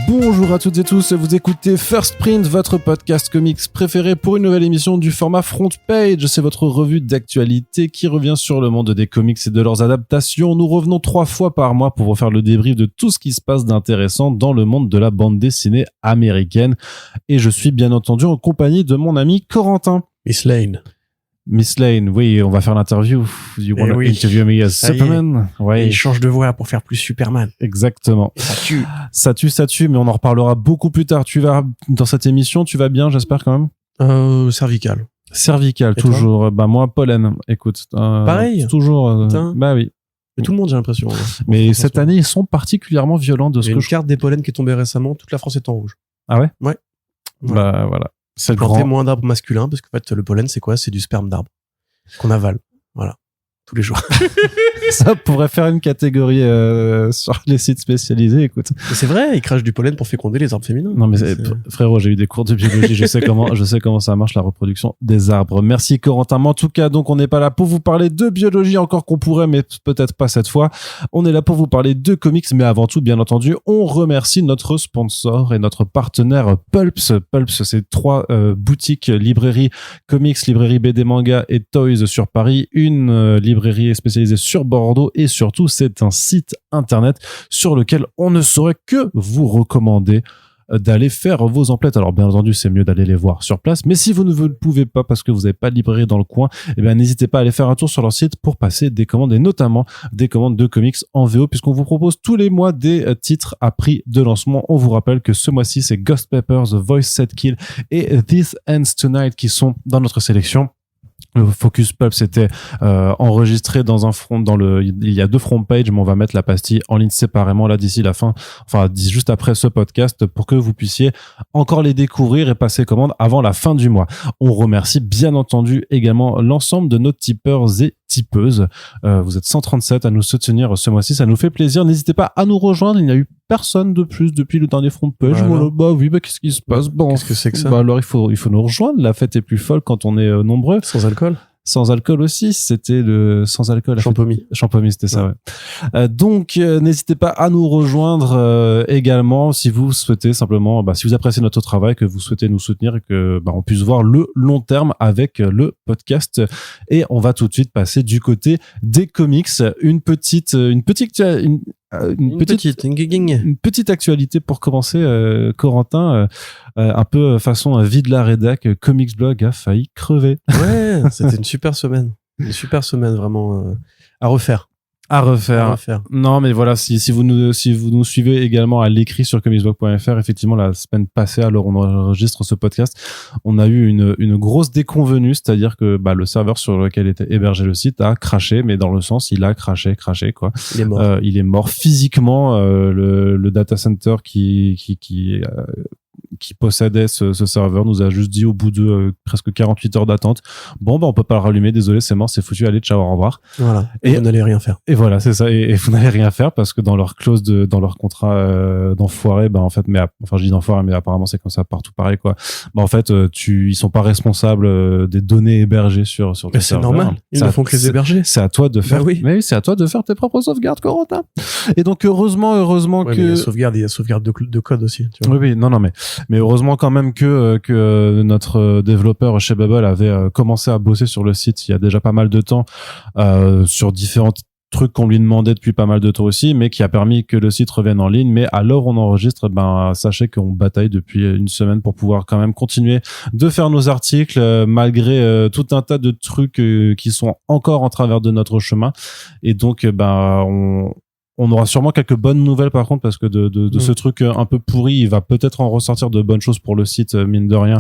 Bonjour à toutes et tous, vous écoutez First Print, votre podcast comics préféré pour une nouvelle émission du format Front Page. C'est votre revue d'actualité qui revient sur le monde des comics et de leurs adaptations. Nous revenons 3 fois par mois pour vous faire le débrief de tout ce qui se passe d'intéressant dans le monde de la bande dessinée américaine. Et je suis bien entendu en compagnie de mon ami Corentin. Miss Lane, oui, on va faire l'interview. You wanna interview me as Superman? Ouais. Il change de voix pour faire plus Superman. Exactement. Et ça tue, mais on en reparlera beaucoup plus tard. Tu vas, dans cette émission, tu vas bien, j'espère quand même? Cervical. Cervical, toujours. Bah, moi, pollen. Écoute. Pareil. Toujours. Bah oui. Mais tout le monde, j'ai l'impression. Mais cette année, ils sont particulièrement violents de ce que une carte des pollens qui est tombée récemment, toute la France est en rouge. Ah ouais? Ouais. Bah, voilà. C'est planter moins d'arbres masculins, parce qu'en fait, le pollen, c'est quoi? C'est du sperme d'arbre. Qu'on avale. Voilà. Tous les jours. Ça pourrait faire une catégorie sur les sites spécialisés, écoute. Mais c'est vrai, ils crachent du pollen pour féconder les arbres féminins. Non mais frérot, j'ai eu des cours de biologie, je sais comment ça marche la reproduction des arbres. Merci Corentin. Mais en tout cas, donc on n'est pas là pour vous parler de biologie encore qu'on pourrait, mais peut-être pas cette fois. On est là pour vous parler de comics, mais avant tout, bien entendu, on remercie notre sponsor et notre partenaire Pulps. Pulps, c'est 3 boutiques, librairies comics, librairie BD manga et toys sur Paris, une librairie spécialisée sur Bordeaux et surtout c'est un site internet sur lequel on ne saurait que vous recommander d'aller faire vos emplettes. Alors bien entendu c'est mieux d'aller les voir sur place, mais si vous ne le pouvez pas parce que vous n'avez pas de librairie dans le coin, eh bien n'hésitez pas à aller faire un tour sur leur site pour passer des commandes et notamment des commandes de comics en VO puisqu'on vous propose tous les mois des titres à prix de lancement. On vous rappelle que ce mois-ci c'est Ghost Pepper, The Voice Set Kill et This Ends Tonight qui sont dans notre sélection. Le Focus Pulp c'était enregistré dans un front, il y a 2 front pages, mais on va mettre la pastille en ligne séparément là d'ici la fin, enfin juste après ce podcast pour que vous puissiez encore les découvrir et passer commande avant la fin du mois. On remercie bien entendu également l'ensemble de nos tipeurs et tipeuses. Vous êtes 137 à nous soutenir ce mois-ci, ça nous fait plaisir. N'hésitez pas à nous rejoindre, il n'y a eu personne de plus depuis le dernier front page. Voilà. Bah oui, bah qu'est-ce qui se passe? Bon, qu'est-ce que c'est que ça? Bah alors il faut nous rejoindre, la fête est plus folle quand on est nombreux. Sans alcool aussi, c'était le sans alcool. Champomy, c'était ça, ouais. Donc, n'hésitez pas à nous rejoindre également si vous souhaitez simplement, si vous appréciez notre travail, que vous souhaitez nous soutenir et que on puisse voir le long terme avec le podcast. Et on va tout de suite passer du côté des comics. Une petite actualité pour commencer, Corentin, un peu façon vide la rédac, Comics Blog a failli crever. Ouais, c'était une super semaine vraiment à refaire. Non, mais voilà, si vous nous suivez également à l'écrit sur comicsblog.fr, effectivement, la semaine passée, alors on enregistre ce podcast, on a eu une grosse déconvenue, c'est-à-dire que le serveur sur lequel était hébergé le site a craché, mais dans le sens, il a craché, quoi. Il est mort. Il est mort physiquement. Le data center qui possédait ce serveur nous a juste dit au bout de presque 48 heures d'attente, on peut pas le rallumer, désolé, c'est mort, c'est foutu, allez, ciao, au revoir. Voilà. Et vous n'allez rien faire. Et voilà, c'est ça. Et vous n'allez rien faire parce que dans leur clause dans leur contrat d'enfoiré, en fait, je dis d'enfoiré, mais apparemment c'est comme ça partout pareil, quoi. En fait, ils sont pas responsables des données hébergées sur mais c'est normal. Ils ne font que les héberger. C'est à toi de faire. Oui. Mais c'est à toi de faire tes propres sauvegardes, Corentin. Et donc heureusement que il y a sauvegarde de code aussi. Tu vois. Oui, non, mais heureusement quand même que notre développeur chez Bubble avait commencé à bosser sur le site il y a déjà pas mal de temps sur différents trucs qu'on lui demandait depuis pas mal de temps aussi, mais qui a permis que le site revienne en ligne. Mais à l'heure où on enregistre, sachez qu'on bataille depuis une semaine pour pouvoir quand même continuer de faire nos articles malgré tout un tas de trucs qui sont encore en travers de notre chemin. Et donc on aura sûrement quelques bonnes nouvelles par contre parce que de ce truc un peu pourri, il va peut-être en ressortir de bonnes choses pour le site mine de rien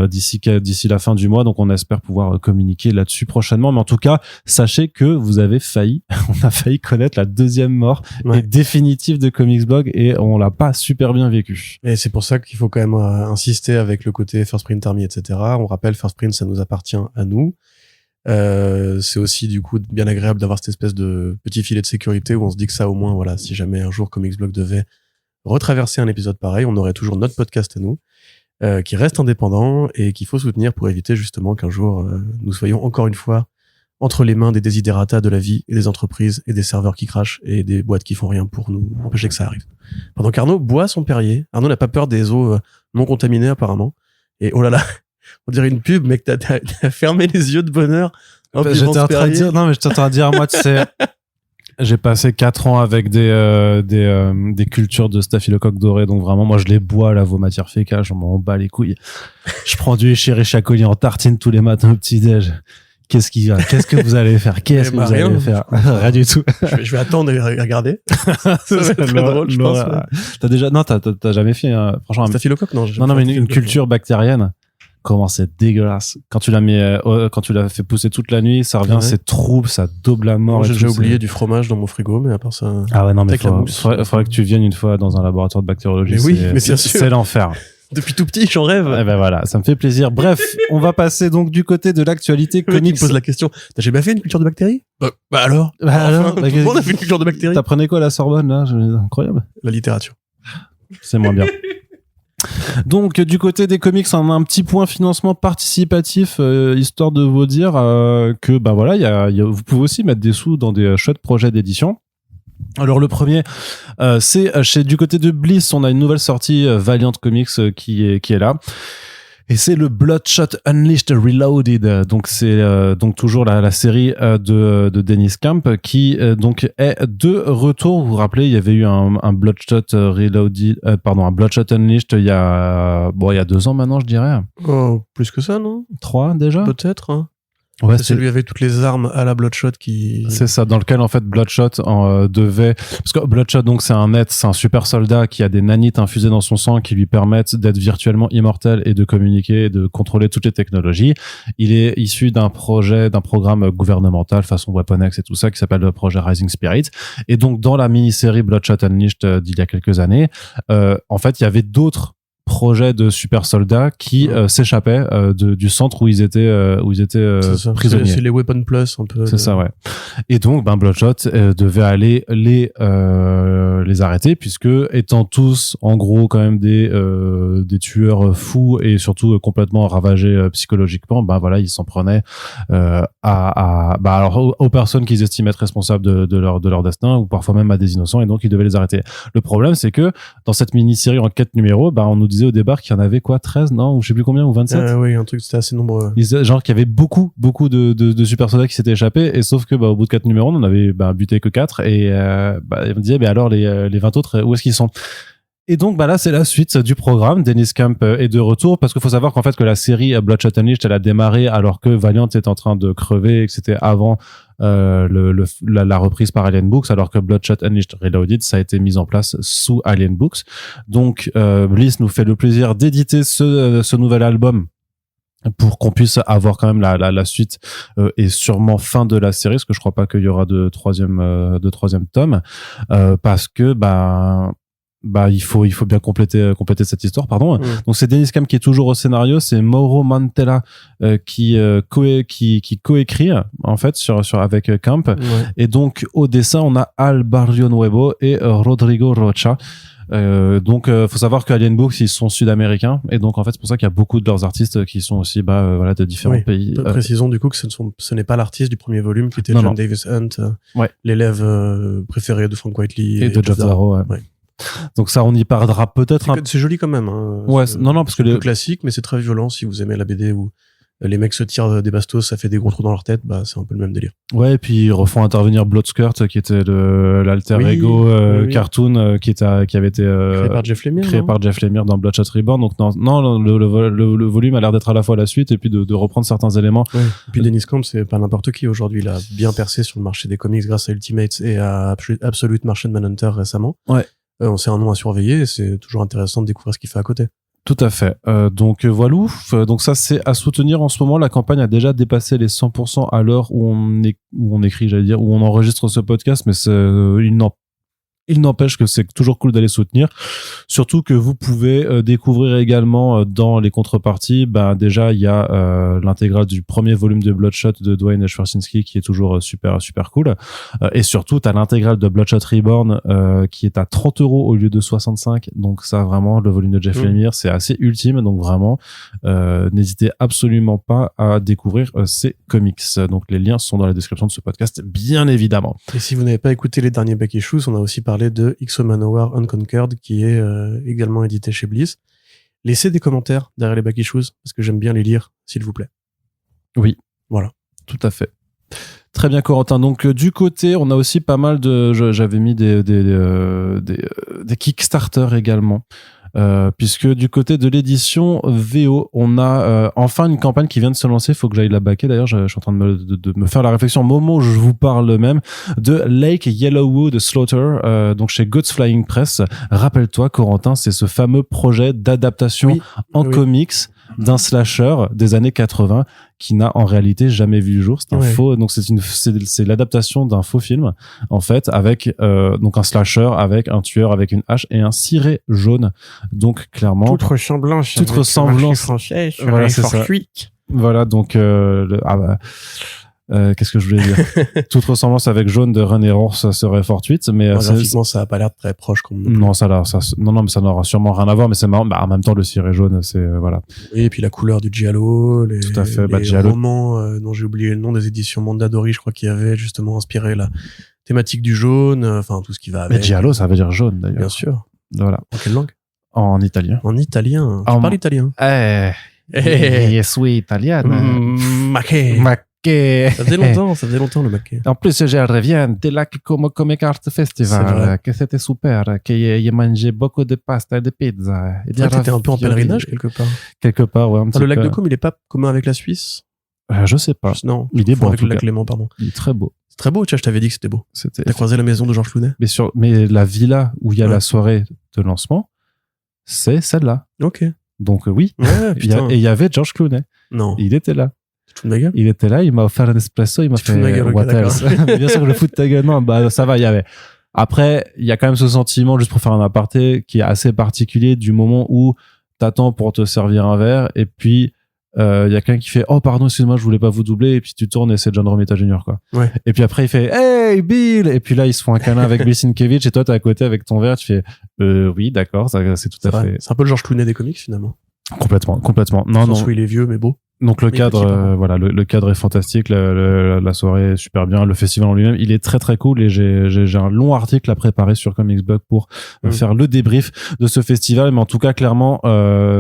d'ici la fin du mois. Donc on espère pouvoir communiquer là-dessus prochainement. Mais en tout cas, sachez que vous avez on a failli connaître la 2e mort définitive de Comics Blog et on l'a pas super bien vécu. Et c'est pour ça qu'il faut quand même insister avec le côté First Print Army, etc. On rappelle, First Print, ça nous appartient à nous. C'est aussi du coup bien agréable d'avoir cette espèce de petit filet de sécurité où on se dit que ça au moins, voilà, si jamais un jour Comics Blog devait retraverser un épisode pareil, on aurait toujours notre podcast à nous qui reste indépendant et qu'il faut soutenir pour éviter justement qu'un jour nous soyons encore une fois entre les mains des desiderata de la vie et des entreprises et des serveurs qui crachent et des boîtes qui font rien pour nous empêcher que ça arrive. pendant qu'Arnaud boit son Perrier. Arnaud n'a pas peur des eaux non contaminées apparemment. Et oh là là, on dirait une pub, mec, t'as fermé les yeux de bonheur. J'étais en train de dire, non mais j'étais en train de dire, moi tu sais, j'ai passé 4 ans avec des cultures de staphylocoque doré, donc vraiment moi je les bois là, vos matières fécales, j'en m'en bats les couilles. Je prends du Escherichia coli en tartine tous les matins au petit déj. Qu'est-ce que vous allez faire? Qu'est-ce que vous allez faire? Rien du tout. Je vais attendre et regarder. Ça va être très drôle, je pense. Ouais. T'as déjà, non, t'as jamais fait, franchement. Staphylocoque, non. Non, mais une culture bactérienne. Comment c'est dégueulasse. Quand tu l'as fait pousser toute la nuit, ça revient, c'est trouble, ça double la mort. J'ai déjà oublié du fromage dans mon frigo, mais à part ça. Ah ouais, non, mais faudrait que tu viennes une fois dans un laboratoire de bactériologie. Mais oui, mais c'est l'enfer. Depuis tout petit, j'en rêve. Eh ben voilà, ça me fait plaisir. Bref, on va passer donc du côté de l'actualité comics. Tu poses la question. T'as jamais fait une culture de bactéries? Bah alors. Tout le monde a fait une culture de bactéries. T'apprenais quoi à la Sorbonne, là? Incroyable. La littérature. C'est moins bien. Donc du côté des comics, on a un petit point financement participatif, histoire de vous dire que bah voilà, vous pouvez aussi mettre des sous dans des chouettes projets d'édition. Alors le premier, c'est du côté de Bliss, on a une nouvelle sortie Valiant Comics qui est là. Et c'est le Bloodshot Unleashed Reloaded. Donc c'est donc toujours la série de Dennis Camp qui donc est de retour. Vous vous rappelez, il y avait eu un Bloodshot Reloaded, un Bloodshot Unleashed il y a 2 ans maintenant, je dirais. Oh, plus que ça, non? 3 déjà? Peut-être. Hein. Ouais, c'est lui avec toutes les armes à la Bloodshot qui. C'est ça, dans lequel en fait Bloodshot devait, parce que Bloodshot donc c'est un super soldat qui a des nanites infusées dans son sang qui lui permettent d'être virtuellement immortel et de communiquer et de contrôler toutes les technologies. Il est issu d'un programme gouvernemental façon Weapon X et tout ça qui s'appelle le projet Rising Spirit. Et donc dans la mini-série Bloodshot Unleashed d'il y a quelques années, en fait il y avait d'autres projets de super soldats qui s'échappaient du centre où ils étaient prisonniers. C'est les Weapon Plus un peu. C'est ça, ouais. Et donc Bloodshot devait aller les arrêter puisque étant tous en gros quand même des tueurs fous et surtout complètement ravagés psychologiquement, voilà, ils s'en prenaient alors aux personnes qu'ils estimaient être responsables de leur destin ou parfois même à des innocents, et donc ils devaient les arrêter. Le problème c'est que dans cette mini-série en 4 numéros, on nous disait au départ qu'il y en avait 13, non, ou je sais plus combien, ou 27. Oui, un truc, c'était assez nombreux. Genre qu'il y avait beaucoup de super soldats qui s'étaient échappés, et sauf que au bout de 4 numéros on en avait buté que 4, et on me disait alors les 20 autres, où est-ce qu'ils sont? Et donc là c'est la suite du programme. Dennis Camp est de retour, parce qu'il faut savoir qu'en fait que la série Bloodshot Unleashed elle a démarré alors que Valiant était en train de crever et que c'était avant la reprise par Alien Books, alors que Bloodshot Unleashed Reloaded ça a été mis en place sous Alien Books. Donc Bliss nous fait le plaisir d'éditer ce nouvel album pour qu'on puisse avoir quand même la suite et sûrement fin de la série, parce que je crois pas qu'il y aura de troisième tome, parce que il faut bien compléter cette histoire, pardon. Donc c'est Dennis Camp qui est toujours au scénario, c'est Mauro Mantella qui coécrit en fait avec Camp, et donc au dessin on a Al Barrio Nuevo et Rodrigo Rocha. Donc faut savoir que Alien Books ils sont sud-américains, et donc en fait c'est pour ça qu'il y a beaucoup de leurs artistes qui sont aussi de différents pays. Précisons du coup que ce n'est pas l'artiste du premier volume qui était John Davis Hunt, l'élève préféré de Frank Whiteley et de Geoff Darrow. Donc ça, on y perdra peut-être c'est joli quand même, hein. Parce que c'est classique, mais c'est très violent. Si vous aimez la BD où les mecs se tirent des bastos, ça fait des gros trous dans leur tête, c'est un peu le même délire. Ouais, et puis ils refont intervenir Bloodskirt, qui était l'alter ego cartoon qui avait été créé par Jeff Lemire dans Bloodshot Reborn. Donc non, le volume a l'air d'être à la fois la suite et puis de reprendre certains éléments. Ouais. Et puis Dennis Camp, c'est pas n'importe qui aujourd'hui. Il a bien percé sur le marché des comics grâce à Ultimates et à Absolute Martian Manhunter récemment. Ouais. C'est un nom à surveiller, et c'est toujours intéressant de découvrir ce qu'il fait à côté. Tout à fait. Donc voilà. Donc ça, c'est à soutenir en ce moment. La campagne a déjà dépassé les 100% à l'heure où on écrit, j'allais dire, où on enregistre ce podcast, mais il n'empêche que c'est toujours cool d'aller soutenir. Surtout que vous pouvez découvrir également dans les contreparties, déjà il y a l'intégrale du premier volume de Bloodshot de Dwayne Schwarzinski qui est toujours super cool. Et surtout t'as l'intégrale de Bloodshot Reborn qui est à 30€ au lieu de 65. Donc ça vraiment, le volume de Jeff Lemire, c'est assez ultime. Donc vraiment n'hésitez absolument pas à découvrir ces comics. Donc les liens sont dans la description de ce podcast, bien évidemment. Et si vous n'avez pas écouté les derniers Back Issues, on a aussi parlé parler de X-O Manowar Unconquered, qui est également édité chez Bliss. Laissez des commentaires derrière les back issues, parce que j'aime bien les lire, s'il vous plaît. Oui. Voilà. Tout à fait. Très bien, Corentin. Donc, du côté, on a aussi pas mal j'avais mis des Kickstarter également. Puisque du côté de l'édition VO, on a enfin une campagne qui vient de se lancer. Il faut que j'aille la backer. D'ailleurs, je suis en train de me faire la réflexion au moment où je vous parle même de Lake Yellowwood Slaughter, donc chez God's Flying Press. Rappelle-toi, Corentin, c'est ce fameux projet d'adaptation en comics d'un slasher des années 80 qui n'a en réalité jamais vu le jour. C'est un faux, donc c'est l'adaptation d'un faux film en fait, avec donc un slasher avec un tueur avec une hache et un ciré jaune. Donc clairement toute ressemblance française, voilà, c'est ça. Voilà, donc qu'est-ce que je voulais dire? Toute ressemblance avec Jaune de René Rohr, ça serait fortuite, mais graphiquement, ça a pas l'air très proche. Non, non, mais ça n'aura sûrement rien à voir, mais c'est marrant. Bah, en même temps, le ciré jaune, c'est voilà. Oui, et puis la couleur du giallo, tout à fait. Les romans dont j'ai oublié le nom, des éditions Mondadori, je crois, qui avaient justement inspiré la thématique du jaune, enfin tout ce qui va avec. Mais giallo, ça veut dire jaune d'ailleurs. Bien sûr. Voilà. En quelle langue? En italien. En italien. Tu parles italien? Je suis italienne. Maquet. Ça faisait longtemps le maquet. En plus, je reviens de la Comic Art Festival, que c'était super, que j'ai mangé beaucoup de pasta et de pizza. Et t'étais un peu en pèlerinage quelque part. Quelque part, ouais. Le lac de Côme, il est pas commun avec la Suisse? Je sais pas. Non. Il est beau. Avec le lac Léman, pardon. Il est très beau. C'est très beau, tu vois, je t'avais dit que c'était beau. T'as croisé la maison de Georges Clooney? Mais la villa où il y a la soirée de lancement, c'est celle-là. Ok. Donc oui. Ouais, putain. Et il y avait George Clooney. Non. Il était là. Tu te fous de ma gueule? Il était là, il m'a offert un espresso, il m'a fait what else. Bien sûr que je fous de ta gueule. Non, bah ça va, il y avait. Après, il y a quand même ce sentiment, juste pour faire un aparté, qui est assez particulier du moment où t'attends pour te servir un verre et puis il y a quelqu'un qui fait oh pardon excuse-moi je voulais pas vous doubler et puis tu tournes et c'est John Romita Jr. quoi. Ouais. Et puis après il fait hey Bill et puis là ils se font un câlin avec Bill Sienkiewicz et toi t'es à côté avec ton verre tu fais oui d'accord ça c'est tout à fait. C'est un peu le George Clooney des comics finalement. Complètement. Non. Où il est vieux mais beau. Donc le cadre, voilà, le cadre est fantastique, la soirée est super bien, le festival en lui-même, il est très très cool et j'ai un long article à préparer sur Comicsblog pour faire le débrief de ce festival, mais en tout cas clairement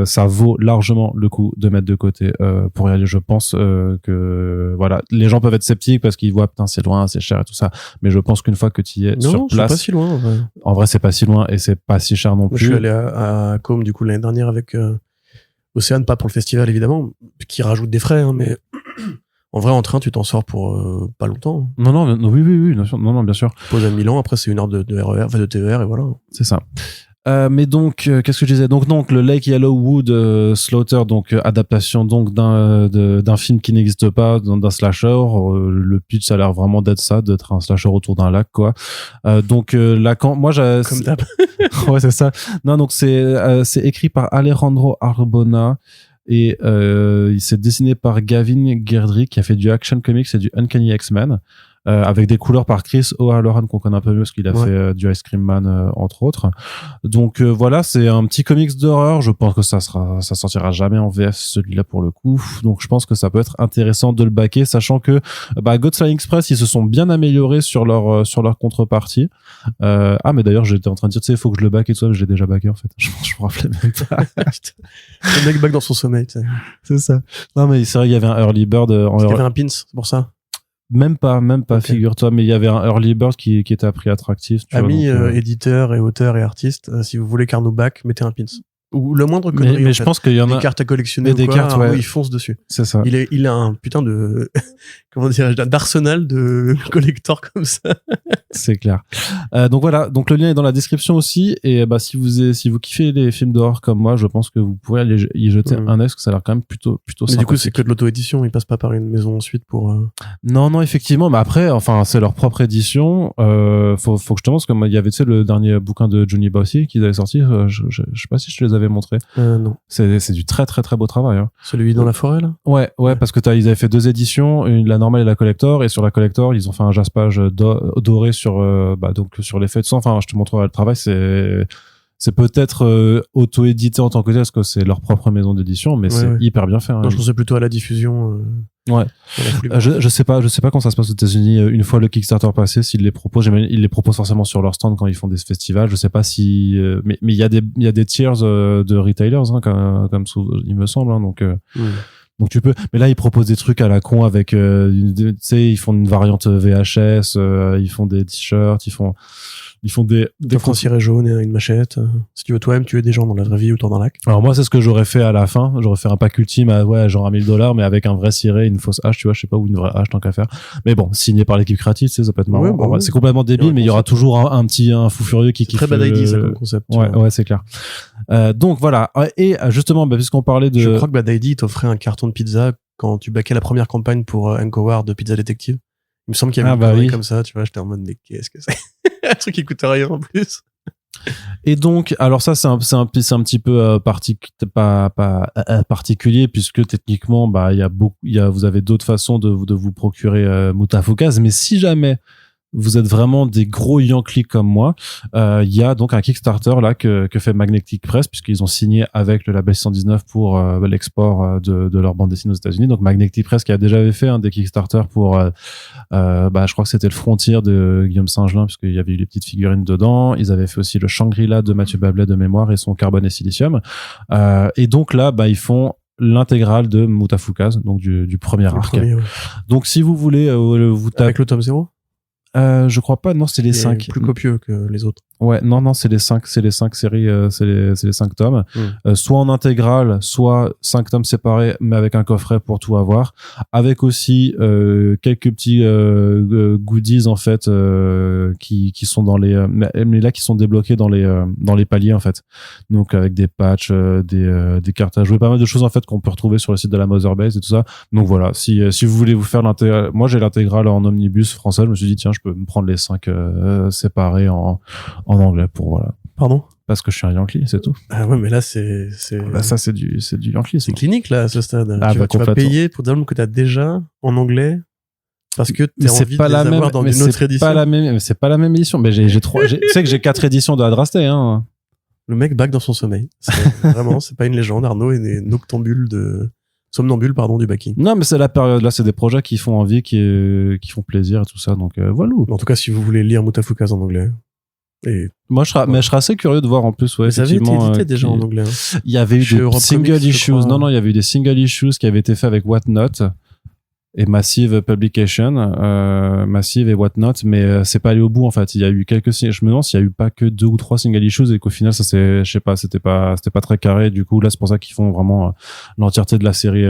ça vaut largement le coup de mettre de côté pour y aller. Je pense que voilà, les gens peuvent être sceptiques parce qu'ils voient putain c'est loin, c'est cher et tout ça, mais je pense qu'une fois que tu y es sur place, c'est pas si loin. En vrai c'est pas si loin et c'est pas si cher non plus. Je suis allé à Côme du coup l'année dernière avec Océane, pas pour le festival évidemment, qui rajoute des frais, hein, mais en vrai en train tu t'en sors pour pas longtemps. Non, oui, bien sûr. Non, bien sûr. Pose à Milan, après c'est 1 heure de RER, enfin de TER et voilà. C'est ça. Mais donc, qu'est-ce que je disais? Donc, le Lake Yellowwood Slaughter, donc adaptation donc d'un film qui n'existe pas, d'un slasher. Le pitch, ça a l'air vraiment d'être un slasher autour d'un lac, quoi. Donc moi, comme d'hab. Ouais, c'est ça. Non, donc c'est écrit par Alejandro Arbona. Et c'est dessiné par Gavin Gerdry qui a fait du Action Comics et du Uncanny X-Men. Avec des couleurs par Chris O'Halloran qu'on connaît un peu mieux parce qu'il a fait du Ice Cream Man entre autres. Donc voilà, c'est un petit comics d'horreur. Je pense que ça sortira jamais en VF celui-là pour le coup. Donc je pense que ça peut être intéressant de le backer, sachant que God's Flying Express ils se sont bien améliorés sur leur contrepartie. Mais d'ailleurs j'étais en train de dire tu sais il faut que je le back et tout ça, mais je l'ai déjà backé en fait. Je me rappelais même pas. Le mec back dans son sommeil. Tu sais. C'est ça. Non mais c'est vrai il y avait un early bird. Il y avait un pins, c'est pour ça. Même pas, okay. Figure-toi, mais il y avait un early bird qui était à prix attractif. Amis, éditeurs et auteurs et artistes, si vous voulez qu'Arnaud back, mettez un pins. Ou le moindre connerie. Mais je pense qu'il y en a des cartes à collectionner des cartes où il fonce dessus. C'est ça. Il a un putain de comment dirais-je d'arsenal de collecteurs comme ça. C'est clair. Donc voilà, donc le lien est dans la description aussi et si vous kiffez les films d'horreur comme moi, je pense que vous pourrez aller y jeter un œil parce que ça a l'air quand même plutôt mais du coup, c'est que de l'auto-édition, ils passent pas par une maison ensuite pour Non, effectivement, mais après enfin, c'est leur propre édition. Faut que je te montre comme il y avait tu sais le dernier bouquin de Johnny Bossy qu'ils avaient sorti, je sais pas si je te les avais montré. Non. C'est du très très très beau travail hein. Celui dans la forêt là? Ouais, parce que ils avaient fait 2 éditions, la normale et la collector et sur la collector, ils ont fait un jaspage doré sur donc sur l'effet de sang. Enfin, je te montrerai le travail, C'est peut-être auto-édité en tant que tel, parce que c'est leur propre maison d'édition, mais c'est hyper bien fait. Hein. Non, je pensais plutôt à la diffusion. Ouais. Je sais pas comment ça se passe aux États-Unis une fois le Kickstarter passé, s'ils les proposent. Ils les proposent forcément sur leur stand quand ils font des festivals. Je sais pas si, mais il y a des tiers de retailers, hein, comme il me semble. Hein, donc tu peux. Mais là, ils proposent des trucs à la con avec, tu sais, ils font une variante VHS, ils font des t-shirts, ils font des un ciré jaune et une machette. Si tu veux toi-même tuer des gens dans la vraie vie ou dans lac. Alors moi, c'est ce que j'aurais fait à la fin. J'aurais fait un pack ultime à genre à $1000, mais avec un vrai ciré, une fausse hache, tu vois, je sais pas, ou une vraie hache tant qu'à faire. Mais bon, signé par l'équipe créative, tu sais, ça peut être marrant. Ouais, c'est complètement débile, mais il y aura toujours un fou furieux qui kiffe. Très bad idea, ça, comme concept. Ouais, c'est clair. Donc voilà. Et justement, puisqu'on parlait de... Je crois que Bad Idea t'offrait un carton de pizza quand tu backais la première campagne pour Hank Howard de Pizza Detective. Il me semble qu'il y avait une connerie comme ça, tu vois, j'étais en mode, mais qu'est-ce que c'est? Un truc qui coûte rien en plus. Et donc, alors ça, c'est un petit peu particulier, puisque techniquement, vous avez d'autres façons de vous procurer Mutafukaz, mais si jamais vous êtes vraiment des gros Yankees comme moi, il y a donc un Kickstarter là que fait Magnetic Press, puisqu'ils ont signé avec le label 619 pour l'export de leur bande dessinée aux États-Unis. Donc Magnetic Press qui a déjà fait des Kickstarter pour je crois que c'était le Frontier de Guillaume Singelin, puisqu'il y avait eu les petites figurines dedans. Ils avaient fait aussi le Shangri-La de Mathieu Bablet de mémoire et son Carbone et Silicium. Et donc là, ils font l'intégrale de Mutafukaz, donc du premier arc. Donc si vous voulez vous taper avec le tome 0, je crois pas, non, c'est les 5. Plus copieux que les autres. Ouais, non, c'est les 5 séries, c'est les 5 tomes. Soit en intégrale, soit 5 tomes séparés, mais avec un coffret pour tout avoir. Avec aussi, quelques petits, goodies, en fait, qui sont dans les, mais là, qui sont débloqués dans les paliers, en fait. Donc, avec des patchs, des cartes à jouer, pas mal de choses, en fait, qu'on peut retrouver sur le site de la Motherbase et tout ça. Donc voilà, si vous voulez vous faire l'intégrale, moi, j'ai l'intégrale en omnibus français, je me suis dit, tiens, je peux me prendre les 5, séparés en anglais pour voilà. Pardon? Parce que je suis un Yankee, c'est tout. Ah ouais, mais là c'est ça c'est du Yankee. C'est clinique là à ce stade. Tu vas payer pour des albums que t'as déjà en anglais parce que t'as envie de les avoir dans une autre édition. C'est pas la même édition. Mais tu sais que j'ai 4 éditions de Adrasté, hein. Le mec back dans son sommeil. Vraiment, c'est pas une légende. Arnaud est des somnambule du backing. Non, mais c'est la période là, c'est des projets qui font envie, qui font plaisir et tout ça. Donc voilà. En tout cas, si vous voulez lire Mutafukaz en anglais. Et moi, je serais assez curieux de voir en plus. Ouais, ça avait été édité déjà en anglais. Hein. Il y avait eu des single issues. Non, il y avait eu des single issues qui avaient été faits avec Whatnot et Massive Publication, Massive et Whatnot, mais c'est pas allé au bout en fait. Il y a eu je me demande s'il y a eu pas que 2 ou 3 single issues et qu'au final ça je sais pas, c'était pas très carré. Du coup là, c'est pour ça qu'ils font vraiment l'entièreté de la série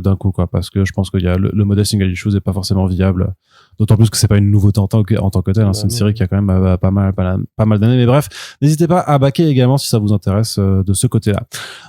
d'un coup, quoi, parce que je pense qu'il y a le modèle single issues est pas forcément viable. D'autant plus que c'est pas une nouveauté en tant que tel, hein. C'est une série qui a quand même pas mal d'années. Mais bref, n'hésitez pas à backer également si ça vous intéresse de ce côté-là.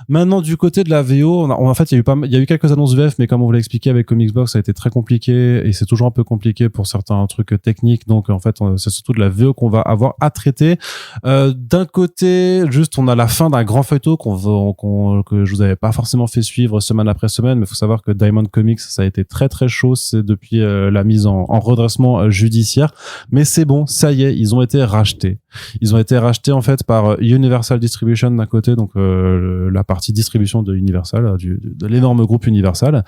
Maintenant, du côté de la VO, en fait, il y a eu quelques annonces VF, mais comme on vous l'a expliqué avec Comicsbox, ça a été très compliqué et c'est toujours un peu compliqué pour certains trucs techniques. Donc, en fait, c'est surtout de la VO qu'on va avoir à traiter. D'un côté, juste, on a la fin d'un grand feuilleton que je vous avais pas forcément fait suivre semaine après semaine, mais faut savoir que Diamond Comics, ça a été très très chaud. C'est depuis la mise en redressement judiciaire, mais c'est bon, ça y est, ils ont été rachetés. Ils ont été rachetés en fait par Universal Distribution d'un côté, donc la partie distribution de Universal, de l'énorme groupe Universal,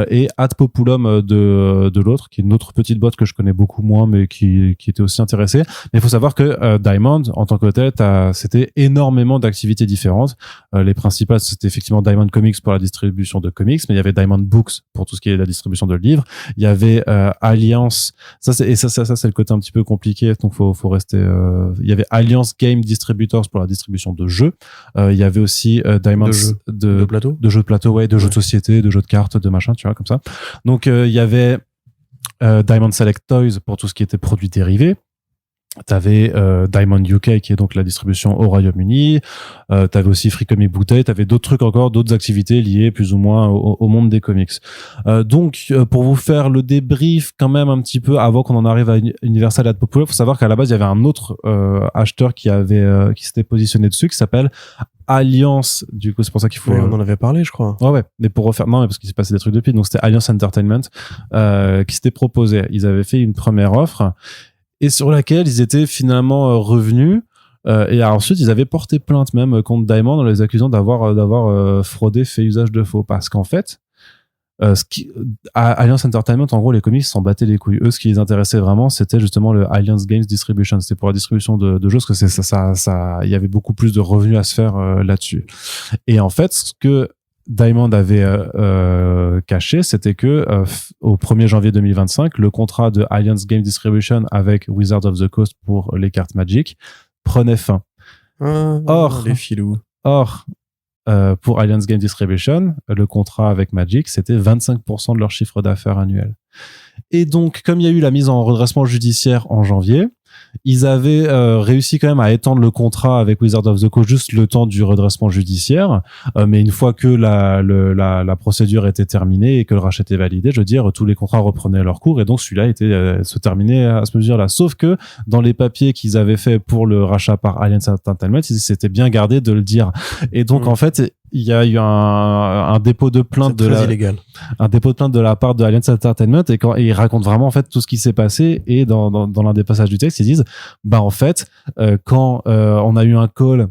et Ad Populum de l'autre, qui est une autre petite boîte que je connais beaucoup moins, mais qui était aussi intéressée. Mais il faut savoir que Diamond, en tant que tel, c'était énormément d'activités différentes. Les principales, c'était effectivement Diamond Comics pour la distribution de comics, mais il y avait Diamond Books pour tout ce qui est la distribution de livres. Il y avait Alliance. Ça c'est le côté un petit peu compliqué, donc faut rester. Il y avait Alliance Game Distributors pour la distribution de jeux. Il y avait aussi Diamond de plateau, de jeux de plateau, ouais, de jeux de société, de jeux de cartes, de machin, tu vois, comme ça. Donc il y avait Diamond Select Toys pour tout ce qui était produits dérivés. T'avais Diamond UK qui est donc la distribution au Royaume-Uni. T'avais aussi Free Comic Book Day. T'avais d'autres trucs encore, d'autres activités liées plus ou moins au monde des comics. Donc pour vous faire le débrief quand même un petit peu avant qu'on en arrive à Universal Ad Populum, faut savoir qu'à la base il y avait un autre acheteur qui s'était positionné dessus, qui s'appelle Alliance. Du coup c'est pour ça qu'il faut. Ouais, on en avait parlé, je crois. Ouais. Mais pour refaire, non, mais parce qu'il s'est passé des trucs depuis. Donc c'était Alliance Entertainment qui s'était proposé. Ils avaient fait une première offre, et sur laquelle ils étaient finalement revenus Et ensuite, ils avaient porté plainte même contre Diamond en les accusant d'avoir fraudé, fait usage de faux. Parce qu'en fait, à Alliance Entertainment, en gros, les comics s'en battaient les couilles. Eux, ce qui les intéressait vraiment, c'était justement le Alliance Games Distribution. C'était pour la distribution de jeux, parce que il y avait beaucoup plus de revenus à se faire là-dessus. Et en fait, ce que Diamond avait caché, c'était que au 1er janvier 2025, le contrat de Alliance Game Distribution avec Wizards of the Coast pour les cartes Magic prenait fin. Les filous. Or, pour Alliance Game Distribution, le contrat avec Magic, c'était 25% de leur chiffre d'affaires annuel. Et donc, comme il y a eu la mise en redressement judiciaire en janvier, ils avaient réussi quand même à étendre le contrat avec Wizards of the Coast juste le temps du redressement judiciaire, mais une fois que la procédure était terminée et que le rachat était validé, je veux dire, tous les contrats reprenaient leur cours et donc celui-là était se terminait à ce mesure-là. Sauf que dans les papiers qu'ils avaient fait pour le rachat par Alliance Entertainment, ils s'étaient bien gardés de le dire. Et donc en fait, il y a eu un dépôt de plainte un dépôt de plainte de la part de Alliance Entertainment et ils racontent vraiment en fait tout ce qui s'est passé et dans l'un des passages du texte ils disent en fait quand on a eu un call,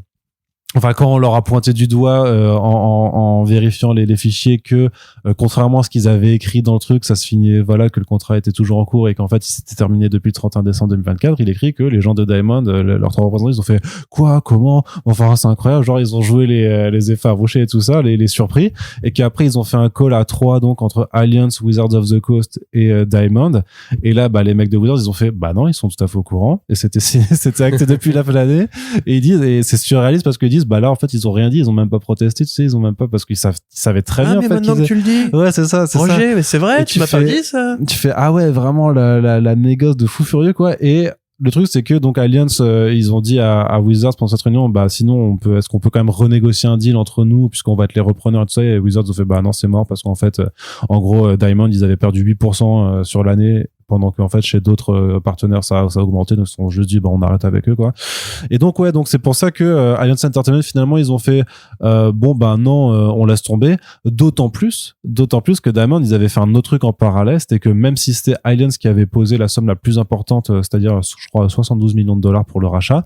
enfin quand on leur a pointé du doigt en vérifiant les fichiers que contrairement à ce qu'ils avaient écrit dans le truc, ça se finit que le contrat était toujours en cours et qu'en fait il s'était terminé depuis le 31 décembre 2024, il écrit que les gens de Diamond, leurs trois représentants, ils ont fait quoi, comment, enfin c'est incroyable, genre ils ont joué les effarouchés et tout ça, les surpris, et qu'après ils ont fait un call à 3 donc entre Alliance, Wizards of the Coast et Diamond, et là les mecs de Wizards ils ont fait non, ils sont tout à fait au courant et c'était acté depuis la fin de l'année, et ils disent, et c'est surréaliste parce qu'ils disent là en fait ils ont rien dit, ils ont même pas protesté, tu sais, ils ont même pas, parce qu'ils savaient très bien mais en fait, maintenant que tu le dis, ouais c'est ça, Roger, mais c'est vrai, tu m'as pas dit ça, tu fais ouais vraiment la négoce de fou furieux quoi. Et le truc c'est que donc Alliance ils ont dit à Wizards pendant cette réunion sinon est-ce qu'on peut quand même renégocier un deal entre nous puisqu'on va être les repreneurs et tout ça, et Wizards ont fait non c'est mort parce qu'en fait en gros Diamond ils avaient perdu 8% sur l'année, pendant qu'en fait chez d'autres partenaires ça a augmenté, donc ils se sont juste dit on arrête avec eux quoi. Et donc donc c'est pour ça que Alliance Entertainment finalement ils ont fait non, on laisse tomber, d'autant plus que Diamond ils avaient fait un autre truc en parallèle, c'était que même si c'était Alliance qui avait posé la somme la plus importante, c'est-à-dire je crois 72 millions de dollars pour le rachat,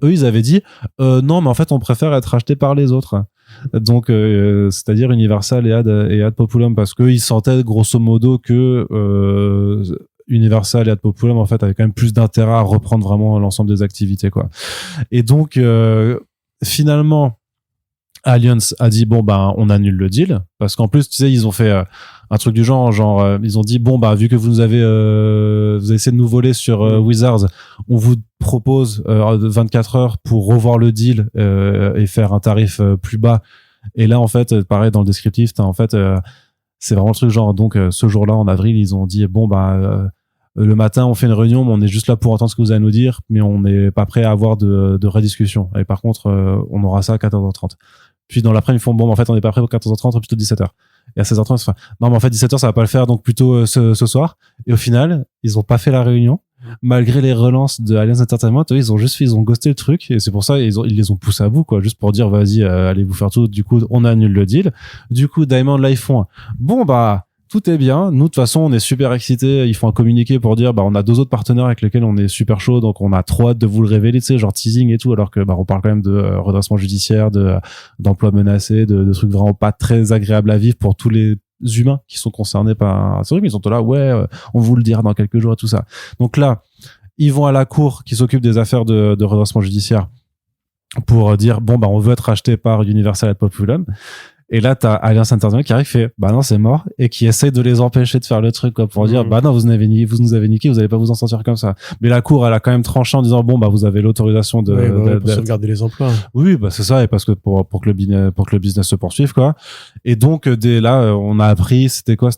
eux ils avaient dit non mais en fait on préfère être racheté par les autres, donc c'est-à-dire Universal et Ad Populum, parce qu'ils sentaient grosso modo que Universal et Ad Populum en fait avaient quand même plus d'intérêt à reprendre vraiment l'ensemble des activités quoi. Et donc finalement Alliance a dit on annule le deal, parce qu'en plus tu sais ils ont fait un truc du genre ils ont dit vu que vous avez essayé de nous voler sur Wizards, on vous propose 24 heures pour revoir le deal et faire un tarif plus bas. Et là en fait pareil dans le descriptif t'as en fait c'est vraiment le truc donc ce jour-là en avril ils ont dit le matin on fait une réunion mais on est juste là pour entendre ce que vous allez nous dire, mais on n'est pas prêt à avoir de rediscussion, et par contre on aura ça à 14h30. Puis dans l'après ils font en fait on n'est pas prêt pour 14h30, plutôt 17h. Et à 16h30 ils se font non mais en fait 17h ça va pas le faire, donc plutôt ce soir. Et au final ils ont pas fait la réunion malgré les relances de Alliance Entertainment. Ils ont ghosté le truc, et c'est pour ça ils les ont poussés à bout quoi, juste pour dire vas-y allez vous faire tout. Du coup on annule le deal. Du coup Diamond là ils font tout est bien, nous de toute façon on est super excités, ils font un communiqué pour dire on a 2 autres partenaires avec lesquels on est super chaud, donc on a trop hâte de vous le révéler, tu sais, genre teasing et tout, alors que on parle quand même de redressement judiciaire, d'emploi menacé, de trucs vraiment pas très agréables à vivre pour tous les humains qui sont concernés par ce truc. Ils sont là on vous le dira dans quelques jours et tout ça. Donc là ils vont à la cour qui s'occupe des affaires de redressement judiciaire pour dire on veut être racheté par Universal et Populum. Et là, t'as Alliance Entertainment qui arrive, fait non, c'est mort, et qui essaye de les empêcher de faire le truc quoi, pour dire non, vous nous avez niqué, vous allez pas vous en sortir comme ça. Mais la cour elle a quand même tranché en disant vous avez l'autorisation de sauvegarder les emplois. Oui, c'est ça, et parce que pour que le business se poursuive quoi. Et donc dès là on a appris, c'était quand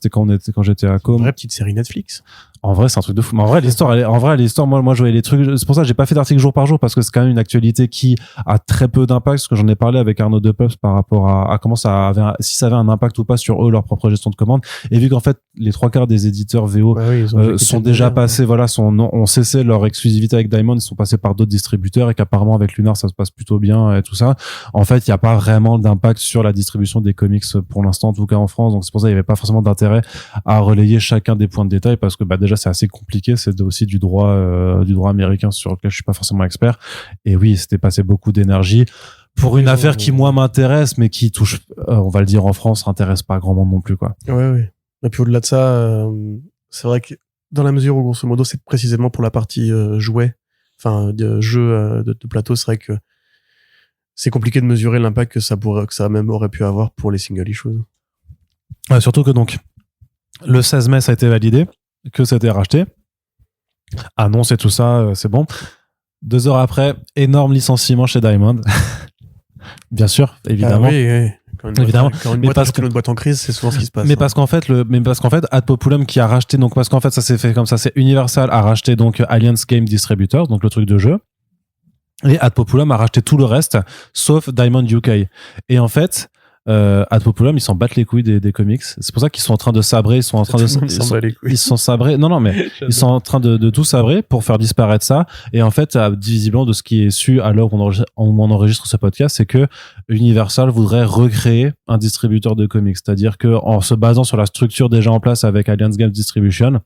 j'étais à Com. Une vraie petite série Netflix. En vrai, c'est un truc de fou. Mais en vrai, l'histoire, moi, je voyais les trucs. C'est pour ça que j'ai pas fait d'article jour par jour, parce que c'est quand même une actualité qui a très peu d'impact. Parce que j'en ai parlé avec Arnaud Depups par rapport à comment si ça avait un impact ou pas sur eux, leur propre gestion de commande. Et vu qu'en fait, les 3/4 des éditeurs VO sont déjà passés, ont cessé leur exclusivité avec Diamond, ils sont passés par d'autres distributeurs, et qu'apparemment avec Lunar, ça se passe plutôt bien et tout ça. En fait, il n'y a pas vraiment d'impact sur la distribution des comics pour l'instant, en tout cas en France. Donc c'est pour ça qu'il n'y avait pas forcément d'intérêt à relayer chacun des points de détail, parce que déjà déjà c'est assez compliqué, c'est aussi du droit américain sur lequel je suis pas forcément expert. Et oui, c'était passé beaucoup d'énergie pour une affaire qui moi m'intéresse, mais qui touche, on va le dire en France, intéresse pas grand monde non plus quoi. Ouais. Et puis au-delà de ça, c'est vrai que dans la mesure où grosso modo c'est précisément pour la partie jouet, enfin jeu de plateau, c'est vrai que c'est compliqué de mesurer l'impact que ça même aurait pu avoir pour les single issues. Surtout que donc le 16 mai ça a été validé, que ça a été racheté, annonce et tout ça, c'est bon. 2 heures après, énorme licenciement chez Diamond. Bien sûr, évidemment. Oui. Évidemment. Quand une boîte en crise, c'est souvent ce qui se passe. Mais parce qu'en fait, Ad Populum qui a racheté, donc parce qu'en fait ça s'est fait comme ça, c'est Universal a racheté donc Alliance Game Distributors, donc le truc de jeu, et Ad Populum a racheté tout le reste, sauf Diamond UK. Et en fait, Ad Populum, ils s'en battent les couilles des comics. C'est pour ça qu'ils sont en train de sabrer, ils sont en train de tout sabrer pour faire disparaître ça. Et en fait, visiblement de ce qui est su à l'heure où on enregistre ce podcast, c'est que Universal voudrait recréer un distributeur de comics. C'est-à-dire que en se basant sur la structure déjà en place avec Alliance Games Distribution,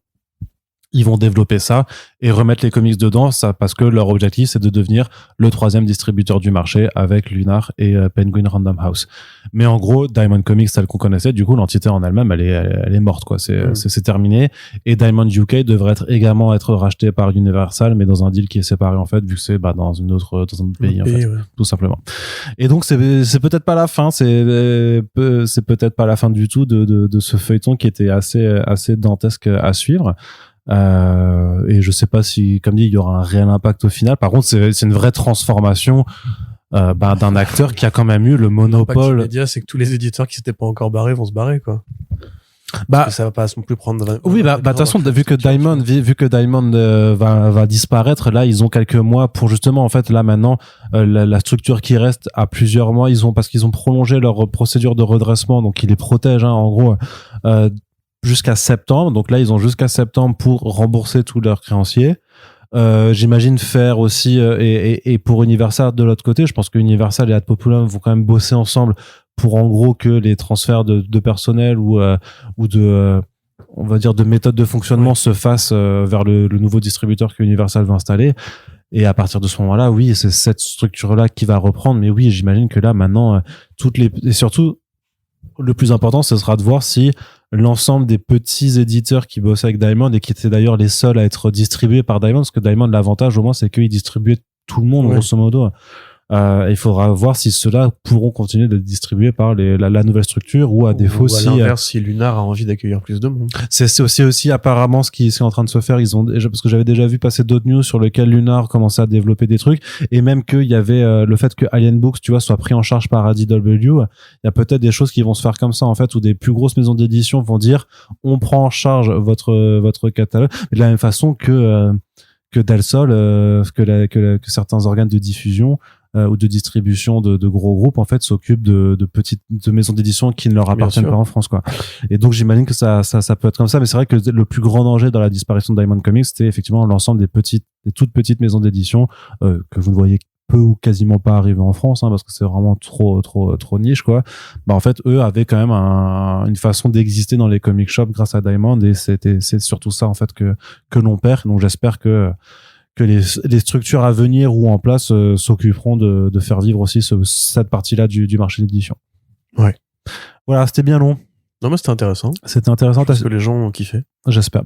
ils vont développer ça et remettre les comics dedans, ça, parce que leur objectif, c'est de devenir le 3e distributeur du marché avec Lunar et Penguin Random House. Mais en gros, Diamond Comics, celle qu'on connaissait, du coup, l'entité en elle-même, elle est morte, quoi. C'est terminé. Et Diamond UK devrait également être racheté par Universal, mais dans un deal qui est séparé, en fait, vu que c'est, dans un autre pays, en fait. Ouais. Tout simplement. Et donc, c'est peut-être pas la fin, c'est peut-être pas la fin du tout de ce feuilleton qui était assez dantesque à suivre. Et je sais pas si, comme dit, il y aura un réel impact au final. Par contre, c'est une vraie transformation d'un acteur qui a quand même eu le monopole. L'impact immédiat, c'est que tous les éditeurs qui s'étaient pas encore barrés vont se barrer, quoi. Parce que ça va pas non plus prendre. Oui, de toute façon, vu que Diamond va disparaître, là, ils ont quelques mois pour justement, en fait, là maintenant, la structure qui reste à plusieurs mois, parce qu'ils ont prolongé leur procédure de redressement, donc ils les protègent, hein, en gros. Jusqu'à septembre, donc là ils ont jusqu'à septembre pour rembourser tous leurs créanciers. J'imagine faire aussi et pour Universal de l'autre côté, je pense que Universal et Ad Populum vont quand même bosser ensemble pour en gros que les transferts de personnel ou de on va dire de méthode de fonctionnement se fassent vers le nouveau distributeur que Universal va installer. Et à partir de ce moment-là, oui, c'est cette structure-là qui va reprendre. Mais oui, j'imagine que là maintenant et surtout le plus important, ce sera de voir si l'ensemble des petits éditeurs qui bossaient avec Diamond et qui étaient d'ailleurs les seuls à être distribués par Diamond, parce que Diamond, l'avantage au moins, c'est qu'ils distribuaient tout le monde, grosso modo. Il faudra voir si ceux-là pourront continuer d'être distribués par la nouvelle structure ou à défaut si à l'inverse, si Lunar a envie d'accueillir plus de monde. C'est aussi apparemment ce qui est en train de se faire. Parce que j'avais déjà vu passer d'autres news sur lesquelles Lunar commençait à développer des trucs, et même qu'il y avait le fait que Alien Books, tu vois, soit pris en charge par IDW. Il y a peut-être des choses qui vont se faire comme ça, en fait, où des plus grosses maisons d'édition vont dire on prend en charge votre catalogue, mais de la même façon que Del Sol, que certains organes de diffusion ou de distribution de gros groupes en fait s'occupent de maisons d'édition qui ne leur appartiennent pas en France, quoi. Et donc j'imagine que ça peut être comme ça, mais c'est vrai que le plus grand danger dans la disparition de Diamond Comics, c'était effectivement l'ensemble des toutes petites maisons d'édition que vous ne voyez peu ou quasiment pas arriver en France, hein, parce que c'est vraiment trop niche, quoi. En fait, eux avaient quand même une façon d'exister dans les comic shops grâce à Diamond, et c'est surtout ça en fait que l'on perd. Donc j'espère que les structures à venir ou en place s'occuperont de faire vivre aussi cette partie-là du marché d'édition. Ouais. Voilà, c'était bien long. Non, mais c'était intéressant. C'était intéressant. Parce que les gens ont kiffé. J'espère.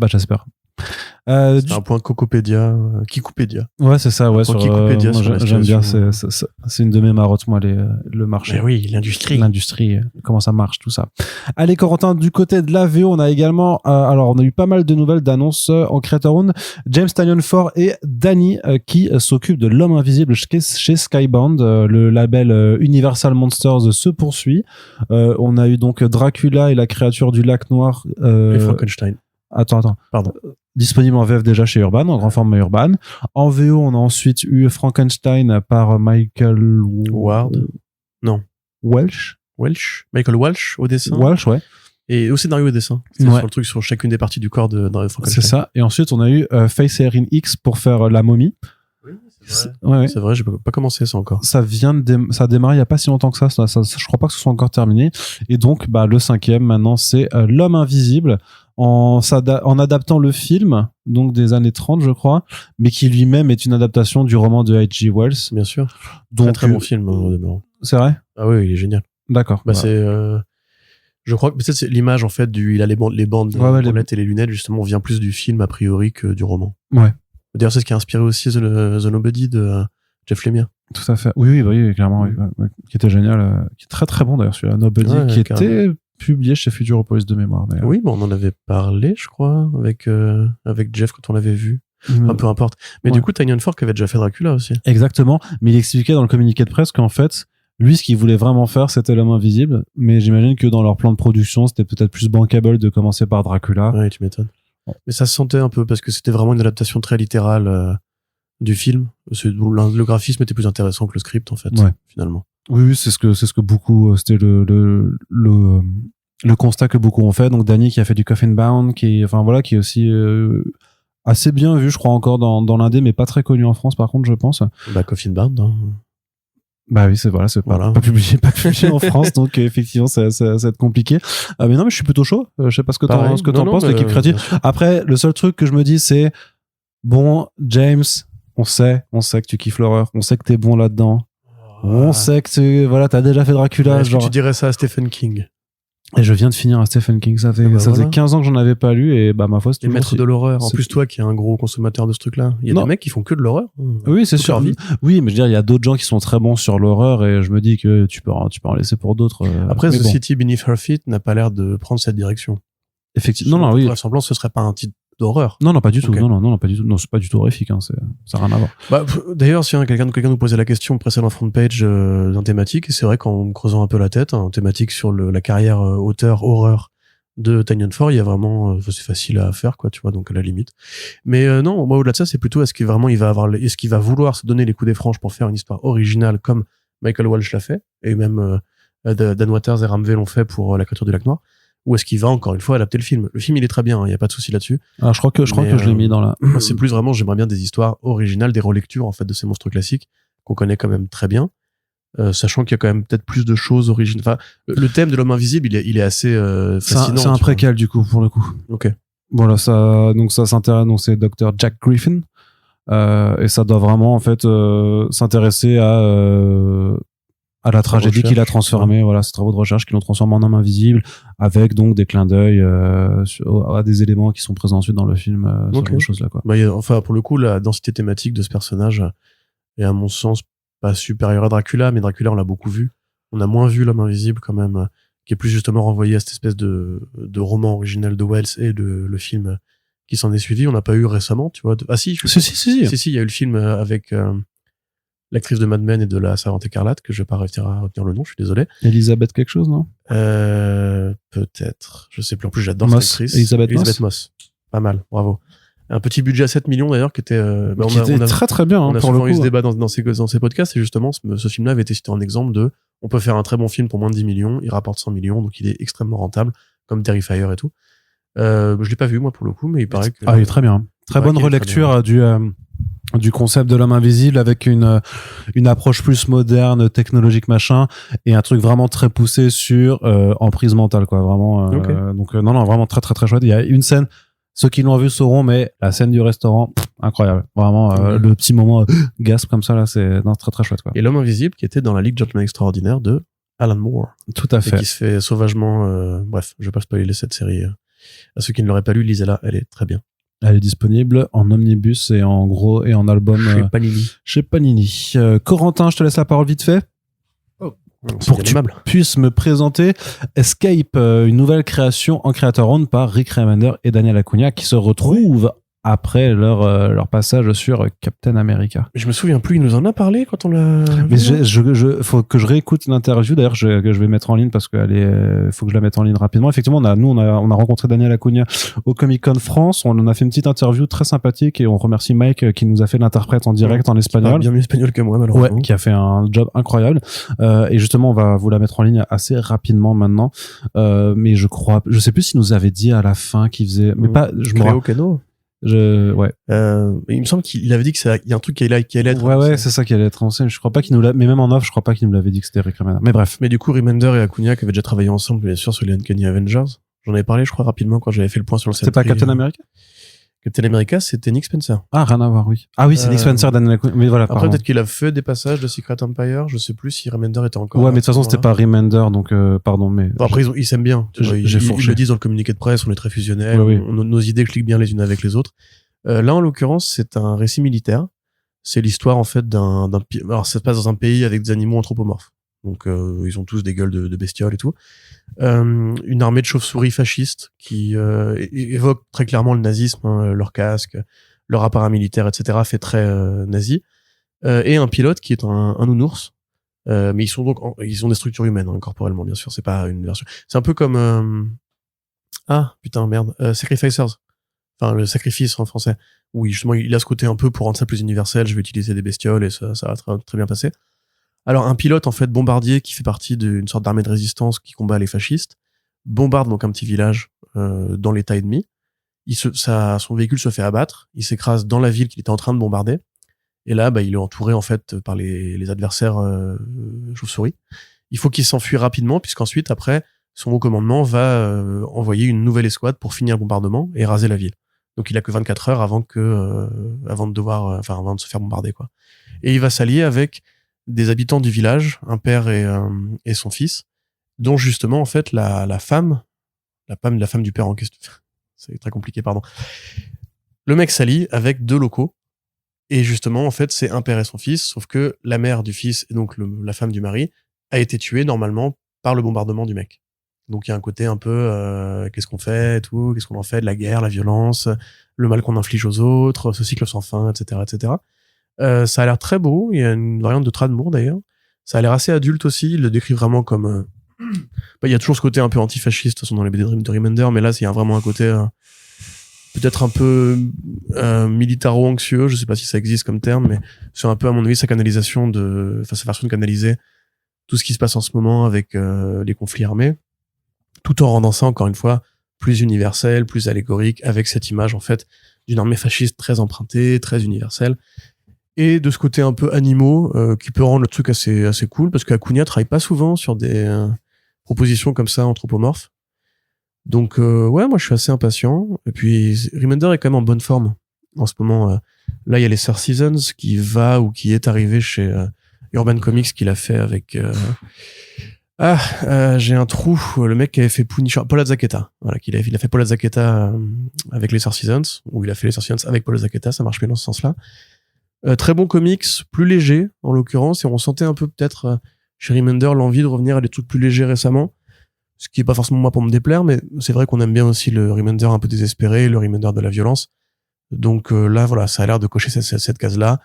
C'est un point Cocopédia, Kikoupédia. Ouais, c'est ça, ouais. Kikopédia, j'aime bien, c'est une de mes marottes, moi, le marché. Mais oui, l'industrie. Comment ça marche, tout ça. Allez, Corentin, du côté de la VO, on a également, on a eu pas mal de nouvelles d'annonces en Creator Round. James Tynion IV et Danny, qui s'occupent de L'Homme Invisible chez Skybound. Le label Universal Monsters se poursuit. On a eu donc Dracula et la créature du lac noir. Et Frankenstein. Attends. Pardon. Disponible en VF déjà chez Urban, en grand format Urban. En VO, on a ensuite eu Frankenstein par Michael Ward. Non. Welsh. Michael Walsh au dessin. Walsh, ouais. Et aussi Dario au dessin. C'est sur le truc sur chacune des parties du corps de Frankenstein. C'est ça. Et ensuite, on a eu Face Erin X pour faire la momie. Oui, c'est vrai. Ouais. C'est vrai, j'ai pas commencé ça encore. Ça a démarré il y a pas si longtemps que ça. Je crois pas que ce soit encore terminé. Et donc, le 5e maintenant, c'est L'Homme Invisible. en adaptant le film, donc des années 30, je crois, mais qui lui-même est une adaptation du roman de H.G. Wells. Bien sûr. Donc, Très bon film, au demeurant. C'est vrai? Ah oui, il est génial. D'accord. Bah, c'est, je crois que peut-être c'est l'image, en fait, il a les bandes, les lunettes et les lunettes, justement, vient plus du film, a priori, que du roman. Ouais. D'ailleurs, c'est ce qui a inspiré aussi The Nobody de Jeff Lemire. Tout à fait. Oui, clairement, oui. Qui était génial, qui est très très bon d'ailleurs, celui-là, Nobody, qui était publié chez Futuropolis de mémoire. Mais, oui, on en avait parlé, je crois, avec Jeff quand on l'avait vu. Enfin, peu importe. Mais du coup, Tynion Fork avait déjà fait Dracula aussi. Exactement. Mais il expliquait dans le communiqué de presse qu'en fait, lui, ce qu'il voulait vraiment faire, c'était L'Homme Invisible. Mais j'imagine que dans leur plan de production, c'était peut-être plus bankable de commencer par Dracula. Ouais, tu m'étonnes. Mais ça se sentait un peu parce que c'était vraiment une adaptation très littérale du film. Le graphisme était plus intéressant que le script, en fait, finalement. Oui, c'est ce que beaucoup, c'était le constat que beaucoup ont fait. Donc, Danny qui a fait du Coffin Bound, qui est aussi assez bien vu, je crois, encore dans l'indé, mais pas très connu en France, par contre, je pense. Bah, Coffin Bound, hein. Bah oui, c'est pas publié en France, donc effectivement ça va être compliqué. Mais non, mais je suis plutôt chaud. Je sais pas ce que t'en penses, l'équipe créative. Après, le seul truc que je me dis, c'est bon, James, on sait que tu kiffes l'horreur, on sait que t'es bon là-dedans, on sait que t'as déjà fait Dracula. Est-ce que tu dirais ça à Stephen King? Et je viens de finir un Stephen King, ça faisait 15 ans que j'en avais pas lu, et bah ma foi, c'est les maîtres de l'horreur. En plus, toi qui es un gros consommateur de ce truc-là, il y a des mecs qui font que de l'horreur. Oui, c'est sûr. Oui, mais je veux dire, il y a d'autres gens qui sont très bons sur l'horreur, et je me dis que tu peux en laisser pour d'autres. Après, The City Beneath Her Feet n'a pas l'air de prendre cette direction. Effectivement. Non, oui. Vraisemblance, ce serait pas un titre d'horreur. Non, pas du tout. Non, pas du tout. Non, c'est pas du tout horrifique, hein. Ça n'a rien à voir. Bah, d'ailleurs, si quelqu'un nous posait la question précédent front page d'un thématique, et c'est vrai qu'en creusant un peu la tête, un thématique sur la carrière auteur horreur de Tynion Fork, il y a vraiment, c'est facile à faire, quoi, tu vois, donc à la limite. Mais non, moi, au-delà de ça, c'est plutôt est-ce qu'il va vouloir se donner les coups des franches pour faire une histoire originale comme Michael Walsh l'a fait, et même Dan Waters et Ramvé l'ont fait pour La Créature du Lac Noir. Ou est-ce qu'il va encore une fois adapter le film? Le film, il est très bien, il y a pas de souci là-dessus. Alors, je crois que je l'ai mis dans la. Moi, c'est plus vraiment, j'aimerais bien des histoires originales, des relectures en fait de ces monstres classiques qu'on connaît quand même très bien, sachant qu'il y a quand même peut-être plus de choses originales. Enfin, le thème de l'homme invisible, il est assez fascinant. C'est un préquel du coup pour le coup. Ok. Voilà, ça s'intéresse. Donc c'est Dr. Jack Griffin, et ça doit vraiment en fait s'intéresser à la tragédie qu'il a transformée, voilà, ces travaux de recherche qui l'ont transformé en homme invisible, avec donc des clins d'œil à des éléments qui sont présents ensuite dans le film, ce genre de choses-là, quoi. Bah, enfin, pour le coup, la densité thématique de ce personnage est, à mon sens, pas supérieure à Dracula, mais Dracula, on l'a beaucoup vu. On a moins vu l'homme invisible, quand même, qui est plus justement renvoyé à cette espèce de roman original de Wells et le film qui s'en est suivi. On n'a pas eu récemment, tu vois. Ah si, il y a eu le film avec l'actrice de Mad Men et de La Servante écarlate, que je vais pas réussir à retenir le nom, je suis désolé. Elisabeth quelque chose, non? Peut-être. Je sais plus. En plus, j'adore cette actrice. Elisabeth Moss. Pas mal. Bravo. Un petit budget à 7 millions, d'ailleurs, qui était, très très bien, on a pour souvent le coup. eu ce débat dans ces podcasts, et justement, ce film-là avait été cité en exemple de, on peut faire un très bon film pour moins de 10 millions, il rapporte 100 millions, donc il est extrêmement rentable, comme Terrifier et tout. Je l'ai pas vu, moi, pour le coup, mais il paraît que... Ah, il est très bien. Très bonne relecture du concept de l'homme invisible, avec une approche plus moderne, technologique, machin, et un truc vraiment très poussé sur emprise mentale, quoi, vraiment. Donc non, vraiment très très très chouette. Il y a une scène, ceux qui l'ont vu sauront, mais la scène du restaurant, incroyable, vraiment. Le petit moment gasp comme ça là, c'est très très chouette, quoi. Et l'homme invisible qui était dans la Ligue Gentleman Extraordinaire de Alan Moore. Tout à fait. Et qui se fait sauvagement, bref, je vais pas spoiler cette série. À ceux qui ne l'auraient pas lu, lisez-la, elle est très bien. Elle est disponible en omnibus et en gros et en album chez Panini. Corentin, je te laisse la parole vite fait. Pour que tu puisses me présenter Escape, une nouvelle création en creator owned par Rick Remender et Daniel Acuna, qui se retrouvent après leur passage sur Captain America. Je me souviens plus, il nous en a parlé quand on l'a... Mais faut que je réécoute l'interview, d'ailleurs, que je vais mettre en ligne parce que faut que je la mette en ligne rapidement. Effectivement, on a rencontré Daniel Acuna au Comic-Con France, on en a fait une petite interview très sympathique et on remercie Mike qui nous a fait l'interprète en direct en espagnol. Bien mieux espagnol que moi, malheureusement. Ouais, qui a fait un job incroyable. Et justement, on va vous la mettre en ligne assez rapidement maintenant. Mais je sais plus s'il nous avait dit à la fin qu'il faisait, mais pas, Cléo Cano. Ouais. Il me semble qu'il avait dit il y a un truc qui allait être. Ouais, c'est ça qui allait être en scène. Je crois pas qu'il nous l'a, mais même en off, je crois pas qu'il nous l'avait dit que c'était Rick Remender. Mais bref. Mais du coup, Remender et Acuna qui avaient déjà travaillé ensemble, bien sûr, sur les Uncanny Avengers. J'en avais parlé, je crois, rapidement quand j'avais fait le point sur le C'était pas Captain America? Captain America, c'était Nick Spencer. Ah, rien à voir, oui. Ah oui, c'est Nick Spencer, Daniel Quinn. Mais voilà, Après, pardon. peut-être qu'il a fait des passages de Secret Empire. Je sais plus si Remender était encore Ouais, là, mais de toute façon, c'était pas Remender, donc pardon, mais... Bon, après, ils s'aiment bien. Tu vois, J'ai ils fourché. le disent dans le communiqué de presse, on est très fusionnels, Oui, oui. nos idées cliquent bien les unes avec les autres. Là, en l'occurrence, c'est un récit militaire. C'est l'histoire, en fait, alors, ça se passe dans un pays avec des animaux anthropomorphes. Donc, ils ont tous des gueules de bestioles et tout. Une armée de chauves-souris fascistes qui évoque très clairement le nazisme, hein, leur casque, leur appareil militaire, etc. fait très nazi. Et un pilote qui est un nounours. Mais ils ont des structures humaines, hein, corporellement, bien sûr. C'est pas une version. C'est un peu comme Sacrificers. Enfin, le sacrifice en français. Où justement, il a ce côté un peu pour rendre ça plus universel. Je vais utiliser des bestioles et ça va très bien passer. Alors, un pilote, en fait, bombardier qui fait partie d'une sorte d'armée de résistance qui combat les fascistes, bombarde donc un petit village dans l'état ennemi. Son véhicule se fait abattre. Il s'écrase dans la ville qu'il était en train de bombarder. Et là, il est entouré en fait par les adversaires chauves-souris. Il faut qu'il s'enfuit rapidement, puisqu'ensuite, après, son haut commandement va envoyer une nouvelle escouade pour finir le bombardement et raser la ville. Donc, il a que 24 heures avant de se faire bombarder, quoi. Et il va s'allier avec des habitants du village, un père et son fils, dont justement, en fait, la femme du père en question. C'est très compliqué, pardon. Le mec s'allie avec 2 locaux. Et justement, en fait, c'est un père et son fils, sauf que la mère du fils, et donc la femme du mari, a été tuée normalement par le bombardement du mec. Donc il y a un côté un peu qu'est-ce qu'on fait et tout, qu'est-ce qu'on en fait de la guerre, la violence, le mal qu'on inflige aux autres, ce cycle sans fin, etc., etc. Ça a l'air très beau. Il y a une variante de Tradmoor d'ailleurs. Ça a l'air assez adulte aussi. Il le décrit vraiment comme. Il y a toujours ce côté un peu antifasciste, de toute façon, dans les BD de Remender, mais là, il y a vraiment un côté peut-être un peu militaro-anxieux. Je sais pas si ça existe comme terme, mais c'est un peu à mon avis sa façon de canaliser tout ce qui se passe en ce moment avec les conflits armés, tout en rendant ça encore une fois plus universel, plus allégorique, avec cette image en fait d'une armée fasciste très empruntée, très universelle, et de ce côté un peu animaux qui peut rendre le truc assez cool, parce qu'Acuna travaille pas souvent sur des propositions comme ça anthropomorphes. Donc ouais, moi je suis assez impatient. Et puis Remender est quand même en bonne forme en ce moment. Là il y a les Sir Seasons qui est arrivé chez Urban Comics, qu'il a fait avec j'ai un trou, le mec qui avait fait Punisher, Paul Azaceta. Voilà, il a fait Paul Azaceta avec les Sir Seasons, ou il a fait les Sir Seasons avec Paul Azaceta, ça marche bien dans ce sens-là. Très bon comics, plus léger en l'occurrence, et on sentait un peu peut-être chez Remender l'envie de revenir à des trucs plus légers récemment. Ce qui est pas forcément moi pour me déplaire, mais c'est vrai qu'on aime bien aussi le Remender un peu désespéré, le Remender de la violence. Donc là, voilà, ça a l'air de cocher cette case-là.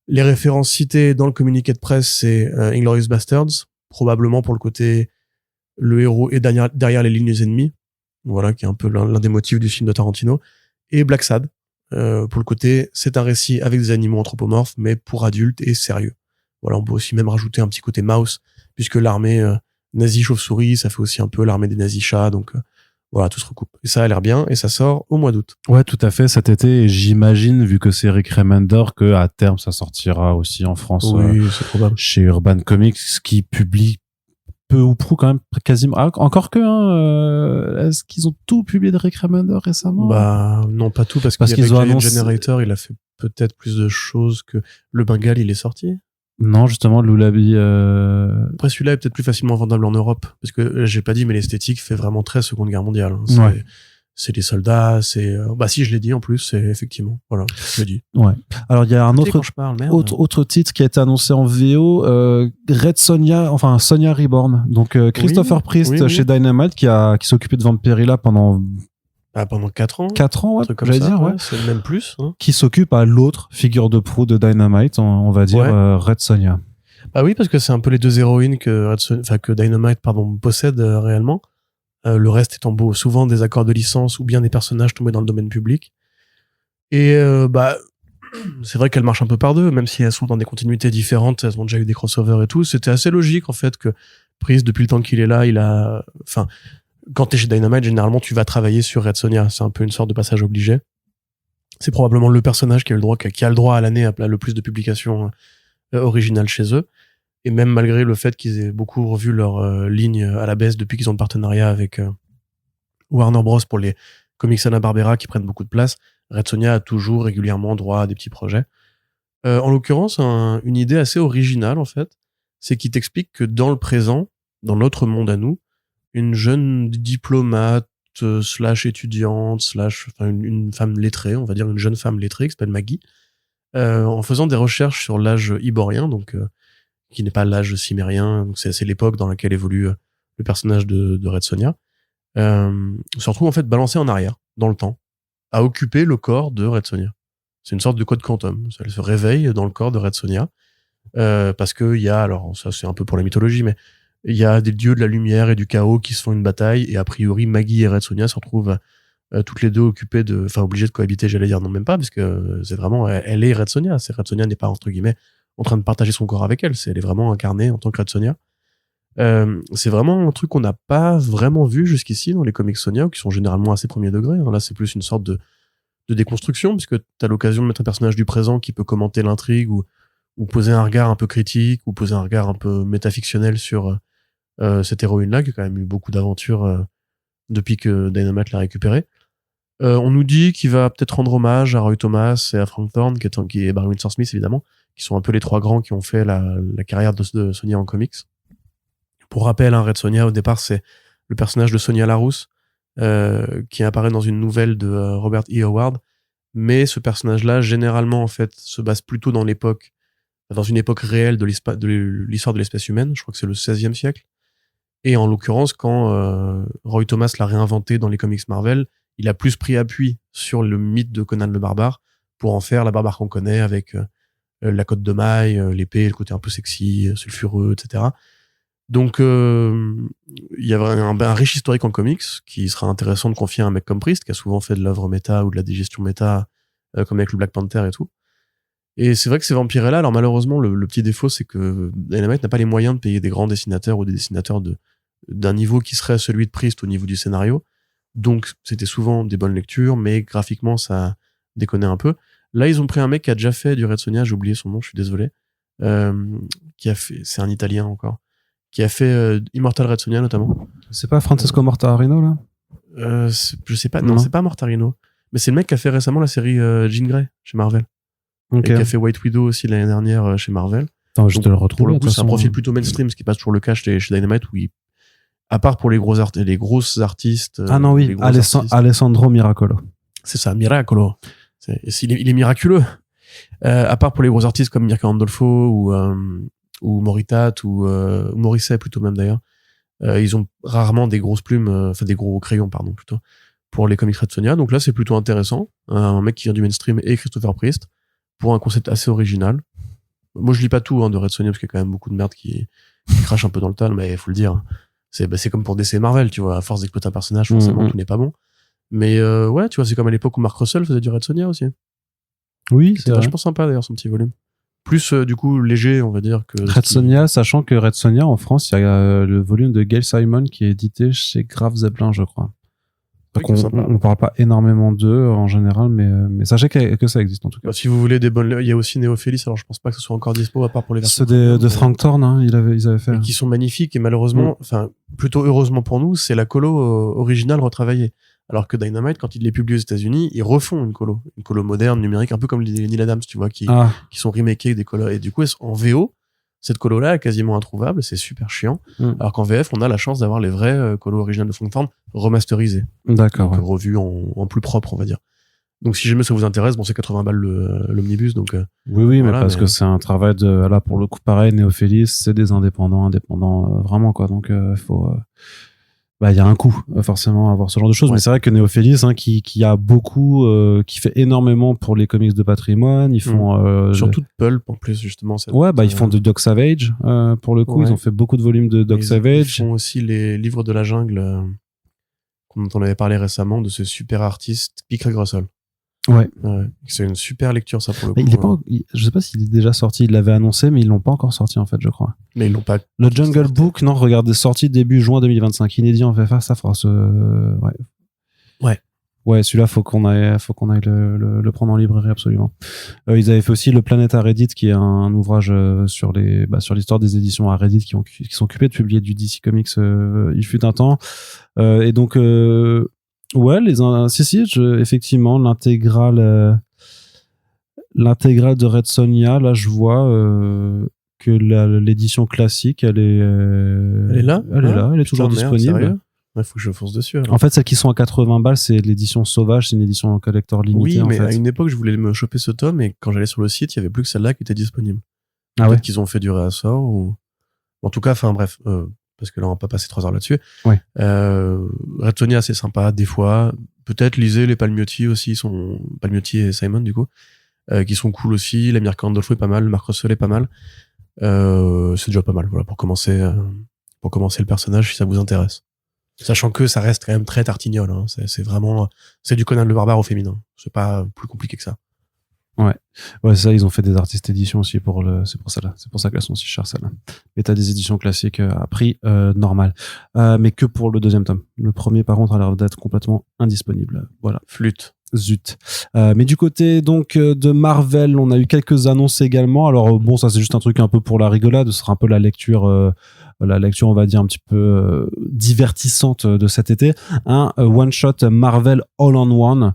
Les références citées dans le communiqué de presse, c'est Inglourious Basterds, probablement pour le côté le héros est derrière les lignes ennemies, voilà, qui est un peu l'un des motifs du film de Tarantino, et Black Sad, pour le côté c'est un récit avec des animaux anthropomorphes, mais pour adultes et sérieux. Voilà, on peut aussi même rajouter un petit côté mouse, puisque l'armée nazi chauve-souris, ça fait aussi un peu l'armée des nazis chats, donc voilà, tout se recoupe. Et ça a l'air bien, et ça sort au mois d'août. Ouais, tout à fait, cet été, et j'imagine, vu que c'est Rick Remender, que à terme, ça sortira aussi en France. Oui, c'est probable. Chez Urban Comics, qui publie peu ou prou quand même, quasiment. Ah, encore que, est-ce qu'ils ont tout publié de Rick Remender récemment? Bah, non, pas tout, parce qu'ils ont annoncé... Generator, il a fait peut-être plus de choses que le Bengal, il est sorti. Non, justement, Loulabi. Après, celui-là est peut-être plus facilement vendable en Europe, parce que j'ai pas dit, mais l'esthétique fait vraiment très Seconde Guerre mondiale. Hein. Ouais. C'est des soldats, c'est si je l'ai dit en plus, c'est effectivement, voilà, je l'ai dit. Ouais. Alors il y a un autre titre qui a été annoncé en VO, Red Sonja, enfin Sonja Reborn. Donc Christopher Priest chez Dynamite qui s'occupait de Vampirella pendant 4 ans. 4 ans, ouais, j'allais dire, ouais. C'est même plus. Hein. Qui s'occupe à l'autre figure de proue de Dynamite, on va dire, Red Sonja. Bah oui, parce que c'est un peu les 2 héroïnes que Dynamite, possède réellement. Le reste étant souvent des accords de licence ou bien des personnages tombés dans le domaine public. Et c'est vrai qu'elles marchent un peu par deux, même si elles sont dans des continuités différentes, elles ont déjà eu des crossovers et tout. C'était assez logique en fait que Priest, depuis le temps qu'il est là, quand t'es chez Dynamite, généralement tu vas travailler sur Red Sonja. C'est un peu une sorte de passage obligé. C'est probablement le personnage qui a le droit à l'année à le plus de publications originales chez eux. Et même malgré le fait qu'ils aient beaucoup revu leur ligne à la baisse depuis qu'ils ont le partenariat avec Warner Bros pour les comics Hanna-Barbera qui prennent beaucoup de place, Red Sonja a toujours régulièrement droit à des petits projets. En l'occurrence, une idée assez originale, en fait, c'est qu'il t'explique que dans le présent, dans notre monde à nous, une jeune diplomate, slash étudiante, slash, enfin, une femme lettrée, on va dire une jeune femme lettrée qui s'appelle Maggie, en faisant des recherches sur l'âge iborien, donc, qui n'est pas l'âge cimérien, donc c'est l'époque dans laquelle évolue le personnage de Red Sonja, se retrouve en fait balancée en arrière, dans le temps, à occuper le corps de Red Sonja. C'est une sorte de code quantum. Elle se réveille dans le corps de Red Sonja, parce que il y a, alors ça c'est un peu pour la mythologie, mais il y a des dieux de la lumière et du chaos qui se font une bataille, et a priori Maggie et Red Sonja se retrouvent toutes les deux occupées obligées de cohabiter, j'allais dire, non même pas, parce que c'est vraiment, elle est Red Sonja. Red Sonja n'est pas entre guillemets en train de partager son corps avec elle, elle est vraiment incarnée en tant que Red Sonja. C'est vraiment un truc qu'on n'a pas vraiment vu jusqu'ici dans les comics Sonja, qui sont généralement assez premier degré. Là, c'est plus une sorte de déconstruction, puisque tu as l'occasion de mettre un personnage du présent qui peut commenter l'intrigue ou poser un regard un peu critique ou poser un regard un peu métafictionnel sur cette héroïne-là, qui a quand même eu beaucoup d'aventures depuis que Dynamite l'a récupérée. On nous dit qu'il va peut-être rendre hommage à Roy Thomas et à Frank Thorne, qui est Barry Windsor Smith, évidemment, qui sont un peu les trois grands qui ont fait la carrière de Sonja en comics. Pour rappel, Red Sonja, au départ, c'est le personnage de Sonja Larousse, qui apparaît dans une nouvelle de Robert E. Howard, mais ce personnage-là, généralement, en fait, se base plutôt dans une époque réelle de l'histoire de l'espèce humaine. Je crois que c'est le XVIe siècle. Et en l'occurrence, quand Roy Thomas l'a réinventé dans les comics Marvel, il a plus pris appui sur le mythe de Conan le Barbare pour en faire la barbare qu'on connaît, avec la cotte de maille, l'épée, le côté un peu sexy, sulfureux, etc. Donc, il y a un riche historique en comics qui sera intéressant de confier à un mec comme Priest, qui a souvent fait de l'œuvre méta ou de la digestion méta, comme avec le Black Panther et tout. Et c'est vrai que ces vampires-là, alors malheureusement, le petit défaut, c'est que Dynamite n'a pas les moyens de payer des grands dessinateurs ou des dessinateurs d'un niveau qui serait celui de Priest au niveau du scénario. Donc, c'était souvent des bonnes lectures, mais graphiquement, ça déconnait un peu. Là, ils ont pris un mec qui a déjà fait du Red Sonja, j'ai oublié son nom, je suis désolé, qui a fait, c'est un Italien encore, qui a fait Immortal Red Sonja notamment. C'est pas Francesco Mortarino là? Je sais pas, non, c'est pas Mortarino, mais c'est le mec qui a fait récemment la série Jean Grey chez Marvel. Okay. Et qui a fait White Widow aussi l'année dernière chez Marvel. Attends, je te le retrouve. Pour le coup, c'est un profil plutôt mainstream, ce qui passe toujours le cas chez Dynamite, où à part pour les grosses artistes. Ah non, oui, Alessandro Miracolo. C'est ça, Miracolo. Il est miraculeux. À part pour les gros artistes comme Mirka Andolfo ou Moritat ou Morisset plutôt même d'ailleurs, ils ont rarement des grosses plumes, des gros crayons pardon plutôt pour les comics Red Sonja. Donc là c'est plutôt intéressant, un mec qui vient du mainstream et Christopher Priest pour un concept assez original. Moi je lis pas tout de Red Sonja parce qu'il y a quand même beaucoup de merde qui crache un peu dans le tas, mais il faut le dire. C'est comme pour DC et Marvel, tu vois, à force d'exploiter un personnage forcément tout n'est pas bon. Mais ouais, tu vois, c'est comme à l'époque où Mark Russell faisait du Red Sonja aussi. Oui, c'est vachement sympa d'ailleurs son petit volume. Plus du coup léger, on va dire que Red Sonja, sachant que Red Sonja en France, il y a le volume de Gail Simon qui est édité chez Graf Zeppelin, je crois. Donc on parle pas énormément d'eux en général, mais sachez que ça existe en tout cas. Bah, si vous voulez des bonnes, il y a aussi Néophélis. Alors je pense pas que ce soit encore dispo à part pour les versions. Ceux de Frank Thorne, hein, ils avaient fait. Et qui sont magnifiques et malheureusement, enfin plutôt heureusement pour nous, c'est la colo originale retravaillée. Alors que Dynamite, quand ils les publient aux États-Unis, ils refont une colo moderne, numérique, un peu comme les Neil Adams, tu vois, qui sont remakés des colos. Et du coup, en VO, cette colo-là est quasiment introuvable, c'est super chiant. Alors qu'en VF, on a la chance d'avoir les vrais colos originales de Frank Thorne remasterisés. D'accord. Donc, revus en plus propre, on va dire. Donc, si jamais ça vous intéresse, bon, c'est 80 balles l'omnibus, donc. Oui, voilà, mais parce que c'est un travail là, pour le coup, pareil, Néophélis, c'est des indépendants, vraiment, quoi. Donc, faut, il y a un coût, forcément, à avoir ce genre de choses. Ouais. Mais c'est vrai que Néophélis, hein, qui a beaucoup, qui fait énormément pour les comics de patrimoine, ils font, surtout de Pulp, en plus, justement. Ils font de Doc Savage, pour le coup, ils ont fait beaucoup de volumes de Doc Savage. Ils font aussi les livres de la jungle, dont on avait parlé récemment, de ce super artiste, P. Craig Russell. Ouais. C'est une super lecture, ça, pour le coup. Je sais pas s'il est déjà sorti, il l'avait annoncé, mais ils l'ont pas encore sorti, en fait, je crois. Mais ils l'ont pas. Le Jungle Book, non, regardez, sorti début juin 2025. Inédit en VF, ça fera Ouais, celui-là, faut qu'on aille le prendre en librairie, absolument. Ils avaient fait aussi le Planète à Reddit, qui est un ouvrage sur l'histoire des éditions à Reddit qui sont occupées de publier du DC Comics, il fut un temps. Et donc, Ouais, si, effectivement, l'intégrale de Red Sonja, là, je vois que l'édition classique, elle est là. Elle est là, elle est toujours disponible. Il faut que je fonce dessus. Alors. En fait, celles qui sont à 80 balles, c'est l'édition sauvage, c'est une édition collector limitée. Oui, mais en fait. à une époque, je voulais me choper ce tome et quand j'allais sur le site, il y avait plus que celle-là qui était disponible. Ah Peut-être ouais. qu'ils ont fait du réassort ou en tout cas, enfin bref, parce que là on va pas passer 3 heures là-dessus. Ouais. Red Sonja c'est sympa des fois. Peut-être lisez les Palmiotti aussi, Palmiotti et Simon du coup, qui sont cool aussi. L'Amir Gandolfo est pas mal, Marc Russell est pas mal. C'est déjà pas mal, voilà, pour commencer le personnage si ça vous intéresse. Sachant que ça reste quand même très tartignol, hein. C'est vraiment, c'est du Conan le Barbare au féminin. C'est pas plus compliqué que ça. Ouais, ça, ils ont fait des artistes éditions aussi c'est pour ça là. C'est pour ça qu'elles sont si chères, celles-là. Mais t'as des éditions classiques à prix normal. Mais que pour le deuxième tome. Le premier, par contre, a l'air d'être complètement indisponible. Voilà. Flûte. Zut. Mais du côté donc de Marvel, on a eu quelques annonces également. Alors bon, ça c'est juste un truc un peu pour la rigolade. Ce sera un peu la lecture, on va dire un petit peu divertissante de cet été. Un one shot Marvel All on One.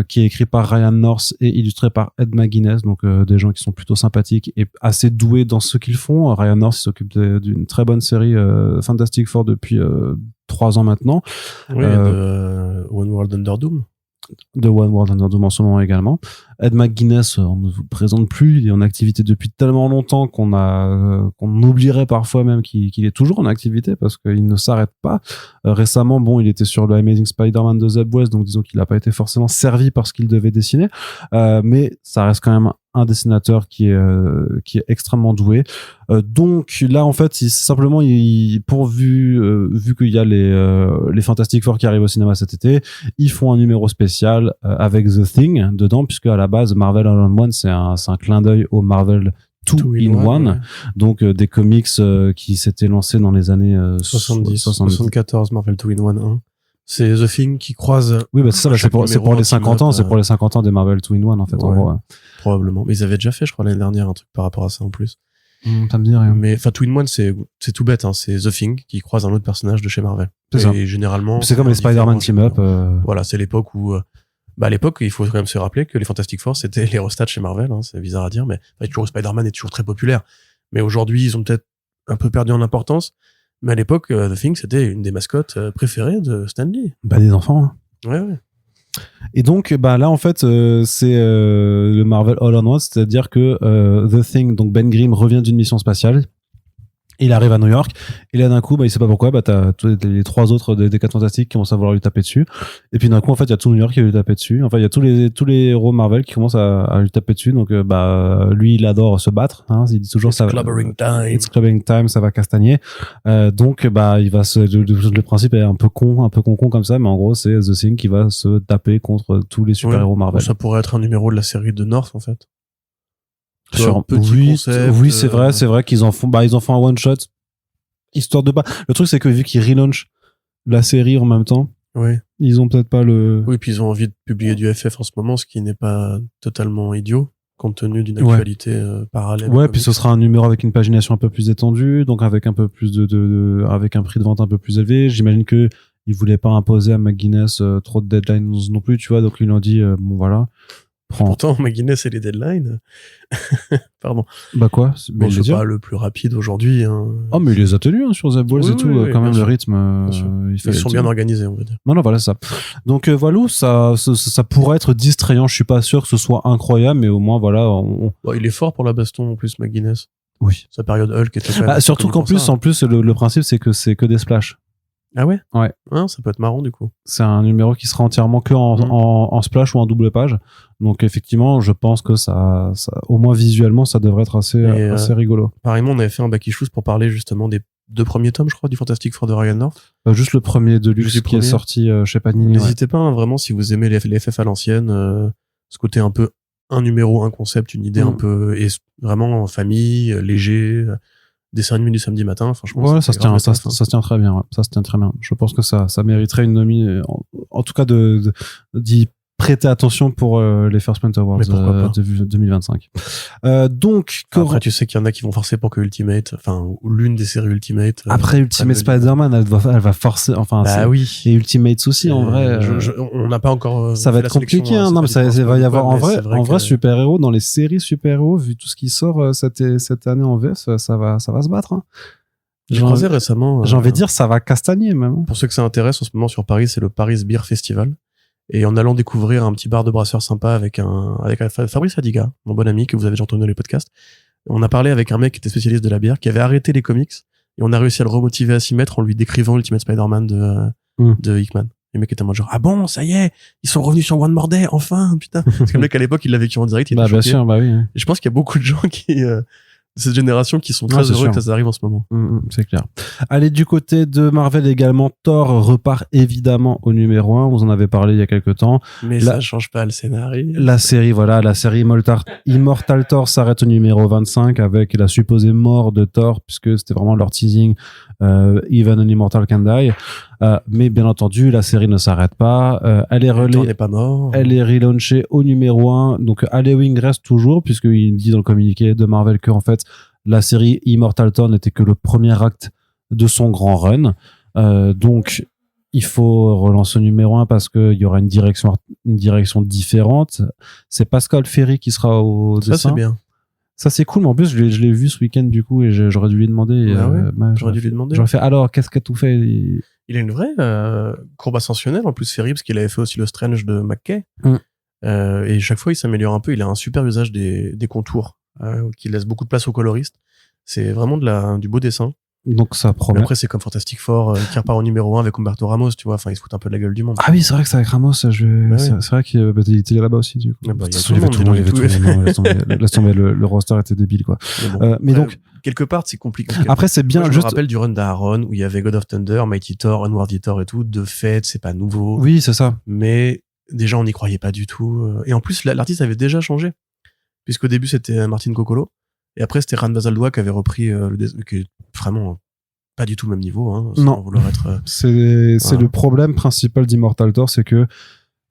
Qui est écrit par Ryan North et illustré par Ed McGuinness, donc des gens qui sont plutôt sympathiques et assez doués dans ce qu'ils font. Ryan North s'occupe d'une très bonne série Fantastic Four depuis 3 ans maintenant. Oui, de One World Under Doom. De One World Under Doom en ce moment également. Ed McGuinness, on ne vous présente plus, il est en activité depuis tellement longtemps qu'on oublierait parfois même qu'il est toujours en activité parce qu'il ne s'arrête pas. Récemment, bon, il était sur le Amazing Spider-Man de Zeb Wells, donc disons qu'il n'a pas été forcément servi par ce qu'il devait dessiner, mais ça reste quand même un dessinateur qui est extrêmement doué. Donc là, en fait, simplement, vu qu'il y a les Fantastic Four qui arrivent au cinéma cet été, ils font un numéro spécial avec The Thing dedans, puisque à la base, Marvel All on One, c'est un clin d'œil au Marvel Two in One. Ouais. Donc des comics qui s'étaient lancés dans les années 74, Marvel Two in One 1. C'est The Thing qui croise. Oui, bah c'est ça, c'est pour les 50 ans, c'est pour les 50 ans des Marvel Two in One, en fait, en gros. Ouais. Probablement. Mais ils avaient déjà fait, je crois, l'année dernière, un truc par rapport à ça en plus. Ça me dit rien. Mais, enfin, Two in One, c'est tout bête, hein. C'est The Thing qui croise un autre personnage de chez Marvel. C'est ça. Et généralement. C'est comme les Spider-Man Team Up. Voilà, c'est l'époque où, à l'époque, il faut quand même se rappeler que les Fantastic Four, c'était les restats chez Marvel, hein. C'est bizarre à dire, mais, toujours Spider-Man est toujours très populaire. Mais aujourd'hui, ils ont peut-être un peu perdu en importance. Mais à l'époque, The Thing, c'était une des mascottes préférées de Stan Lee. Bah, des enfants, hein. Ouais. Et donc, bah, là, en fait, c'est le Marvel All on One, c'est-à-dire que The Thing, donc Ben Grimm, revient d'une mission spatiale. Il arrive à New York, et là d'un coup, bah, il sait pas pourquoi, bah, t'as les 3 autres des 4 Fantastiques qui commencent à vouloir lui taper dessus. Et puis d'un coup, en fait, il y a tout New York qui va lui taper dessus. Enfin, il y a tous les héros Marvel qui commencent à lui taper dessus. Donc, bah, lui, il adore se battre, hein. Il dit toujours It's clubbering time, ça va castagner. Donc, bah, le principe est un peu con comme ça, mais en gros, c'est The Thing qui va se taper contre tous les super-héros Marvel. Ça pourrait être un numéro de la série de North, en fait. Sur un petit concept. Oui, c'est vrai qu'ils en font un one shot histoire de pas. Le truc c'est que vu qu'ils relaunch la série en même temps, ils ont peut-être pas le. Oui, puis ils ont envie de publier du FF en ce moment, ce qui n'est pas totalement idiot compte tenu d'une actualité parallèle. Ouais, puis ce sera un numéro avec une pagination un peu plus étendue, donc avec un peu plus avec un prix de vente un peu plus élevé. J'imagine que ils voulaient pas imposer à McGuinness trop de deadlines non plus, tu vois, donc ils lui ont dit bon voilà. Pourtant, McGuinness et les deadlines. Pardon. Bah quoi? Bon, c'est pas le plus rapide aujourd'hui, hein. Oh, mais il les a tenus, hein, sur Zeb Wells et tout, quand même, le rythme. Ils sont bien organisés, on va dire. Non, voilà ça. Donc, voilà, ça pourrait être distrayant. Je suis pas sûr que ce soit incroyable, mais au moins, voilà. Bon, il est fort pour la baston, en plus, McGuinness. Oui. Sa période Hulk était surtout qu'en plus, le principe, c'est que des splashs. Ah ouais? Ouais. Ah, ça peut être marrant, du coup. C'est un numéro qui sera entièrement que en splash ou en double page. Donc, effectivement, je pense que ça, au moins visuellement, ça devrait être assez rigolo. Pareillement, on avait fait un back issues pour parler justement des 2 premiers tomes, je crois, du Fantastic Four de Ryan North. Juste le premier de luxe qui est sorti chez Panini. N'hésitez pas, hein, vraiment, si vous aimez les FF à l'ancienne, ce côté un peu un numéro, un concept, une idée un peu, et vraiment en famille, léger, dessin animé du samedi matin, franchement. Ouais, ça se tient très bien, ouais. Ça se tient très bien. Je pense que ça mériterait une nomi, en tout cas d'y prêter attention pour les First Print Awards de 2025. Donc, après, tu sais qu'il y en a qui vont forcer pour que Ultimate, enfin, ou l'une des séries Ultimate. Après Ultimate Spider-Man, elle va forcer, enfin, bah oui. Et Ultimates aussi, en vrai. On n'a pas encore. Ça va être compliqué, hein. Non, mais ça va y avoir, en vrai, super-héros, dans les séries super-héros, vu tout ce qui sort cette année en VF, ça va se battre, hein. J'ai croisé récemment. J'ai envie de dire, ça va castagner, même. Pour ceux que ça intéresse, en ce moment, sur Paris, c'est le Paris Beer Festival. Et en allant découvrir un petit bar de brasseurs sympa avec Fabrice Adiga, mon bon ami que vous avez déjà entendu dans les podcasts, on a parlé avec un mec qui était spécialiste de la bière, qui avait arrêté les comics, et on a réussi à le remotiver à s'y mettre en lui décrivant Ultimate Spider-Man de Hickman. Le mec était en mode genre, ah bon, ça y est, ils sont revenus sur One More Day, enfin, putain. Parce que le mec à l'époque, il l'a vécu en direct, il était choqué. Bien sûr, bah oui. Et je pense qu'il y a beaucoup de gens qui, de cette génération qui sont très heureux que ça arrive en ce moment. C'est clair. Allez, du côté de Marvel également, Thor repart évidemment au numéro 1. Vous en avez parlé il y a quelques temps. Mais ça change pas le scénario. La série Immortal Thor s'arrête au numéro 25 avec la supposée mort de Thor, puisque c'était vraiment leur teasing, Even an Immortal Can Die. Mais bien entendu, la série ne s'arrête pas. Elle est pas mort. Elle est relaunchée au numéro 1. Donc, Halloween reste toujours, puisqu'il dit dans le communiqué de Marvel que, en fait, la série Immortal Thor n'était que le premier acte de son grand run. Donc, il faut relancer au numéro 1 parce qu'il y aura une direction différente. C'est Pascal Ferry qui sera au dessin. Ça, c'est bien. Ça, c'est cool, mais en plus, je l'ai vu ce week-end, du coup, et j'aurais dû lui demander. J'aurais dû lui demander. J'aurais fait, alors, qu'est-ce qu'a tout fait? Il a une vraie courbe ascensionnelle, en plus, Ferry, parce qu'il avait fait aussi le Strange de McKay. Et chaque fois, il s'améliore un peu. Il a un super usage des contours, qui laisse beaucoup de place aux coloristes. C'est vraiment du beau dessin. Donc ça promet. Mais après, c'est comme Fantastic Four qui repart au numéro 1 avec Humberto Ramos, tu vois. Enfin, il se fout un peu de la gueule du monde. Ah oui, c'est vrai que c'est avec Ramos. C'est vrai qu'il était là-bas aussi, du coup. Il y a tout le monde. Laisse tomber, le roster était débile, quoi. Mais donc, quelque part, c'est compliqué. Après, c'est bien. Moi, je me rappelle du run d'Aaron où il y avait God of Thunder, Mighty Thor, Unworthy Thor et tout. De fait, c'est pas nouveau. Oui, c'est ça. Mais déjà, on n'y croyait pas du tout. Et en plus, l'artiste avait déjà changé. Puisqu'au début, c'était Martin Coccolo. Et après, c'était Ran Bazaldua qui avait repris qui est vraiment pas du tout le même niveau, hein, sans vouloir être. C'est le problème principal d'Immortal Thor, c'est que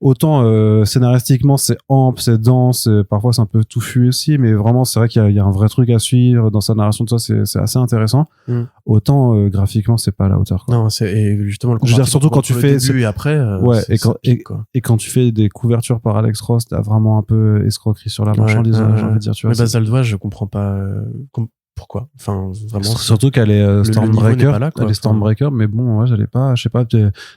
autant scénaristiquement c'est ample, c'est dense, parfois c'est un peu touffu aussi, mais vraiment c'est vrai qu'il y a un vrai truc à suivre dans sa narration, tout ça, c'est assez intéressant. Autant graphiquement c'est pas à la hauteur, quoi. Non, et justement le. Je veux dire, surtout quand tu fais début et après. Et quand tu fais des couvertures par Alex Ross, t'as vraiment un peu escroquerie sur la marchandise, j'ai envie de dire, tu vois. Mais Bazaldua, je comprends pas. Pourquoi? Enfin, vraiment. Surtout qu'elle est Stormbreaker. Elle est Stormbreaker, mais bon, ouais, j'allais pas, je sais pas.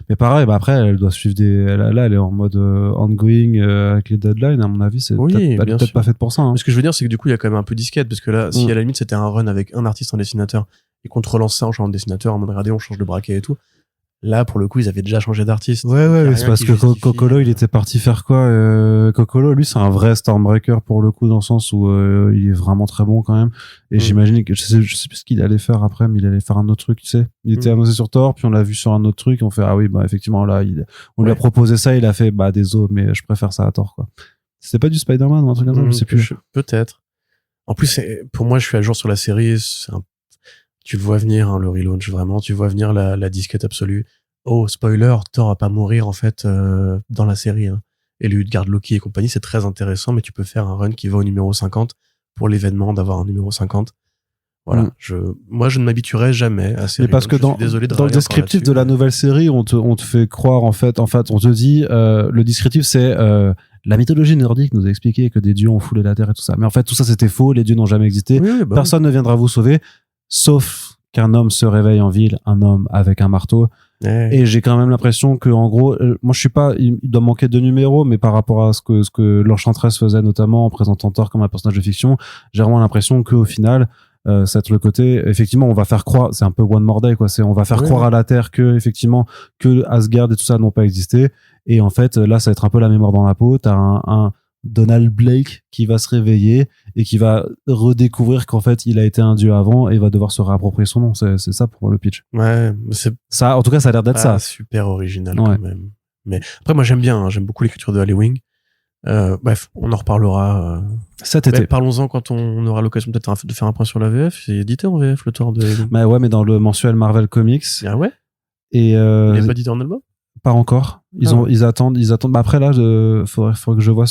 Mais pareil, après, elle doit suivre elle est en mode ongoing avec les deadlines. À mon avis, elle est peut-être pas faite pour ça. Hein. Mais ce que je veux dire, c'est que du coup, il y a quand même un peu disquette, parce que là, si à la limite c'était un run avec un artiste en dessinateur et qu'on te relance ça en changeant de dessinateur, en mode regardez, on change de braquet et tout. Là, pour le coup, ils avaient déjà changé d'artiste. Ouais, c'est parce que Coccolo, il était parti faire quoi? Coccolo, lui, c'est un vrai Stormbreaker pour le coup, dans le sens où il est vraiment très bon quand même. Et j'imagine que je sais plus ce qu'il allait faire après, mais il allait faire un autre truc, tu sais. Il était annoncé sur Thor, puis on l'a vu sur un autre truc, on fait, ah oui, bah, effectivement, là, on lui a proposé ça, il a fait, bah, désolé, mais je préfère ça à Thor, quoi. C'était pas du Spider-Man ou un truc comme ça, je sais plus. Peut-être. En plus, pour moi, je suis à jour sur la série, tu le vois venir, hein, le relaunch, vraiment, tu vois venir la disquette absolue. Oh, spoiler, Thor va pas mourir, en fait, dans la série, hein. Et lui, garde Loki et compagnie, c'est très intéressant, mais tu peux faire un run qui va au numéro 50 pour l'événement d'avoir un numéro 50. Voilà. Moi, je ne m'habituerai jamais à ces. Mais parce que dans le descriptif de la nouvelle série, on te fait croire, en fait, on te dit, le descriptif, c'est, la mythologie nordique nous a expliqué que des dieux ont foulé la terre et tout ça. Mais en fait, tout ça, c'était faux, les dieux n'ont jamais existé. Personne ne viendra vous sauver, sauf qu'un homme se réveille en ville, un homme avec un marteau. Et j'ai quand même l'impression que, en gros, moi je suis pas, il doit manquer de numéros, mais par rapport à ce que l'Enchantress faisait notamment en présentant Thor comme un personnage de fiction, j'ai vraiment l'impression qu'au final, c'est le côté, effectivement, on va faire croire, c'est un peu One More Day, quoi, on va faire croire à la Terre que, effectivement, que Asgard et tout ça n'ont pas existé. Et en fait, là, ça va être un peu la mémoire dans la peau. T'as un Donald Blake qui va se réveiller et qui va redécouvrir qu'en fait il a été un dieu avant et va devoir se réapproprier son nom. C'est ça pour moi le pitch. Ouais, c'est ça. En tout cas, ça a l'air d'être ça. Super original quand même. Mais après, moi j'aime bien. Hein, j'aime beaucoup l'écriture de Halloween. Bref, on en reparlera cet été. Parlons-en quand on aura l'occasion peut-être de faire un point sur la VF. C'est édité en VF le Thor de Halloween. Bah ouais, mais dans le mensuel Marvel Comics. Ah ouais. Et il n'est pas édité en album. Pas encore. Ils attendent. Bah après là, faudrait que je vois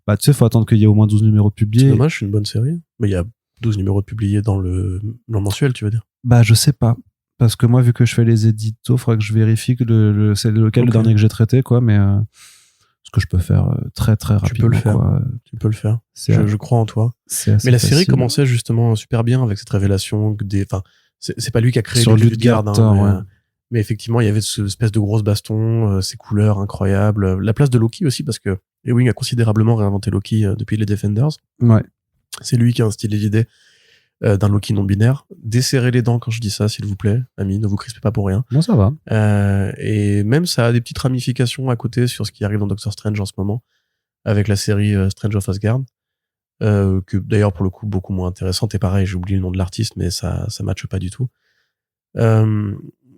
bah tu sais, faut attendre qu'il y ait au moins 12 numéros publiés. C'est dommage, c'est une bonne série. Mais il y a 12 numéros publiés dans le mensuel, tu veux dire? Bah je sais pas. Parce que moi, vu que je fais les éditos, faudrait que je vérifie que c'est lequel le dernier que j'ai traité, quoi. Mais ce que je peux faire très très rapidement. Tu peux le faire. Quoi. Tu peux le faire. Je crois en toi. Mais la série commençait justement super bien avec cette révélation enfin, c'est pas lui qui a créé Luthgard, mais effectivement, il y avait cette espèce de grosse baston, ces couleurs incroyables, la place de Loki aussi, parce que Ewing a considérablement réinventé Loki depuis les Defenders. Ouais. C'est lui qui a instillé l'idée d'un Loki non binaire. Desserrez les dents quand je dis ça, s'il vous plaît, amis, ne vous crispez pas pour rien. Non, ça va. Et même ça a des petites ramifications à côté sur ce qui arrive dans Doctor Strange en ce moment, avec la série Strange of Asgard, que d'ailleurs pour le coup beaucoup moins intéressante. Et pareil, j'ai oublié le nom de l'artiste, mais ça matche pas du tout.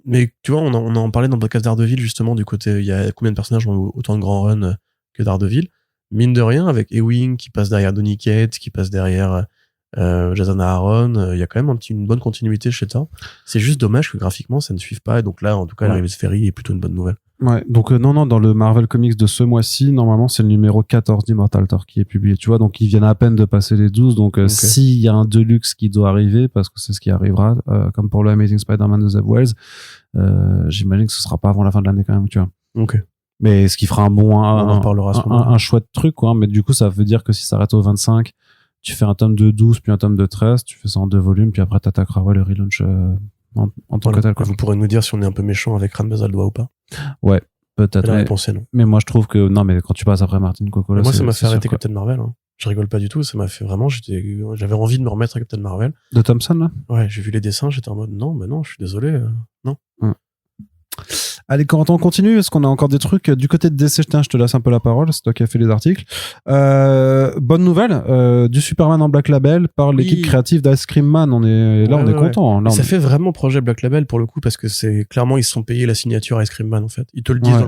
Mais tu vois, on en parlait dans le podcast Daredevil justement, du côté il y a combien de personnages ont autant de grands runs que Daredevil. Mine de rien, avec Ewing qui passe derrière Donny Cates, qui passe derrière Jason Aaron, il y a quand même une bonne continuité chez Thor. C'est juste dommage que graphiquement ça ne suive pas, et donc là en tout cas l'arrivée de Ferry est plutôt une bonne nouvelle. Ouais, donc non, dans le Marvel Comics de ce mois-ci, normalement c'est le numéro 14 d'Immortal Thor qui est publié, tu vois, donc ils viennent à peine de passer les 12, donc s'il y a un Deluxe qui doit arriver, parce que c'est ce qui arrivera, comme pour le Amazing Spider-Man de Zeb Wells, j'imagine que ce sera pas avant la fin de l'année quand même, tu vois. Ok. Mais ce qui fera un chouette truc, quoi, mais du coup ça veut dire que si ça arrête au 25, tu fais un tome de 12 puis un tome de 13, tu fais ça en 2 volumes, puis après t'attaqueras le relaunch en tant que tel, quoi. Vous pourrez nous dire si on est un peu méchant avec Ran Bazaldois ou pas. Ouais, peut-être. La réponse est non. Mais moi je trouve que non, mais quand tu passes après Martin Cocola, moi ça m'a fait arrêter Captain Marvel. Hein. Je rigole pas du tout, ça m'a fait vraiment. J'avais envie de me remettre à Captain Marvel. De Thompson là. Ouais, j'ai vu les dessins, j'étais en mode non, je suis désolé, non. Allez, Corentin, on continue. Est-ce qu'on a encore des trucs du côté de DC? Je te laisse un peu la parole. C'est toi qui as fait les articles. Bonne nouvelle, du Superman en Black Label par l'équipe créative d'Ice Cream Man. On est content. Là, ça fait vraiment projet Black Label pour le coup, parce que c'est clairement ils se sont payés la signature Ice Cream Man en fait. Ils te le disent.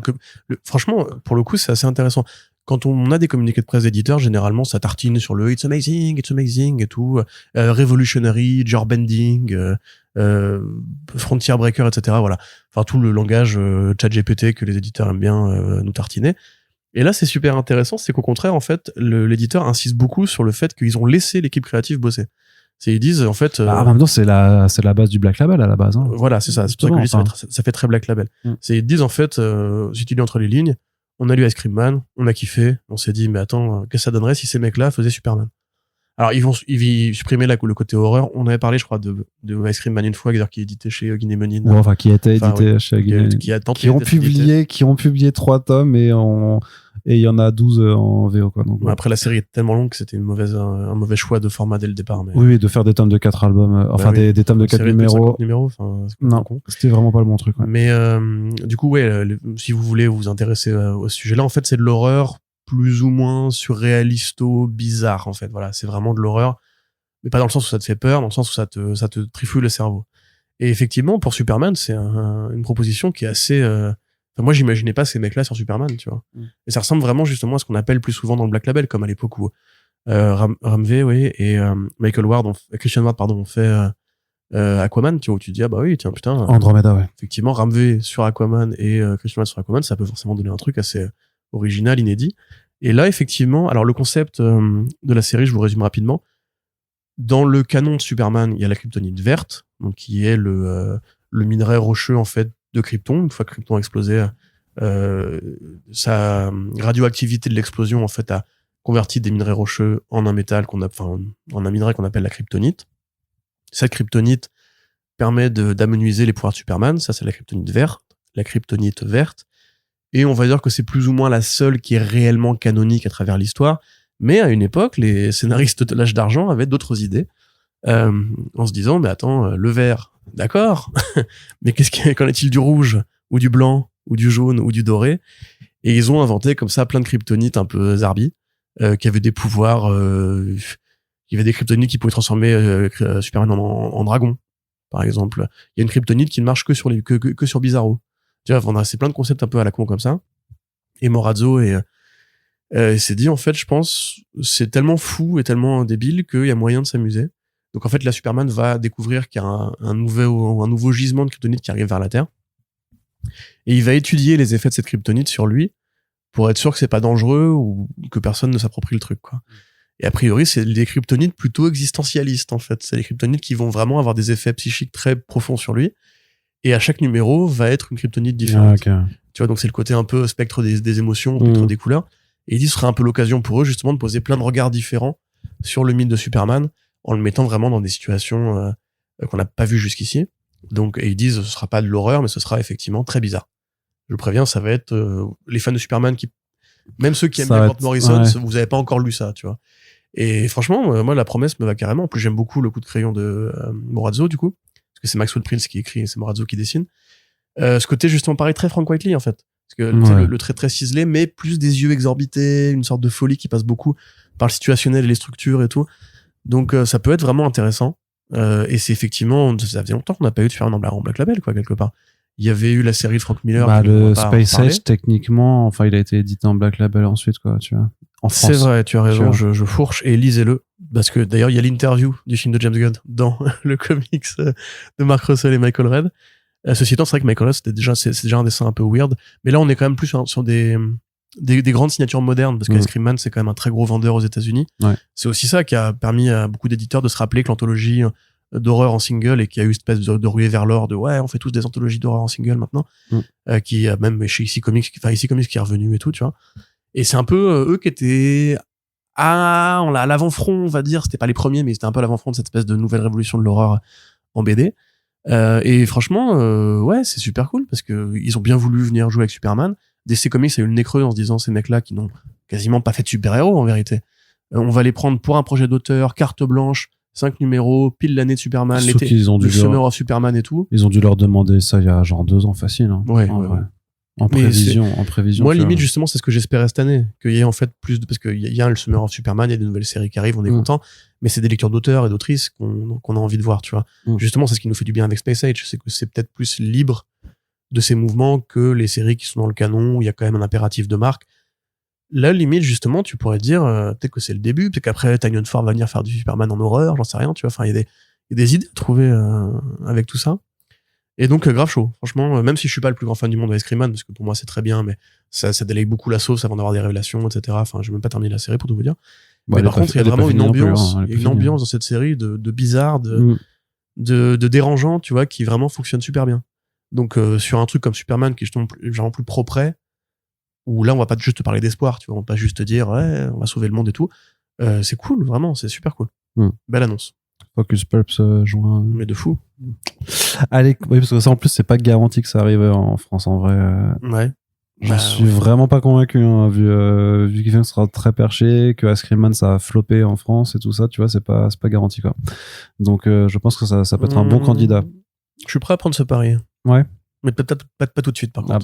Franchement, pour le coup, c'est assez intéressant. Quand on a des communiqués de presse d'éditeurs, généralement, ça tartine sur le It's amazing et tout, revolutionary, genre bending, frontier breaker, etc. Voilà. Enfin, tout le langage ChatGPT que les éditeurs aiment bien nous tartiner. Et là, c'est super intéressant, c'est qu'au contraire, en fait, l'éditeur insiste beaucoup sur le fait qu'ils ont laissé l'équipe créative bosser. Ils disent, en fait... en même temps, c'est la base du Black Label à la base. Hein. Voilà, c'est ça. C'est pour ça que je dis, ça fait très Black Label. Ils disent, en fait, si tu lis entre les lignes, on a lu Ice Cream Man, on a kiffé, on s'est dit, mais attends, qu'est-ce que ça donnerait si ces mecs-là faisaient Superman? Alors, ils vont supprimer le côté horreur. On avait parlé, je crois, de Ice Cream Man une fois, qui est édité chez Guinée Menin. Ouais, enfin, qui était édité chez Guinée qui ont publié 3 tomes et il y en a 12 en VO, quoi. Donc, après, la série est tellement longue que c'était un mauvais choix de format dès le départ. Mais... Oui, de faire des tomes de 4 albums, des tomes de 4 numéros. Non, c'était vraiment pas le bon truc. Ouais. Mais, du coup, si vous voulez vous intéresser au sujet-là, en fait, c'est de l'horreur plus ou moins surréalisto bizarre, en fait. Voilà, c'est vraiment de l'horreur, mais pas dans le sens où ça te fait peur, dans le sens où ça te trifouille le cerveau. Et effectivement, pour Superman, c'est une proposition qui est assez... moi, j'imaginais pas ces mecs-là sur Superman, tu vois. Et ça ressemble vraiment justement à ce qu'on appelle plus souvent dans le Black Label, comme à l'époque où Ramvé, et Christian Ward, ont fait Aquaman, tu vois, où tu dis, ah bah oui, tiens, putain. Andromeda, ouais. Effectivement, Ramvé sur Aquaman et Christian Ward sur Aquaman, ça peut forcément donner un truc assez original, inédit. Et là, effectivement, alors le concept de la série, je vous résume rapidement. Dans le canon de Superman, il y a la kryptonite verte, donc qui est le minerai rocheux, en fait, de Krypton. Une fois que Krypton a explosé, sa radioactivité de l'explosion, en fait, a converti des minerais rocheux en un métal en un minerai qu'on appelle la kryptonite. Cette kryptonite permet d'amenuiser les pouvoirs de Superman. Ça, c'est la kryptonite verte. La kryptonite verte. Et on va dire que c'est plus ou moins la seule qui est réellement canonique à travers l'histoire. Mais à une époque, les scénaristes de l'âge d'argent avaient d'autres idées, en se disant, mais attends, le vert, d'accord, mais qu'en est-il du rouge, ou du blanc, ou du jaune, ou du doré? Et ils ont inventé comme ça plein de kryptonites un peu zarbi, qui avaient des pouvoirs, il y avait des kryptonites qui pouvaient transformer Superman en dragon, par exemple. Il y a une kryptonite qui ne marche que sur Bizarro. Tu vois, on a c'est plein de concepts un peu à la con comme ça. Et Morazzo s'est dit, en fait, je pense, c'est tellement fou et tellement débile qu'il y a moyen de s'amuser. Donc, en fait, là, Superman va découvrir qu'il y a un nouveau gisement de kryptonite qui arrive vers la Terre. Et il va étudier les effets de cette kryptonite sur lui pour être sûr que c'est pas dangereux ou que personne ne s'approprie le truc, quoi. Et a priori, c'est des kryptonites plutôt existentialistes, en fait. C'est des kryptonites qui vont vraiment avoir des effets psychiques très profonds sur lui. Et à chaque numéro va être une kryptonite différente. Ah, ok. Tu vois, donc c'est le côté un peu spectre des émotions, spectre des couleurs. Et il dit que ce serait un peu l'occasion pour eux, justement, de poser plein de regards différents sur le mythe de Superman, en le mettant vraiment dans des situations qu'on n'a pas vues jusqu'ici. Donc, et ils disent, ce sera pas de l'horreur, mais ce sera effectivement très bizarre. Je préviens, ça va être les fans de Superman qui, même ceux qui aiment bien Grant Morrison, vous avez pas encore lu ça, tu vois. Et franchement, moi, la promesse me va carrément. En plus, j'aime beaucoup le coup de crayon de Morazzo, du coup, parce que c'est Maxwell Prince qui écrit et c'est Morazzo qui dessine. Ce côté, justement, pareil, très Frank Whiteley, en fait. Parce que le trait très ciselé, mais plus des yeux exorbités, une sorte de folie qui passe beaucoup par le situationnel et les structures et tout. Donc, ça peut être vraiment intéressant. Et c'est effectivement, ça faisait longtemps qu'on n'a pas eu de Superman en Black Label, quoi, quelque part. Il y avait eu la série de Frank Miller. Bah, le Space Age, techniquement, enfin, il a été édité en Black Label ensuite, quoi, tu vois. En France. C'est vrai, tu as raison, je fourche et lisez-le. Parce que d'ailleurs, il y a l'interview du film de James Gunn dans le comics de Mark Russell et Michael Red. Ceci étant, c'est vrai que Michael Red, c'est déjà un dessin un peu weird. Mais là, on est quand même plus sur des grandes signatures modernes, parce qu'Ice Cream Man, c'est quand même un très gros vendeur aux États-Unis. Ouais. C'est aussi ça qui a permis à beaucoup d'éditeurs de se rappeler que l'anthologie d'horreur en single, et qu'il y a eu une espèce de ruée vers l'or de on fait tous des anthologies d'horreur en single maintenant, qui a même chez IC Comics qui est revenu et tout, tu vois. Et c'est un peu eux qui étaient à l'avant-front, on va dire. C'était pas les premiers, mais c'était un peu à l'avant-front de cette espèce de nouvelle révolution de l'horreur en BD. Et franchement, c'est super cool parce que ils ont bien voulu venir jouer avec Superman. DC Comics a eu le nez creux en se disant, ces mecs-là qui n'ont quasiment pas fait de super-héros, en vérité. On va les prendre pour un projet d'auteur, carte blanche, 5 numéros, pile l'année de Superman, l'été, le Summer of Superman et tout. Ils ont dû leur demander ça il y a genre 2 ans facile, hein. Ouais. En prévision. Moi, limite, justement, c'est ce que j'espérais cette année. Qu'il y ait en fait plus de, parce qu'il y a le Summer of Superman, il y a des nouvelles séries qui arrivent, on est content. Mais c'est des lectures d'auteurs et d'autrices qu'on a envie de voir, tu vois. Justement, c'est ce qui nous fait du bien avec Space Age. C'est que c'est peut-être plus libre de ces mouvements que les séries qui sont dans le canon où il y a quand même un impératif de marque. Là, limite, justement, tu pourrais dire, peut-être que c'est le début, peut-être qu'après, Tynion Ford va venir faire du Superman en horreur, j'en sais rien, tu vois. Enfin, il y a des idées à trouver, avec tout ça. Et donc, grave chaud. Franchement, même si je suis pas le plus grand fan du monde de Ice Cream Man, parce que pour moi, c'est très bien, mais ça délaye beaucoup la sauce avant d'avoir des révélations, etc. Enfin, j'ai même pas terminé la série pour tout vous dire. Mais par contre, il y a vraiment une ambiance, dans cette série de bizarre, de dérangeant, tu vois, qui vraiment fonctionne super bien. Donc, sur un truc comme Superman, qui est genre plus propre, où là, on va pas juste te parler d'espoir, tu vois, on va pas juste te dire, on va sauver le monde et tout. C'est cool, vraiment, c'est super cool. Belle annonce. Focus Pulps juin. Mais de fou. Allez, oui, parce que ça en plus c'est pas garanti que ça arrive en France en vrai. Ouais. J'en suis vraiment pas convaincu, hein, vu qu'il sera très perché, que Ice Cream Man ça a floppé en France et tout ça, tu vois, c'est pas garanti quoi. Donc je pense que ça peut être un bon candidat. Je suis prêt à prendre ce pari. Ouais. Mais peut-être pas tout de suite, par contre.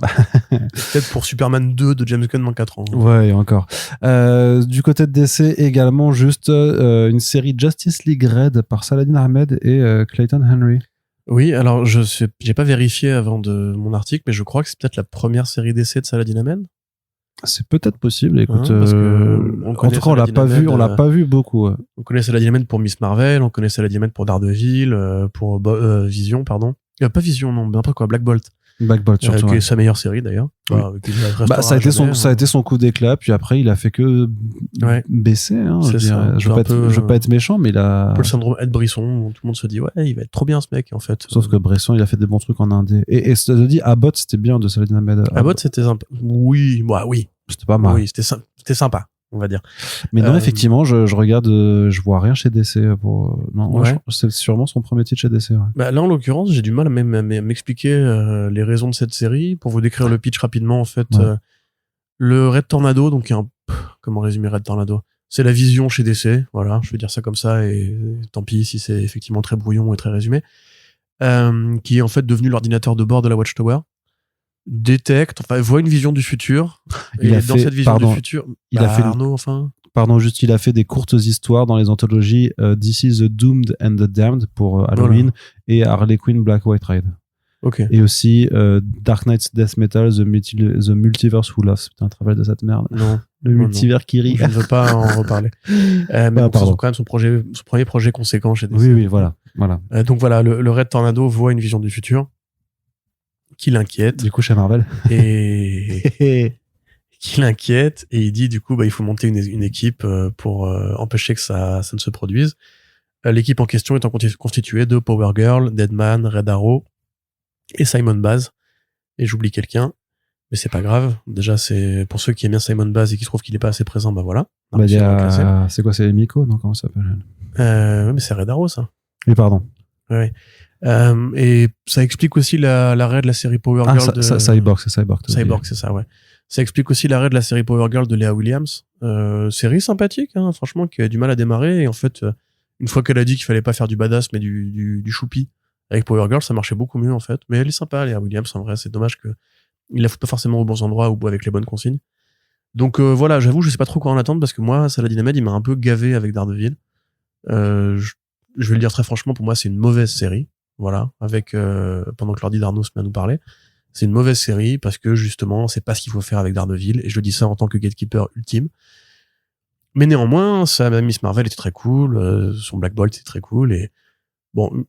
Peut-être pour Superman 2 de James Gunn dans 4 ans. Ouais, et encore. Du côté de DC, également, juste une série Justice League Red par Saladin Ahmed et Clayton Henry. Oui, alors j'ai pas vérifié avant de mon article, mais je crois que c'est peut-être la première série DC de Saladin Ahmed. C'est peut-être possible, écoute. Parce que en tout cas, on l'a pas vu beaucoup. On connaît Saladin Ahmed pour Miss Marvel, on connaît Saladin Ahmed pour Daredevil, pour Vision, pardon. Pas Vision, non, n'importe quoi, Black Bolt. Black Bolt, surtout. Qui est sa meilleure série, d'ailleurs. Oui. Ça a été son coup d'éclat, puis après, il a fait que baisser, hein, je veux pas être méchant, mais il a... Un peu le syndrome Ed Brisson, où tout le monde se dit, il va être trop bien, ce mec, en fait. Sauf que Bresson, il a fait des bons trucs en indé. Et ça te dit, Abbott, c'était bien de Saladin Ahmed. Abbott, c'était sympa. Oui. C'était pas mal. Oui, c'était sympa, on va dire. Mais non, effectivement, je regarde, je vois rien chez DC. C'est sûrement son premier titre chez DC. Ouais. Bah, là, en l'occurrence, j'ai du mal à m'expliquer les raisons de cette série. Pour vous décrire le pitch rapidement, en fait, le Red Tornado, donc comment résumer Red Tornado ? C'est la vision chez DC, voilà, je vais dire ça comme ça, et tant pis si c'est effectivement très brouillon et très résumé, qui est en fait devenu l'ordinateur de bord de la Watchtower. Voit une vision du futur. Cette vision du futur, il a fait des courtes histoires dans les anthologies This is the Doomed and the Damned pour Halloween et Harley Quinn Black White Ride. Okay. Et aussi Dark Knight's Death Metal, The Multiverse Who Laughs. Putain, travail de cette merde. Non. Le multivers qui rit. Je ne veux pas en reparler. Mais c'est quand même son premier projet conséquent chez DC. Oui, voilà. Donc voilà, le Red Tornado voit une vision du futur qui l'inquiète. Du coup, chez Marvel. Et qui l'inquiète. Et il dit, du coup, il faut monter une équipe pour empêcher que ça ne se produise. L'équipe en question étant constituée de Power Girl, Deadman, Red Arrow et Simon Baz. Et j'oublie quelqu'un. Mais c'est pas grave. Déjà, c'est pour ceux qui aiment bien Simon Baz et qui trouvent qu'il est pas assez présent, voilà. Il y a... C'est quoi, c'est Miko, non? Comment ça s'appelle? Ouais, mais c'est Red Arrow, ça. Oui, pardon. Ouais. Et ça explique aussi l'arrêt de la série Power Girl de... Cyborg, c'est Cyborg. Cyborg, c'est ça, ouais. Ça explique aussi l'arrêt de la série Power Girl de Léa Williams. Série sympathique, hein, franchement, qui a du mal à démarrer. Et en fait, une fois qu'elle a dit qu'il fallait pas faire du badass, mais du choupi avec Power Girl, ça marchait beaucoup mieux, en fait. Mais elle est sympa, Léa Williams, en vrai. C'est dommage que il la fout pas forcément aux bons endroits ou avec les bonnes consignes. Donc voilà, j'avoue, je sais pas trop quoi en attendre parce que moi, Saladin Ahmed, il m'a un peu gavé avec Daredevil. Je vais le dire très franchement, pour moi, c'est une mauvaise série. Voilà, avec pendant que Lordi Darno se met à nous parler, c'est une mauvaise série parce que justement, c'est pas ce qu'il faut faire avec Daredevil et je le dis ça en tant que gatekeeper ultime. Mais néanmoins, sa Miss Marvel était très cool, son Black Bolt était très cool et bon,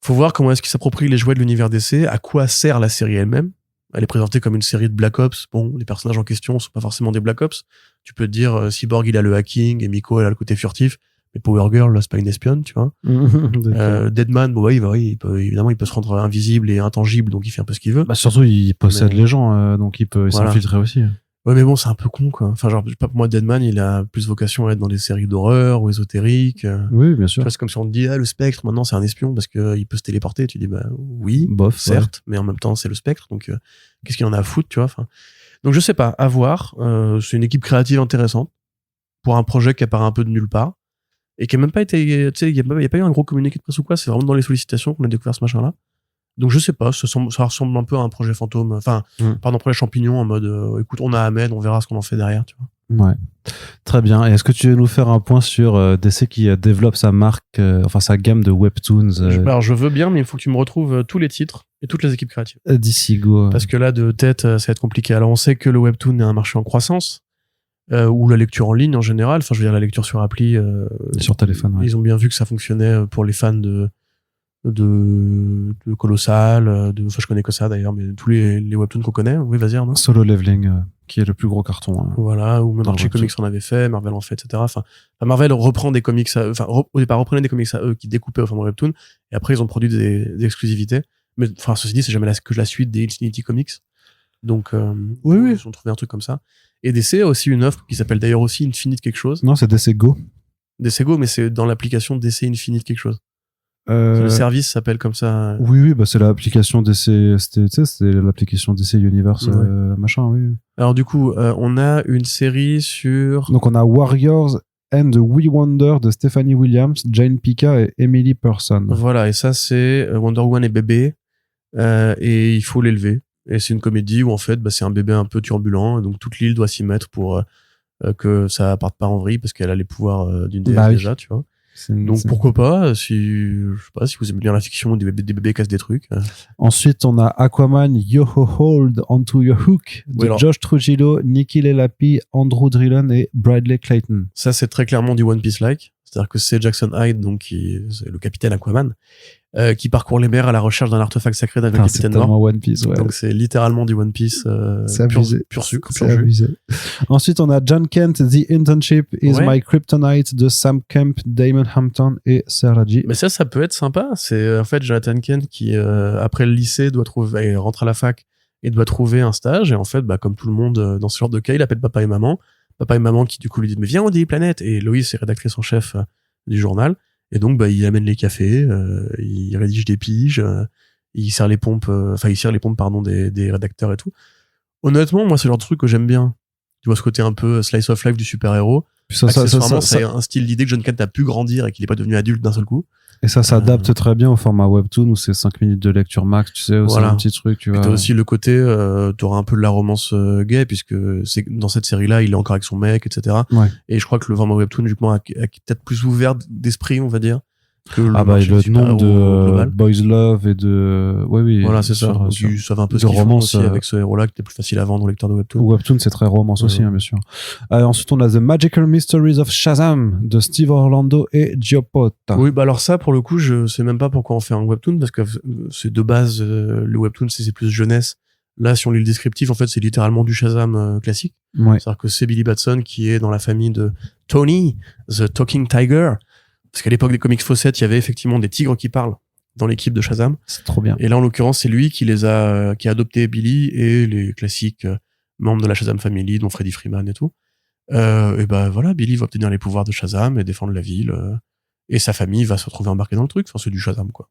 faut voir comment est-ce qu'il s'approprie les jouets de l'univers DC, à quoi sert la série elle-même. Elle est présentée comme une série de Black Ops. Bon, les personnages en question sont pas forcément des Black Ops. Tu peux te dire, Cyborg, il a le hacking, et Miko, elle a le côté furtif. Mais Power Girl, là, c'est pas une espionne, tu vois. Deadman, bon, il peut, évidemment, il peut se rendre invisible et intangible, donc il fait un peu ce qu'il veut. Surtout, il possède les gens, donc il peut s'infiltrer aussi. Ouais, mais bon, c'est un peu con, quoi. Enfin, genre, pas pour moi, Deadman, il a plus vocation à être dans des séries d'horreur ou ésotériques. Oui, bien sûr. C'est comme si on te dit, le Spectre, maintenant, c'est un espion parce que il peut se téléporter. Tu dis, oui, bof, certes, mais en même temps, c'est le Spectre, donc qu'est-ce qu'il en a à foutre, tu vois. Enfin, donc je sais pas, à voir. C'est une équipe créative intéressante pour un projet qui apparaît un peu de nulle part et qui a même pas été, tu sais, il y a pas eu un gros communiqué de presse ou quoi. C'est vraiment dans les sollicitations qu'on a découvert ce machin-là. Donc je sais pas, ça ressemble un peu à un projet fantôme, projet champignon en mode écoute, on a Ahmed, on verra ce qu'on en fait derrière, tu vois. Ouais. Très bien. Et est-ce que tu veux nous faire un point sur DC qui développe sa marque, sa gamme de webtoons Alors je veux bien, mais il faut que tu me retrouves tous les titres et toutes les équipes créatives. DC Go. Parce que là, de tête, ça va être compliqué. Alors on sait que le webtoon est un marché en croissance, ou la lecture en ligne en général, enfin je veux dire la lecture sur appli. Sur téléphone, ouais. Ils ont bien vu que ça fonctionnait pour les fans de Colossal, je connais que ça d'ailleurs, mais tous les webtoons qu'on connaît, oui, vas-y, Arnaud. Solo Leveling, qui est le plus gros carton. Voilà, ou même Archie Comics en avait fait, Marvel en fait, etc. Enfin, Marvel reprend des comics, au départ reprenait des comics à eux qui découpaient au format webtoon, et après ils ont produit des exclusivités. Mais enfin, ceci dit, c'est jamais que la suite des Infinity Comics. Donc, oui, ils ont trouvé un truc comme ça. Et DC a aussi une offre qui s'appelle d'ailleurs aussi Infinite quelque chose. Non, c'est DC Go. DC Go, mais c'est dans l'application DC Infinite quelque chose. Le service s'appelle comme ça. Oui, c'est l'application DC, c'était l'application DC Universe, machin, oui. Alors du coup, on a une série sur... Donc on a Warriors and We Wonder de Stephanie Williams, Jane Pica et Emily Person. Voilà, et ça c'est Wonder Woman et bébé, et il faut l'élever. Et c'est une comédie où en fait, c'est un bébé un peu turbulent, et donc toute l'île doit s'y mettre pour que ça parte pas en vrille, parce qu'elle a les pouvoirs d'une déesse déjà, tu vois. Donc pourquoi pas, si vous aimez bien la fiction, des bébés cassent des trucs. Ensuite, on a Aquaman, Yo-Ho Hold Onto Your Hook de Josh Trujillo, Nikki Lelapi, Andrew Drilon et Bradley Clayton. Ça, c'est très clairement du One Piece-like. C'est-à-dire que c'est Jackson Hyde, donc c'est le capitaine Aquaman, qui parcourt les mers à la recherche d'un artefact sacré d'un capitaine noir. One Piece, ouais. Donc c'est littéralement du One Piece pur sucre, pur jus. Ensuite, on a John Kent, The Internship is My Kryptonite de Sam Kemp, Damon Hampton et Sarah G. Mais ça peut être sympa. C'est en fait Jonathan Kent qui, après le lycée, rentre à la fac et doit trouver un stage. Et en fait, comme tout le monde dans ce genre de cas, il appelle papa et maman. Papa et maman qui du coup lui disent mais viens on dit planète, et Loïs est rédactrice en chef du journal, et donc il amène les cafés, il rédige des piges, il sert les pompes des rédacteurs et tout. Honnêtement, moi c'est le genre de truc que j'aime bien, tu vois, ce côté un peu slice of life du super-héros. Accessoirement, c'est un style d'idée que John Kent a pu grandir et qu'il est pas devenu adulte d'un seul coup. Et ça s'adapte très bien au format webtoon où c'est 5 minutes de lecture max, tu sais, c'est un petit truc, tu vois. Et t'as aussi le côté, t'auras un peu de la romance gay, puisque c'est dans cette série-là, il est encore avec son mec, etc. Ouais. Et je crois que le format webtoon, justement, est peut-être plus ouvert d'esprit, on va dire. que le le marché du nombre super-héros de global. Boys Love et de oui Voilà, c'est ça. sur- Donc, sur- ils savent un peu de ce qu'ils font romance, aussi avec ce héros-là, qui était plus facile à vendre au lecteur de Webtoon. Webtoon, c'est très romance aussi, Ouais. hein, bien sûr. Ensuite, on a The Magical Mysteries of Shazam de Steve Orlando et Gio Potta. Oui, bah alors ça, pour le coup, je sais même pas pourquoi on fait un Webtoon, parce que c'est de base, le Webtoon, c'est plus jeunesse. Là, si on lit le descriptif, en fait, c'est littéralement du Shazam classique. Ouais. C'est-à-dire que c'est Billy Batson qui est dans la famille de Tony, the Talking Tiger. Parce qu'à l'époque des comics Fawcett, il y avait effectivement des tigres qui parlent dans l'équipe de Shazam. C'est trop bien. Et là, en l'occurrence, c'est lui qui qui a adopté Billy et les classiques membres de la Shazam Family, dont Freddie Freeman et tout. Et ben voilà, Billy va obtenir les pouvoirs de Shazam et défendre la ville. Et sa famille va se retrouver embarquée dans le truc. Enfin, c'est du Shazam, quoi.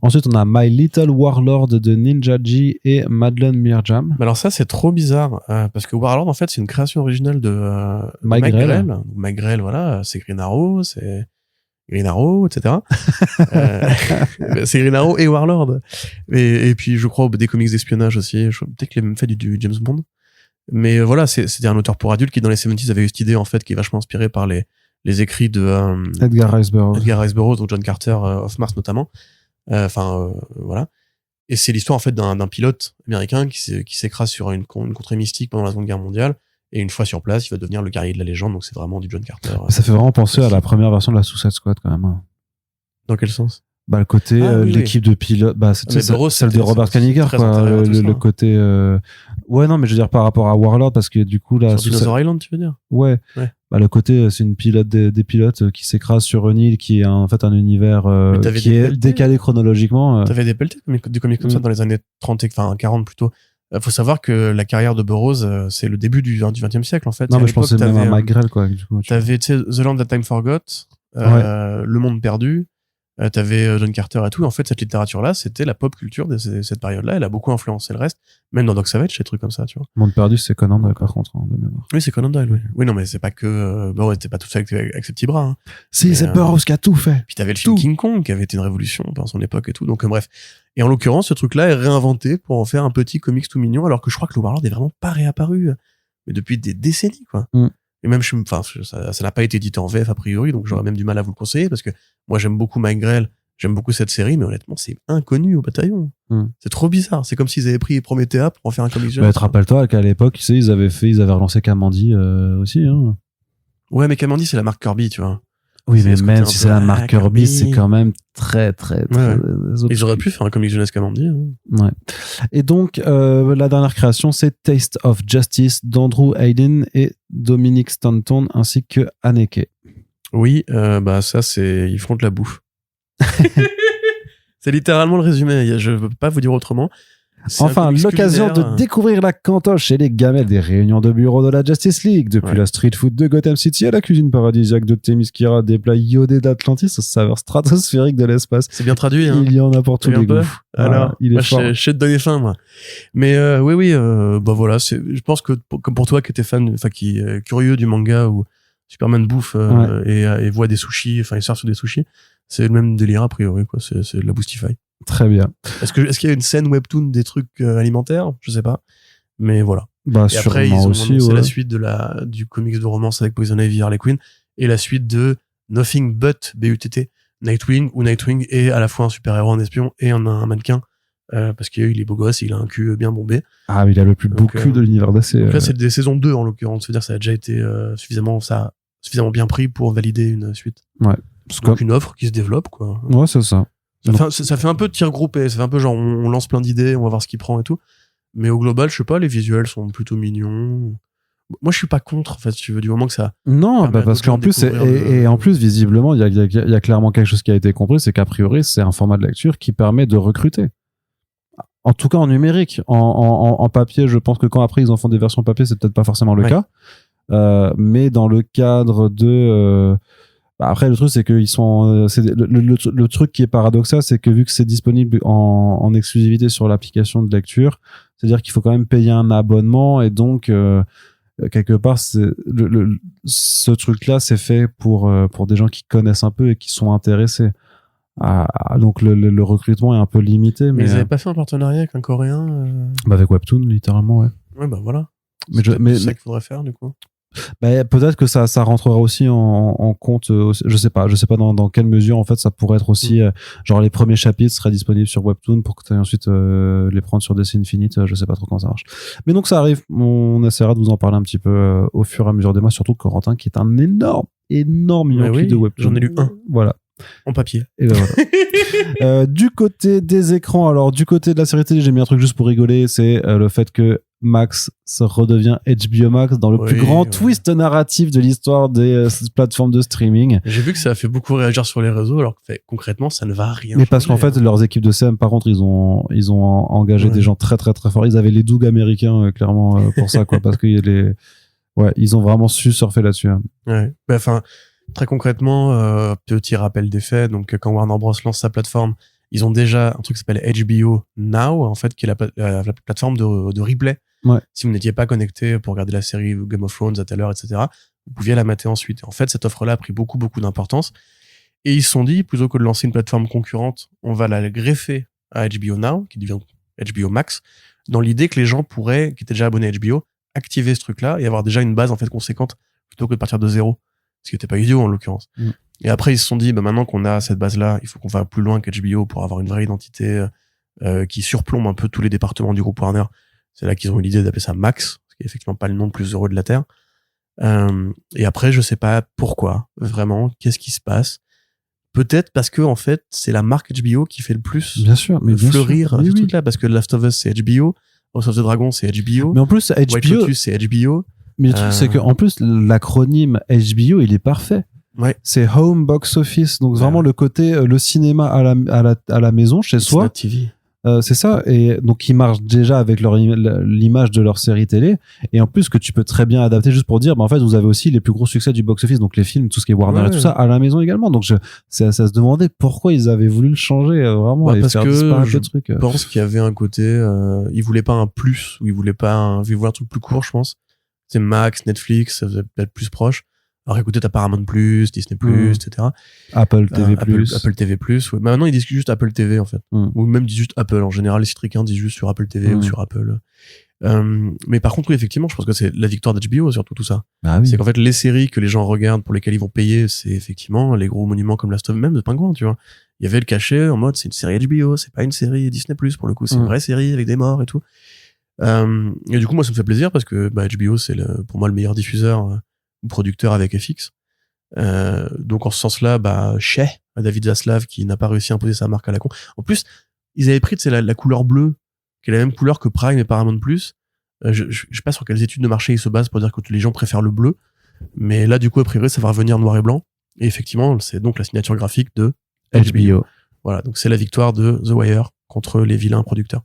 Ensuite, on a My Little Warlord de Ninja G et Madeleine Mirjam. Mais alors ça, c'est trop bizarre, parce que Warlord, en fait, c'est une création originale de Mike Grell. Donc, Mike Grell, voilà, c'est Green Arrow, c'est Green Arrow, etc. C'est Green Arrow et Warlord. Et puis, je crois, des comics d'espionnage aussi. Peut-être qu'il a même fait du James Bond. Mais voilà, c'est un auteur pour adultes qui, dans les 70s, avait eu cette idée, en fait, qui est vachement inspirée par les écrits de Edgar Rice Burroughs. Edgar Rice Burroughs, donc John Carter of Mars notamment. Voilà. Et c'est l'histoire en fait d'un pilote américain qui s'écrase sur une contrée mystique pendant la Seconde Guerre mondiale. Et une fois sur place, il va devenir le guerrier de la légende. Donc c'est vraiment du John Carter. Ça fait vraiment penser à la première version de la Suicide Squad quand même. Dans quel sens? Bah le côté Oui, l'équipe de pilotes, bah c'est Mais Burroughs, celle de c'était- Robert c'était Kanigher très quoi, antérieur à tout ça, le hein. côté ouais non mais je veux dire par rapport à Warlord parce que du coup là Sur Dinosaur Island, tu veux dire? ouais. Bah le côté c'est une pilote des pilotes qui s'écrasent sur une île qui est en fait un univers Mais t'avais qui des est pelletés. décalé chronologiquement. T'avais des pelletés des comics comme ça dans les années 30, enfin 40 plutôt. Faut savoir que la carrière de Burroughs, c'est le début du 20e siècle en fait. Non Et à mais je pensais l'époque, même à t'avais, Mike Grell quoi du coup. T'avais, tu sais, The Land That Time Forgot, Le Monde Perdu, t'avais John Carter et tout. En fait, cette littérature-là, c'était la pop culture de cette période-là. Elle a beaucoup influencé le reste, même dans Doc Savage, des trucs comme ça, tu vois. Monde perdu c'est Conan Doyle par contre hein, de mémoire. Oui, c'est Conan Doyle, oui. Oui, non, mais c'est pas que, bah ouais, t'es pas tout seul avec ses petits bras, hein. Si Mais, c'est Burroughs qui a tout fait. Puis t'avais le film Tout. King Kong, qui avait été une révolution pendant son époque et tout. Donc, bref. Et en l'occurrence, ce truc-là est réinventé pour en faire un petit comics tout mignon, alors que je crois que le Warlord est vraiment pas réapparu, mais depuis des décennies, quoi. Mm. Et même, ça n'a pas été édité en VF a priori, donc j'aurais même du mal à vous le conseiller, parce que moi, j'aime beaucoup Mike Grell, j'aime beaucoup cette série, mais honnêtement, c'est inconnu au bataillon. Mm. C'est trop bizarre. C'est comme s'ils avaient pris Promethea pour en faire un comics jeune. Bah, te rappelle-toi qu'à l'époque, tu sais, ils avaient relancé Kamandi aussi. Hein. Ouais, mais Kamandi, c'est la marque Kirby, tu vois. Oui, C'est mais ce côté même un si peu, c'est la marque Kirby, Kirby. c'est quand même très Ouais. obscur. Ils auraient pu faire un comics jeunesse Kamandi. Hein. Ouais. Et donc, la dernière création, c'est Taste of Justice d'Andrew Hayden et Dominic Stanton, ainsi que Haneke. Oui, bah ça, ils font de la bouffe. C'est littéralement le résumé. Je veux pas vous dire autrement. C'est un Enfin, comics l'occasion culinaire. de découvrir la cantoche et les gamelles des réunions de bureau de la Justice League. Depuis Ouais. la street food de Gotham City à la cuisine paradisiaque de Themyscira, des plats iodés d'Atlantis aux saveurs stratosphériques de l'espace. C'est bien traduit, hein. Il y en a pour tous Oui, un les peu. goûts. Alors, il est moi, fort. je sais te donner faim, moi. Mais oui, bah voilà, je pense que comme pour toi qui étais fan, enfin qui est curieux du manga où Superman bouffe et voit des sushis, enfin il sort sur des sushis, c'est le même délire a priori, quoi. C'est de la Boostify. Très bien. Est-ce qu'il y a une scène webtoon des trucs alimentaires? Je sais pas. Mais voilà. Bah, Et après, ils sûrement ont aussi. annoncé Ouais. la suite du comics de romance avec Poison Ivy et Harley Quinn et la suite de Nothing But BUTT, Nightwing, où Nightwing est à la fois un super-héros, un espion et un mannequin, parce qu'il est beau gosse, il a un cul bien bombé. Ah, mais il a le plus beau Donc, cul de l'univers DC. Donc là, c'est des saisons 2 en l'occurrence. C'est-à-dire que ça a déjà été suffisamment bien pris pour valider une suite. Ouais. Donc une offre qui se développe, quoi. Ouais, c'est ça. Ça fait un peu tir groupé, ça fait un peu genre on lance plein d'idées, on va voir ce qu'il prend et tout. Mais au global, je sais pas, les visuels sont plutôt mignons. Moi, je suis pas contre, en fait, si tu veux, du moment que ça. Non, permet bah à parce d'autres gens qu'en de plus, découvrir et en plus, visiblement, il y a clairement quelque chose qui a été compris, c'est qu'a priori, c'est un format de lecture qui permet de recruter. En tout cas, en numérique. En papier, je pense que quand après ils en font des versions papier, c'est peut-être pas forcément le Ouais. cas. Mais dans le cadre de... Bah après, le truc, c'est que ils sont... c'est le truc qui est paradoxal, c'est que vu que c'est disponible en exclusivité sur l'application de lecture, c'est-à-dire qu'il faut quand même payer un abonnement et donc... quelque part, ce truc-là, c'est fait pour des gens qui connaissent un peu et qui sont intéressés. Donc le recrutement est un peu limité, Mais mais ils avaient pas fait un partenariat avec un Coréen bah avec Webtoon, littéralement, ouais. Ouais, bah voilà. Mais C'est ça qu'il faudrait faire, du coup. Bah, peut-être que ça rentrera aussi en compte. Je sais pas dans quelle mesure en fait ça pourrait être aussi genre les premiers chapitres seraient disponibles sur Webtoon pour que tu aies ensuite les prendre sur DC Infinite. Je sais pas trop comment ça marche. Mais donc ça arrive. On essaiera de vous en parler un petit peu au fur et à mesure des mois, surtout Corentin qui est un énorme yankee de Webtoon. J'en ai lu un. Voilà. En papier. Et ben voilà. Du côté des écrans, alors du côté de la série télé, j'ai mis un truc juste pour rigoler, c'est le fait que Max se redevient HBO Max dans le plus grand twist narratif de l'histoire des plateformes de streaming. J'ai vu que ça a fait beaucoup réagir sur les réseaux, alors que concrètement, ça ne va rien. Mais parce qu'en fait, leurs équipes de CM, par contre, ils ont engagé des gens très très très forts. Ils avaient les Doug américains, clairement, pour ça, quoi, parce que ils ont vraiment su surfer là-dessus. Hein. Ouais. Bah, enfin, très concrètement, petit rappel des faits. Donc, quand Warner Bros lance sa plateforme, ils ont déjà un truc qui s'appelle HBO Now, en fait, qui est la plateforme de replay. Ouais. Si vous n'étiez pas connecté pour regarder la série Game of Thrones à telle heure, etc., vous pouviez la mater ensuite. Et en fait, cette offre-là a pris beaucoup, beaucoup d'importance. Et ils se sont dit, plutôt que de lancer une plateforme concurrente, on va la greffer à HBO Now, qui devient HBO Max, dans l'idée que les gens pourraient, qui étaient déjà abonnés à HBO, activer ce truc-là et avoir déjà une base, en fait, conséquente, plutôt que de partir de zéro. Ce qui n'était pas idiot, en l'occurrence. Mm. Et après, ils se sont dit, bah, maintenant qu'on a cette base-là, il faut qu'on va plus loin qu'HBO pour avoir une vraie identité qui surplombe un peu tous les départements du groupe Warner. C'est là qu'ils ont eu l'idée d'appeler ça Max, ce qui est effectivement pas le nom le plus heureux de la Terre. Et après, je sais pas pourquoi, vraiment, qu'est-ce qui se passe. Peut-être parce que, en fait, c'est la marque HBO qui fait le plus bien sûr, mais fleurir ce truc-là, parce que Last of Us, c'est HBO, House of the Dragon, c'est HBO. Mais en plus, White Lotus, c'est HBO. Mais le truc, c'est que, en plus, l'acronyme HBO, il est parfait. Ouais. C'est Home Box Office. Donc, vraiment, le côté, le cinéma à la maison, chez soi. TV. C'est ça, et donc ils marchent déjà avec l'image de leur série télé, et en plus que tu peux très bien adapter juste pour dire, bah en fait vous avez aussi les plus gros succès du box-office, donc les films, tout ce qui est Warner et tout ça, à la maison également. Donc ça se demandait pourquoi ils avaient voulu le changer vraiment et parce faire disparaître le truc. Je pense qu'il y avait un côté, ils voulaient pas un plus, ou ils voulaient un truc plus court, je pense. C'est Max, Netflix, ça faisait peut-être plus proche. Alors écoutez, t'as Paramount+, Disney+, etc. Apple TV+. Apple TV+. Ouais. Mais maintenant, ils disent juste Apple TV, en fait. Ou même ils disent juste Apple. En général, les citricains disent juste sur Apple TV ou sur Apple. Mais par contre, oui, effectivement, je pense que c'est la victoire d'HBO, surtout tout ça. Bah oui. C'est qu'en fait, les séries que les gens regardent, pour lesquelles ils vont payer, c'est effectivement les gros monuments comme Last of Us, même de Pingouin, tu vois. Il y avait le cachet en mode, c'est une série HBO, c'est pas une série Disney+, pour le coup, c'est une vraie série avec des morts et tout. Et du coup, moi, ça me fait plaisir parce que HBO, c'est pour moi le meilleur diffuseur producteur avec FX. Donc en ce sens-là, chez David Zaslav qui n'a pas réussi à imposer sa marque à la con. En plus, ils avaient pris la couleur bleue, qui est la même couleur que Prime et Paramount+. Je sais pas sur quelles études de marché ils se basent pour dire que les gens préfèrent le bleu, mais là du coup a priori ça va revenir noir et blanc. Et effectivement, c'est donc la signature graphique de HBO. Voilà, donc c'est la victoire de The Wire contre les vilains producteurs.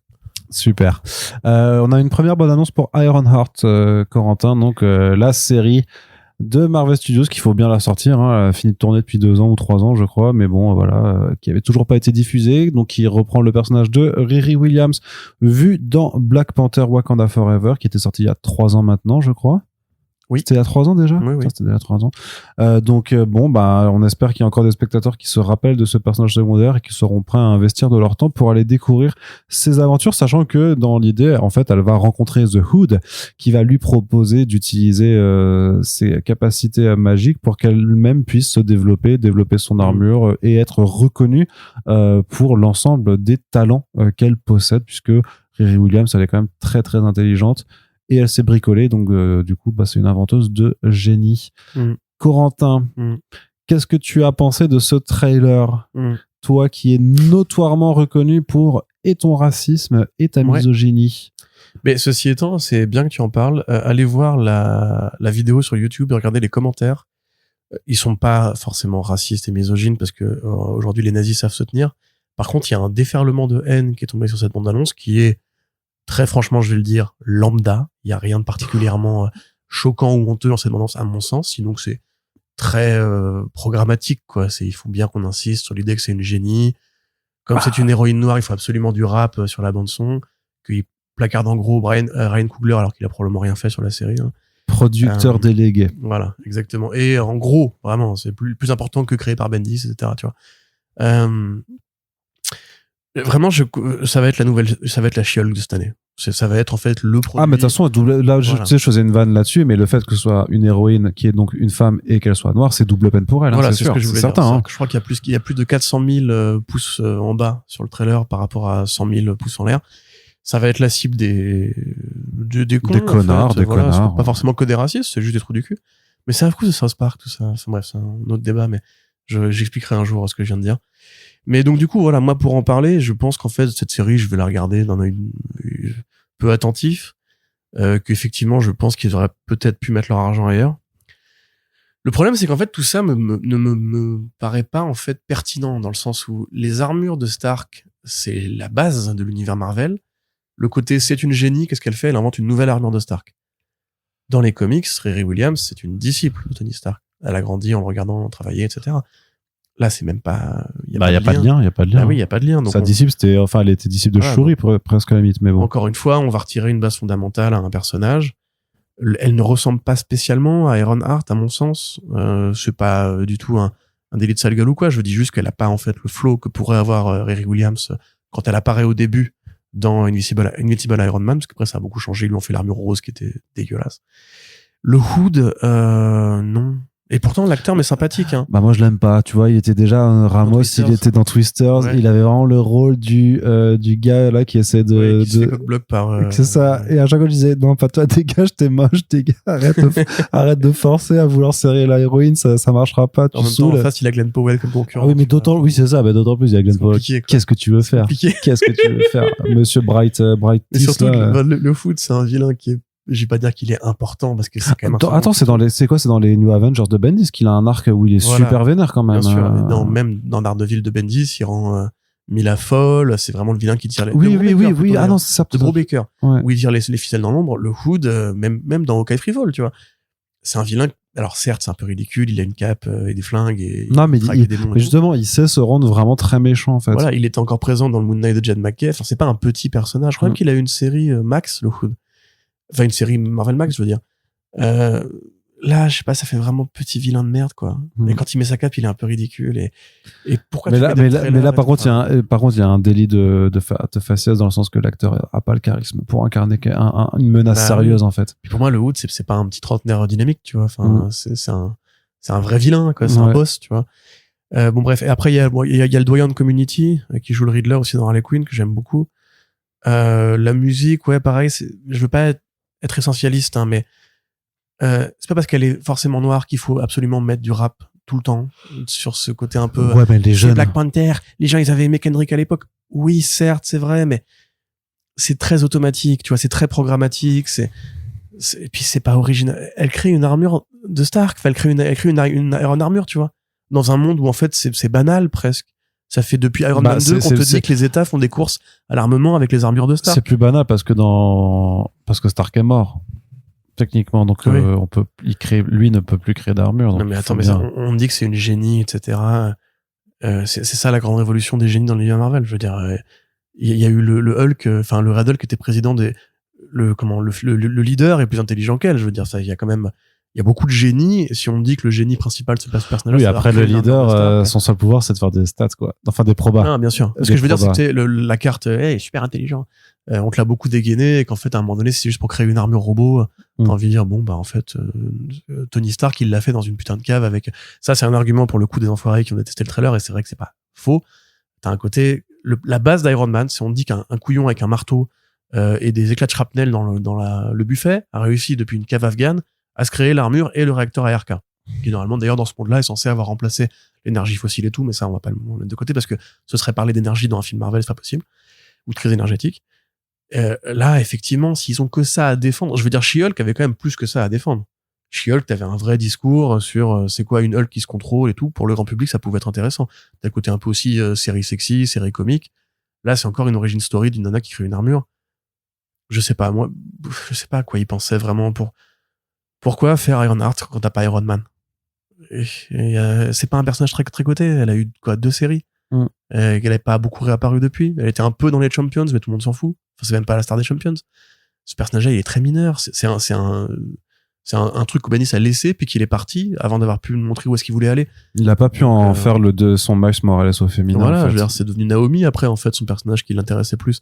Super. On a une première bonne annonce pour Ironheart, Corentin. Donc la série de Marvel Studios qu'il faut bien la sortir. Hein. Elle a fini de tourner depuis 2 ans ou 3 ans, je crois. Mais bon, voilà, qui avait toujours pas été diffusée. Donc qui reprend le personnage de Riri Williams, vu dans Black Panther Wakanda Forever, qui était sorti il y a 3 ans maintenant, je crois. Oui. C'était il y a 3 ans déjà? Oui. C'était il y a 3 ans. Donc, on espère qu'il y a encore des spectateurs qui se rappellent de ce personnage secondaire et qui seront prêts à investir de leur temps pour aller découvrir ses aventures, sachant que dans l'idée, en fait, elle va rencontrer The Hood, qui va lui proposer d'utiliser ses capacités magiques pour qu'elle-même puisse se développer son armure et être reconnue pour l'ensemble des talents qu'elle possède, puisque Riri Williams, elle est quand même très, très intelligente. Et elle s'est bricolée, donc du coup, c'est une inventeuse de génie. Corentin, qu'est-ce que tu as pensé de ce trailer? Toi qui es notoirement reconnu pour et ton racisme et ta misogynie. Mais ceci étant, c'est bien que tu en parles. Allez voir la vidéo sur YouTube et regardez les commentaires. Ils sont pas forcément racistes et misogynes parce que aujourd'hui les nazis savent se tenir. Par contre, il y a un déferlement de haine qui est tombé sur cette bande-annonce qui est très franchement, je vais le dire, lambda. Il n'y a rien de particulièrement choquant ou honteux dans cette bande-annonce, à mon sens. Sinon, c'est très programmatique, quoi. Il faut bien qu'on insiste sur l'idée que c'est une génie. Comme c'est une héroïne noire, il faut absolument du rap sur la bande-son. Qu'il placarde en gros Ryan Coogler, alors qu'il a probablement rien fait sur la série. Hein. Producteur délégué. Voilà, exactement. Et en gros, vraiment, c'est plus important que créé par Bendis, etc. Tu vois. Vraiment, ça va être la She-Hulk de cette année. Ça va être en fait le produit. Ah, mais de toute façon, là, Voilà. tu sais, je faisais une vanne là-dessus, mais le fait que ce soit une héroïne qui est donc une femme et qu'elle soit noire, c'est double peine pour elle. Voilà, hein, c'est sûr, ce que je voulais certain. dire. Hein. Je crois qu'il y a plus de 400 000 pouces en bas sur le trailer par rapport à 100 000 pouces en l'air. Ça va être la cible des cons, Des connards, des voilà, connards. c'est pas forcément que des racistes, c'est juste des trous du cul. Mais c'est un coup de South Park, tout ça. Enfin, bref, c'est un autre débat, mais j'expliquerai un jour ce que je viens de dire. Mais donc, du coup, voilà, moi, pour en parler, je pense qu'en fait, cette série, je vais la regarder d'un œil peu attentif, qu'effectivement, je pense qu'ils auraient peut-être pu mettre leur argent ailleurs. Le problème, c'est qu'en fait, tout ça ne me paraît pas, en fait, pertinent, dans le sens où les armures de Stark, c'est la base de l'univers Marvel. Le côté, c'est une génie, qu'est-ce qu'elle fait? Elle invente une nouvelle armure de Stark. Dans les comics, Riri Williams, c'est une disciple de Tony Stark. Elle a grandi en le regardant travailler, etc. Là, c'est même pas... Il y a pas de lien. Ah oui, il y a pas de lien. Donc sa disciple, elle était disciple de Voilà, Shuri, presque à la limite, mais bon. encore une fois, on va retirer une base fondamentale à un personnage. Elle ne ressemble pas spécialement à Ironheart, à mon sens. C'est pas du tout un délit de sale gueule ou quoi. Je dis juste qu'elle a pas, en fait, le flow que pourrait avoir Riri Williams quand elle apparaît au début dans Invincible Iron Man, parce qu'après, ça a beaucoup changé. Ils lui ont fait l'armure rose qui était dégueulasse. Le Hood, non. Et pourtant, l'acteur m'est sympathique, hein. Bah, moi, je l'aime pas. Tu vois, il était déjà Ramos, il était dans Twisters. Ouais. Il avait vraiment le rôle du gars, là, qui essaie de... qui se fait coq-bloc par... C'est ça. Et à chaque fois, je disais, non, pas toi, dégage, t'es moche, dégage, arrête de forcer à vouloir serrer la héroïne, ça marchera pas, tu en même temps, en face, il a Glenn Powell comme concurrent. Ah oui, mais oui, c'est ça, mais d'autant plus, il y a Glenn Powell. Qu'est-ce que tu veux faire? Qu'est-ce que tu veux faire? Monsieur Bright. Mais surtout, le Foot, c'est un vilain qui est... Je vais pas dire qu'il est important parce que c'est quand même Attends, c'est dans les New Avengers de Bendis qu'il a un arc où il est super vénère quand même. Bien sûr. Même dans Daredevil de Bendis, il rend Mila folle. C'est vraiment le vilain qui tire les... Oui. Ah non, c'est ça. De Bro Baker. Ouais. Où il tire les ficelles dans l'ombre. Le Hood, même dans Hawkeye Frivole, tu vois. C'est un vilain. Alors certes, c'est un peu ridicule. Il a une cape et des flingues et non, mais justement, il sait se rendre vraiment très méchant en fait. Voilà, il était encore présent dans le Moon Knight de Jed McKay. Enfin, c'est pas un petit personnage. Je crois même qu'il a eu une série Max, le Hood. Enfin, une série Marvel Max, je veux dire. Là, je sais pas, ça fait vraiment petit vilain de merde, quoi. Et quand il met sa cape, il est un peu ridicule. Et pourquoi mais là, par contre, il y a un délit de faciès dans le sens que l'acteur a pas le charisme pour incarner une menace sérieuse, en fait. Puis pour moi, le Hood, c'est pas un petit trentenaire dynamique, tu vois. Enfin, c'est un vrai vilain, quoi. C'est un boss, tu vois. Bon, bref. Et après, il y a le doyen de Community, qui joue le Riddler aussi dans Harley Quinn, que j'aime beaucoup. La musique, ouais, pareil, je veux pas être essentialiste, hein, mais c'est pas parce qu'elle est forcément noire qu'il faut absolument mettre du rap tout le temps sur ce côté un peu ouais, mais les jeunes Black Panther, les gens ils avaient aimé Kendrick à l'époque, oui certes c'est vrai, mais c'est très automatique, tu vois, c'est très programmatique, et puis c'est pas original. Elle crée une armure de Stark, enfin, elle crée une Iron Armure, tu vois, dans un monde où en fait c'est banal presque. Ça fait depuis Iron Man 2 qu'on te dit que les États font des courses à l'armement avec les armures de Stark. C'est plus banal parce que Stark est mort techniquement, donc oui. lui ne peut plus créer d'armure. Non mais attends, mais on dit que c'est une génie, etc. C'est ça la grande révolution des génies dans l'univers Marvel. Je veux dire, il y a eu le Hulk, enfin le Red Hulk était président le leader est plus intelligent qu'elle. Je veux dire, ça, il y a beaucoup de génies, et si on dit que le génie principal c'est pas ce personnage. Oui, après le leader, son seul pouvoir c'est de faire des stats, quoi. Enfin, des probas. Ah, bien sûr. Ce que je veux dire, c'est que la carte, est super intelligent. On te l'a beaucoup dégainé, et qu'en fait, à un moment donné, c'est juste pour créer une armure robot. T'as envie de dire, bon, bah, en fait, Tony Stark, il l'a fait dans une putain de cave avec, ça, c'est un argument pour le coup des enfoirés qui ont détesté le trailer, et c'est vrai que c'est pas faux. T'as un côté, la base d'Iron Man, c'est on dit qu'un couillon avec un marteau, et des éclats de shrapnel dans le buffet a réussi depuis une cave afghane à se créer l'armure et le réacteur ARK, qui normalement d'ailleurs dans ce monde-là est censé avoir remplacé l'énergie fossile et tout, mais ça on va pas le mettre de côté parce que ce serait parler d'énergie dans un film Marvel, c'est pas possible, ou très énergétique. Là effectivement, s'ils ont que ça à défendre, je veux dire She-Hulk avait quand même plus que ça à défendre. She-Hulk, t'avais un vrai discours sur c'est quoi une Hulk qui se contrôle et tout, pour le grand public ça pouvait être intéressant. T'as le côté un peu aussi série sexy, série comique. Là c'est encore une origin story d'une nana qui crée une armure. Je sais pas à quoi ils pensaient vraiment pourquoi faire Ironheart quand t'as pas Iron Man? C'est pas un personnage très tricoté. Elle a eu quoi, 2 séries. Elle n'avait pas beaucoup réapparu depuis. Elle était un peu dans les Champions, mais tout le monde s'en fout. Enfin, c'est même pas la star des Champions. Ce personnage-là, il est très mineur. C'est un truc que Bendis a laissé puis qu'il est parti avant d'avoir pu montrer où est-ce qu'il voulait aller. Il a pas pu en faire son Miles Morales au féminin. Voilà, en fait. c'est devenu Naomi après en fait son personnage qui l'intéressait plus.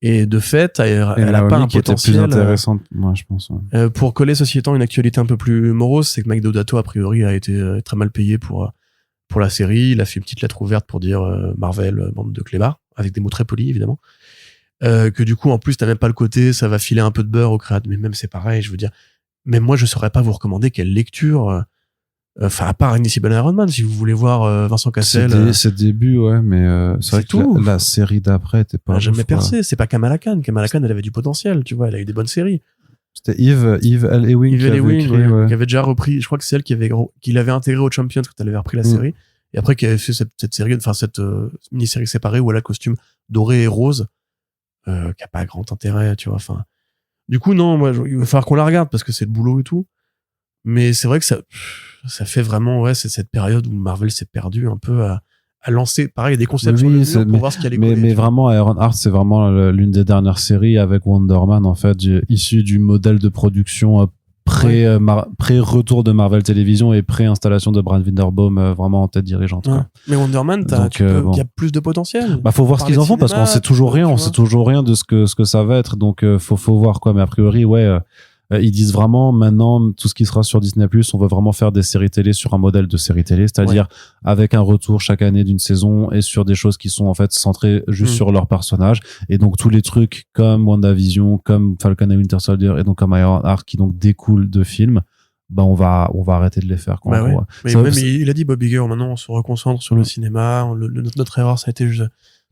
Et de fait, elle a pas un qui était potentiel. plus intéressante, moi, je pense. Ouais. Pour coller ceci étant une actualité un peu plus morose, c'est que Mike Deodato, a priori, a été très mal payé pour la série. Il a fait une petite lettre ouverte pour dire Marvel, bande de clébards, avec des mots très polis, évidemment. Que du coup, en plus, t'as même pas le côté, ça va filer un peu de beurre au créateur. Mais même, c'est pareil, je veux dire. Même moi, je saurais pas vous recommander quelle lecture. Enfin, à part Invincible Iron Man, si vous voulez voir Vincent Cassel. C'est début, ouais, mais c'est vrai tout. que la série d'après était pas. Elle a jamais percé. C'est pas Kamala Khan. Kamala Khan, elle avait du potentiel, tu vois. Elle a eu des bonnes séries. C'était Yves L. Ewing qui avait déjà repris. Je crois que c'est elle qui l'avait intégré au Champions quand elle avait repris la série. Et après, qui avait fait cette série, enfin cette mini-série séparée où elle a le costume doré et rose, qui a pas grand intérêt, tu vois. Enfin, du coup, non, moi, il va falloir qu'on la regarde parce que c'est le boulot et tout. Mais c'est vrai que ça fait vraiment, ouais, c'est cette période où Marvel s'est perdu un peu à lancer, pareil, des concepts sur le mur pour voir ce qu'il y allait coller. Mais vraiment, Ironheart, c'est vraiment l'une des dernières séries avec Wonder Man, en fait, issu du modèle de production pré-retour de Marvel Television et pré-installation de Brad Winderbaum vraiment en tête dirigeante. Ouais. Mais Wonder Man, il y a plus de potentiel. Bah, faut voir ce qu'ils en font parce qu'on sait toujours rien, on sait toujours rien de ce que ça va être, donc faut voir quoi. Mais a priori, ouais. Ils disent vraiment maintenant tout ce qui sera sur Disney+, on va vraiment faire des séries télé sur un modèle de série télé, c'est-à-dire avec un retour chaque année d'une saison et sur des choses qui sont en fait centrées juste sur leurs personnages, et donc tous les trucs comme WandaVision, comme Falcon and Winter Soldier et donc comme Ironheart qui donc découlent de films, bah on va arrêter de les faire quoi. Bah ouais. Mais même il a dit Bob Iger, maintenant on se reconcentre sur le cinéma, notre erreur ça a été juste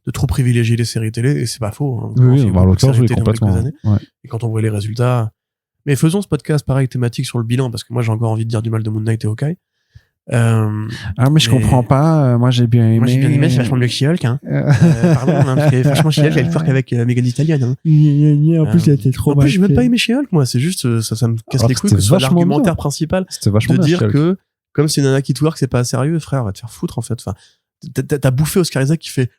de trop privilégier les séries télé, et c'est pas faux, hein. Oui, bah l'auteur joue complètement. Et quand on voit les résultats. Mais faisons ce podcast pareil thématique sur le bilan, parce que moi j'ai encore envie de dire du mal de Moon Knight et Hawkeye. Mais je comprends pas. Moi j'ai bien aimé. C'est vachement mieux que She-Hulk. Hein. Pardon, hein, parce que franchement She-Hulk elle est forte qu'avec Megan Thee Stallion. Hein. En plus, il a été trop mal. En plus, j'ai même pas aimé She-Hulk, moi. C'est juste ça me casse les couilles que ce soit l'argumentaire principal de dire que comme c'est Nana qui twerk, c'est pas sérieux, frère, va te faire foutre en fait. Enfin, t'as bouffé Oscar Isaac qui fait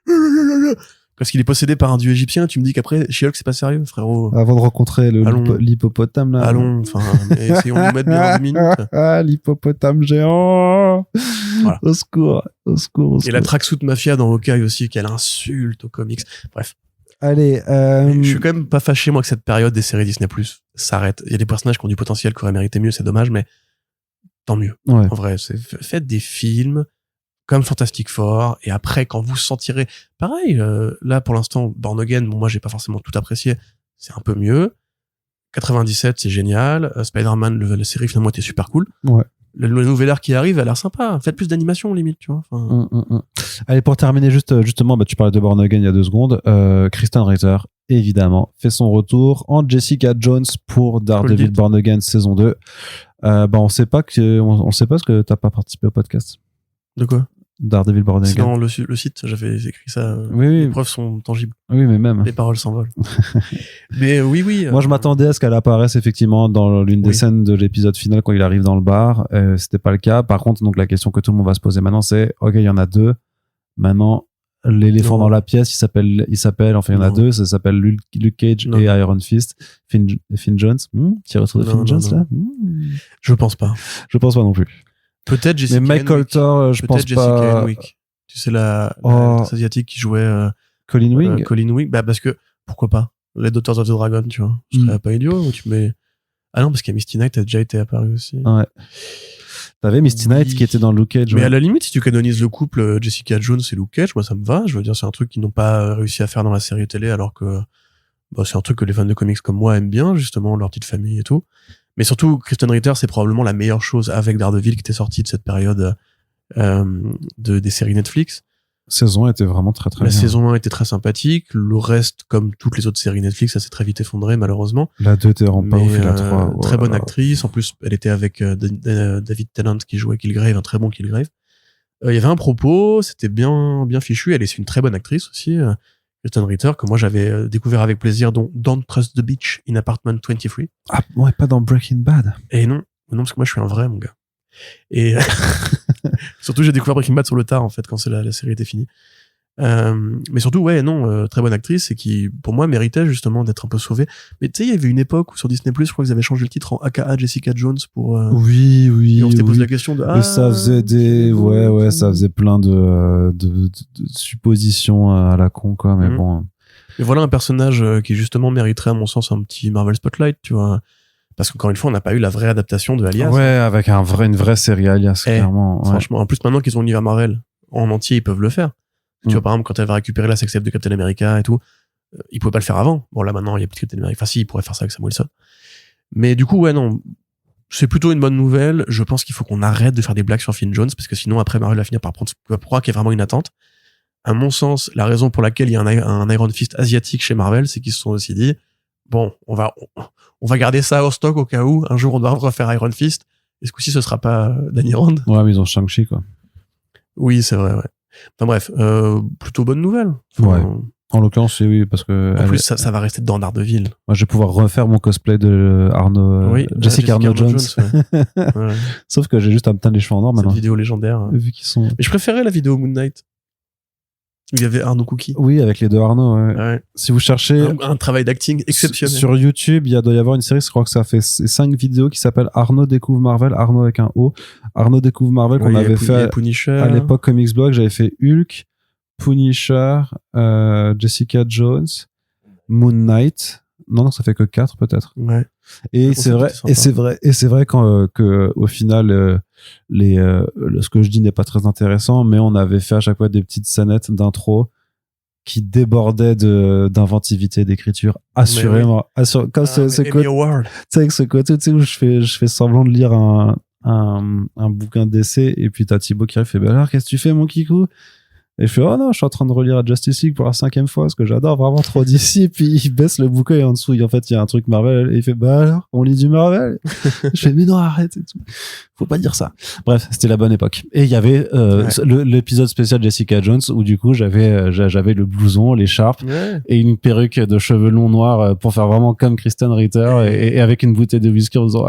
parce qu'il est possédé par un dieu égyptien, tu me dis qu'après She-Hulk c'est pas sérieux, frérot. Avant de rencontrer l'hippopotame là. Allons, enfin, essayons de nous mettre bien 2 minutes. L'hippopotame géant. Voilà. Au secours. Et la tracksuit mafia dans Hawkeye aussi, quelle insulte aux comics. Bref. Allez, je suis quand même pas fâché moi que cette période des séries Disney+ s'arrête. Il y a des personnages qui ont du potentiel, qui auraient mérité mieux, c'est dommage, mais tant mieux. Ouais. En vrai, faites des films comme Fantastic Four, et après quand vous sentirez pareil, là pour l'instant Born Again, bon moi j'ai pas forcément tout apprécié, c'est un peu mieux. 97 c'est génial, Spider-Man la série finalement était super cool. Ouais. Le nouvel ère qui arrive a l'air sympa, faites plus d'animation limite, tu vois. Enfin... Allez, pour terminer justement, tu parlais de Born Again il y a 2 secondes, Kristen Ritter évidemment fait son retour en Jessica Jones pour Daredevil Born Again saison 2. On sait pas ce que t'as pas participé au podcast. De quoi? Daredevil Born Again. C'est dans le site, j'avais écrit ça. Oui. Les preuves sont tangibles. Oui, mais même. Les paroles s'envolent. Mais oui. Moi, je m'attendais à ce qu'elle apparaisse effectivement dans l'une des scènes de l'épisode final quand il arrive dans le bar. C'était pas le cas. Par contre, donc la question que tout le monde va se poser maintenant, c'est ok, il y en a 2. Maintenant, l'éléphant dans la pièce, il s'appelle. Enfin, il y en a 2. Ça s'appelle Luke Cage et Iron Fist. Finn Jones. Tu retrouves Finn Jones là? Je pense pas. Je pense pas non plus. Peut-être Jessica Henwick. Mais Mike Colter, je pense pas. Jessica Henwick. Tu sais, la asiatique qui jouait Colin Wing. Colin Wing. Bah, parce que, pourquoi pas? Les Daughters of the Dragon, tu vois. Je serais pas idiot, tu mets. Ah non, parce qu'il y a Misty Knight, a déjà été apparu aussi. Ouais. T'avais Misty Knight qui était dans Luke Cage. Mais à la limite, si tu canonises le couple Jessica Jones et Luke Cage, moi, ça me va. Je veux dire, c'est un truc qu'ils n'ont pas réussi à faire dans la série télé, alors que, c'est un truc que les fans de comics comme moi aiment bien, justement, leur petite famille et tout. Mais surtout, Kristen Ritter, c'est probablement la meilleure chose avec Daredevil qui était sorti de cette période des séries Netflix. La saison était vraiment très bien. La saison 1 était très sympathique. Le reste, comme toutes les autres séries Netflix, ça s'est très vite effondré, malheureusement. La 2 était vraiment pas ouf, la 3. Très bonne actrice. En plus, elle était avec David Tennant qui jouait Kilgrave, un très bon Kilgrave. Il y avait un propos, c'était bien fichu. Elle est une très bonne actrice aussi. Kristen Ritter, que moi j'avais découvert avec plaisir dans Don't Trust the Beach in Apartment 23. Ah, ouais, pas dans Breaking Bad. Et non, parce que moi je suis un vrai, mon gars. Et surtout, j'ai découvert Breaking Bad sur le tard, en fait, quand la série était finie. Mais surtout, très bonne actrice et qui, pour moi, méritait justement d'être un peu sauvée. Mais tu sais, il y avait une époque où sur Disney+, je crois qu'ils avaient changé le titre en AKA Jessica Jones pour... Oui. Et on s'était posé la question de... ça faisait ça faisait plein de suppositions à la con, quoi, mais bon... Mais voilà un personnage qui justement mériterait à mon sens un petit Marvel Spotlight, tu vois. Parce qu'encore une fois, on n'a pas eu la vraie adaptation de Alias. Ouais, avec une vraie série Alias, clairement. Ouais. Franchement, en plus maintenant qu'ils ont l'univers Marvel en entier, ils peuvent le faire. Tu vois, par exemple, quand elle va récupérer la sextape de Captain America et tout, ils pouvaient pas le faire avant. Bon, là maintenant, il y a plus de Captain America. Enfin, si, ils pourraient faire ça avec Sam Wilson. Mais du coup, ouais, non. C'est plutôt une bonne nouvelle. Je pense qu'il faut qu'on arrête de faire des blagues sur Finn Jones, parce que sinon, après, Marvel va finir par prendre ce qu'il y a vraiment une attente. À mon sens, la raison pour laquelle il y a un Iron Fist asiatique chez Marvel, c'est qu'ils se sont aussi dit, bon, on va garder ça au stock au cas où un jour on doit refaire Iron Fist. Et ce coup-ci, ce sera pas Danny Rand. Ouais, mais ils ont Shang-Chi, quoi. Oui, c'est vrai, ouais. Enfin bref, plutôt bonne nouvelle. Ouais. En l'occurrence, oui, parce que... En plus, ça va rester dans Daredevil. Moi, je vais pouvoir refaire mon cosplay de Arno... Oui, Jessica Arno Jones. Ouais. Ouais. Sauf que j'ai juste à me teindre les cheveux en or maintenant. Cette vidéo légendaire. Vu qu'ils sont... Mais je préférais la vidéo Moon Knight. Où il y avait Arno Cookie. Oui, avec les deux Arno, ouais. Ouais. Si vous cherchez... Un travail d'acting exceptionnel. Sur YouTube, doit y avoir une série, je crois que ça fait 5 vidéos qui s'appelle Arno découvre Marvel, Arno avec un O. Arno découvre Marvel qu'on avait fait à l'époque Comics Blog, j'avais fait Hulk, Punisher, Jessica Jones, Moon Knight. Non, ça fait que 4 peut-être. Ouais. Et c'est vrai que au final ce que je dis n'est pas très intéressant, mais on avait fait à chaque fois des petites scénettes d'intro qui débordaient d'inventivité, d'écriture, assurément. Oui. Comme ce côté, tu sais, où je fais semblant de lire un bouquin d'essai, et puis t'as Thibaut qui fait, bah alors, qu'est-ce que tu fais, mon kikou? Et je fais, oh non, je suis en train de relire Justice League pour la 5e fois, parce que j'adore vraiment trop d'ici. Puis il baisse le bouquin et en dessous, en fait, il y a un truc Marvel. Et il fait, bah alors, on lit du Marvel. Je fais, mais non, arrête et tout. Faut pas dire ça. Bref, c'était la bonne époque. Et il y avait l'épisode spécial Jessica Jones, où du coup, j'avais le blouson, l'écharpe, et une perruque de cheveux longs noirs pour faire vraiment comme Kristen Ritter, et avec une bouteille de whisky en disant,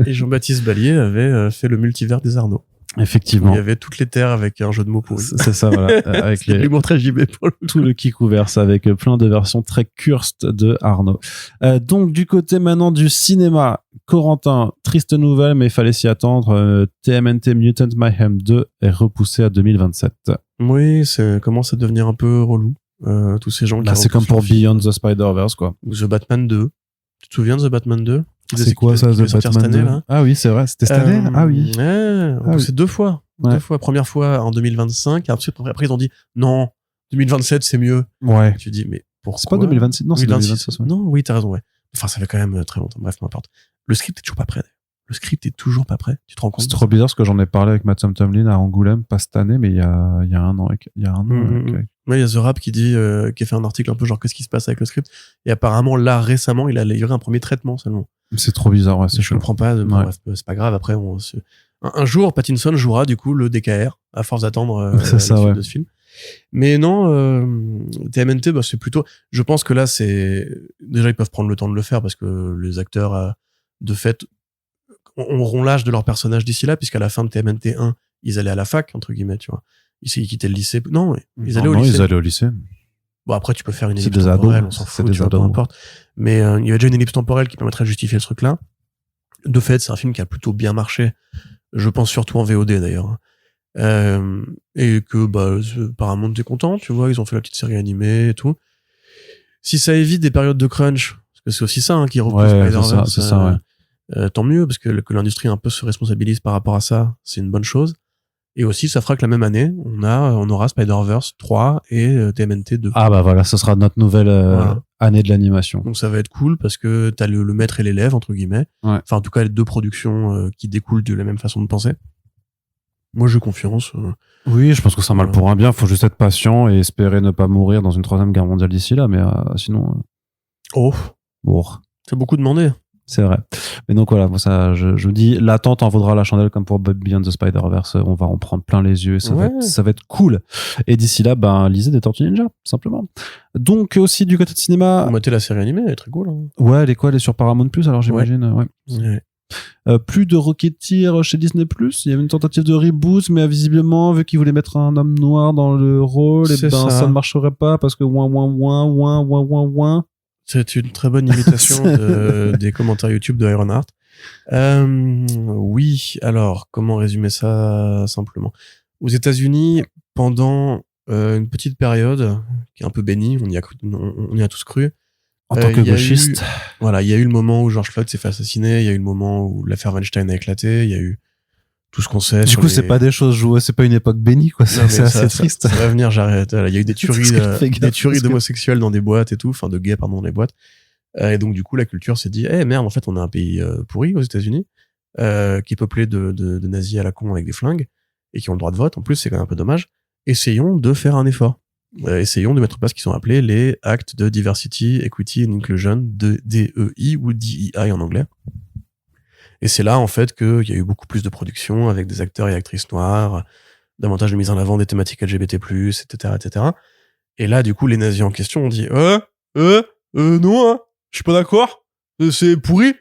Et Jean-Baptiste Ballier avait fait le multivers des Arnaud. Effectivement. Il y avait toutes les terres avec un jeu de mots pourri. C'est ça, voilà. Avec l'humour très JB pour tout le Kikouverse avec plein de versions très cursed de Arnaud. Donc, du côté maintenant du cinéma, Corentin, triste nouvelle, mais il fallait s'y attendre. TMNT Mutant Mayhem 2 est repoussé à 2027. Oui, ça commence à devenir un peu relou. Tous ces gens qui c'est comme pour Beyond the Spider-Verse, quoi. The Batman 2. Tu te souviens de The Batman 2? C'est quoi ça, The Batman 2? Ah oui, c'est vrai, c'était cette année. Ah oui. C'est 2 fois. Ouais. 2 fois. Première fois en 2025. Après, ils ont dit non, 2027 c'est mieux. Ouais. Tu dis mais pourquoi? C'est pas 2026, non, c'est 2026. Ouais. Non, oui, t'as raison, ouais. Enfin, ça fait quand même très longtemps. Bref, peu importe. Le script est toujours pas prêt. Tu te rends compte? C'est trop bizarre parce que j'en ai parlé avec Matt Tomlin à Angoulême, pas cette année, mais il y a un an. Il y a The Rap qui dit, qui a fait un article un peu genre qu'est-ce qui se passe avec le script. Et apparemment, là, récemment, il a livré un premier traitement seulement. C'est trop bizarre, ouais. Je comprends pas. Bref, c'est pas grave. Après, un jour, Pattinson jouera du coup le DKR à force d'attendre de ce film. Mais non, TMNT, c'est plutôt. Je pense que là, déjà ils peuvent prendre le temps de le faire parce que les acteurs, de fait, auront l'âge de leur personnage d'ici là, puisqu'à la fin de TMNT 1, ils allaient à la fac, entre guillemets, tu vois. Ils quittaient le lycée. Non, ils allaient au lycée. Bon, après, tu peux faire une ellipse temporelle, on s'en fout, tu vois, peu importe. Mais il y avait déjà une ellipse temporelle qui permettrait de justifier ce truc-là. De fait, c'est un film qui a plutôt bien marché. Je pense surtout en VOD, d'ailleurs. Et que, Paramount est content, tu vois, ils ont fait la petite série animée et tout. Si ça évite des périodes de crunch, parce que c'est aussi ça, qui repousse Spider-Verse, c'est ça, ouais. Tant mieux, parce que l'industrie un peu se responsabilise par rapport à ça, c'est une bonne chose. Et aussi, ça fera que la même année, on aura Spider-Verse 3 et TMNT 2. Ah bah voilà, ce sera notre nouvelle année de l'animation. Donc ça va être cool parce que t'as le maître et l'élève, entre guillemets. Ouais. Enfin, en tout cas, les deux productions qui découlent de la même façon de penser. Moi, j'ai confiance. Oui, je pense que c'est un mal pour un bien. Faut juste être patient et espérer ne pas mourir dans une 3e guerre mondiale d'ici là, mais sinon... C'est beaucoup demandé. C'est vrai. Mais donc voilà, ça, je dis, l'attente en vaudra la chandelle comme pour Beyond the Spider-Verse. On va en prendre plein les yeux et ça va être cool. Et d'ici là, lisez des Tortues Ninja, simplement. Donc aussi du côté de cinéma. Vous mettez la série animée, elle est très cool. Hein. Ouais, elle est sur Paramount Plus, alors j'imagine. Ouais. Plus de Rocketeer chez Disney+. Il y avait une tentative de reboot, mais visiblement, vu qu'ils voulaient mettre un homme noir dans le rôle, ça ne marcherait pas parce que ouin. C'est une très bonne imitation des commentaires YouTube de Ironheart. Oui, alors, comment résumer ça simplement? Aux États-Unis, pendant une petite période qui est un peu bénie, on y a tous cru. En tant que gauchiste. Voilà, il y a eu le moment où George Floyd s'est fait assassiner, il y a eu le moment où l'affaire Weinstein a éclaté, il y a eu tout ce qu'on sait. Du coup, c'est pas des choses jouées, c'est pas une époque bénie, quoi. C'est assez triste. Ça va venir, j'arrête. Il y a eu des tueries d'homosexuels dans des boîtes et tout, enfin de gays, pardon, dans les boîtes. Et donc, du coup, la culture s'est dit, merde, en fait, on a un pays pourri aux États-Unis, qui est peuplé de nazis à la con avec des flingues, et qui ont le droit de vote. En plus, c'est quand même un peu dommage. Essayons de faire un effort. Essayons de mettre en place ce qui sont appelés les actes de diversity, equity and inclusion, de DEI ou DEI en anglais. Et c'est là, en fait, qu'il y a eu beaucoup plus de production avec des acteurs et actrices noirs, davantage de mise en avant des thématiques LGBT+, etc., etc. Et là, du coup, les nazis en question ont dit, non, hein, je suis pas d'accord, c'est pourri.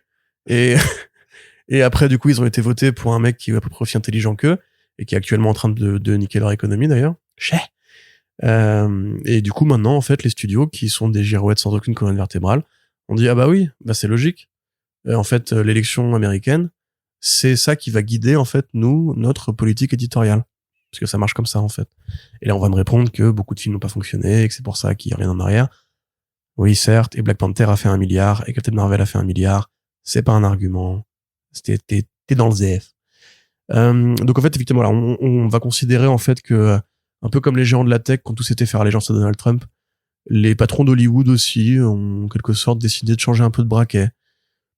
Et après, du coup, ils ont été votés pour un mec qui est à peu près aussi intelligent qu'eux, et qui est actuellement en train de niquer leur économie, d'ailleurs. Et du coup, maintenant, en fait, les studios, qui sont des girouettes sans aucune colonne vertébrale, ont dit, ah bah oui, bah c'est logique. En fait, l'élection américaine, c'est ça qui va guider, en fait, notre politique éditoriale. Parce que ça marche comme ça, en fait. Et là, on va me répondre que beaucoup de films n'ont pas fonctionné, et que c'est pour ça qu'il y a rien en arrière. Oui, certes, et Black Panther a fait 1 milliard, et Captain Marvel a fait 1 milliard. C'est pas un argument. T'es dans le ZF. Donc, en fait, effectivement, là, on va considérer, en fait, que, un peu comme les géants de la tech, quand tout s'était fait allégeance à Donald Trump, les patrons d'Hollywood aussi ont, en quelque sorte, décidé de changer un peu de braquet.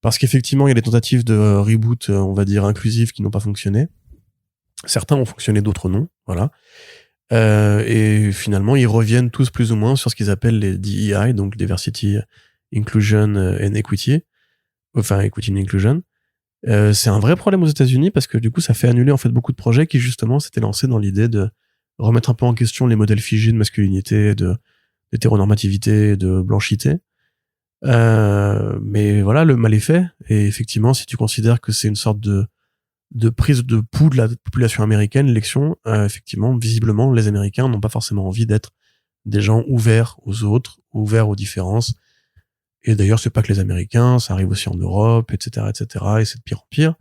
Parce qu'effectivement, il y a des tentatives de reboot, on va dire, inclusives qui n'ont pas fonctionné. Certains ont fonctionné, d'autres non. Voilà. Et finalement, ils reviennent tous plus ou moins sur ce qu'ils appellent les DEI, donc Diversity, Inclusion and Equity. Enfin, Equity and Inclusion. C'est un vrai problème aux États-Unis parce que du coup, ça fait annuler en fait beaucoup de projets qui justement s'étaient lancés dans l'idée de remettre un peu en question les modèles figés de masculinité, d'hétéronormativité, de blanchité. Mais voilà, le mal est fait. Et effectivement, si tu considères que c'est une sorte de prise de pouls de la population américaine, l'élection, effectivement, visiblement, les Américains n'ont pas forcément envie d'être des gens ouverts aux autres, ouverts aux différences. Et d'ailleurs, c'est pas que les Américains, ça arrive aussi en Europe, etc., etc., et c'est de pire en pire.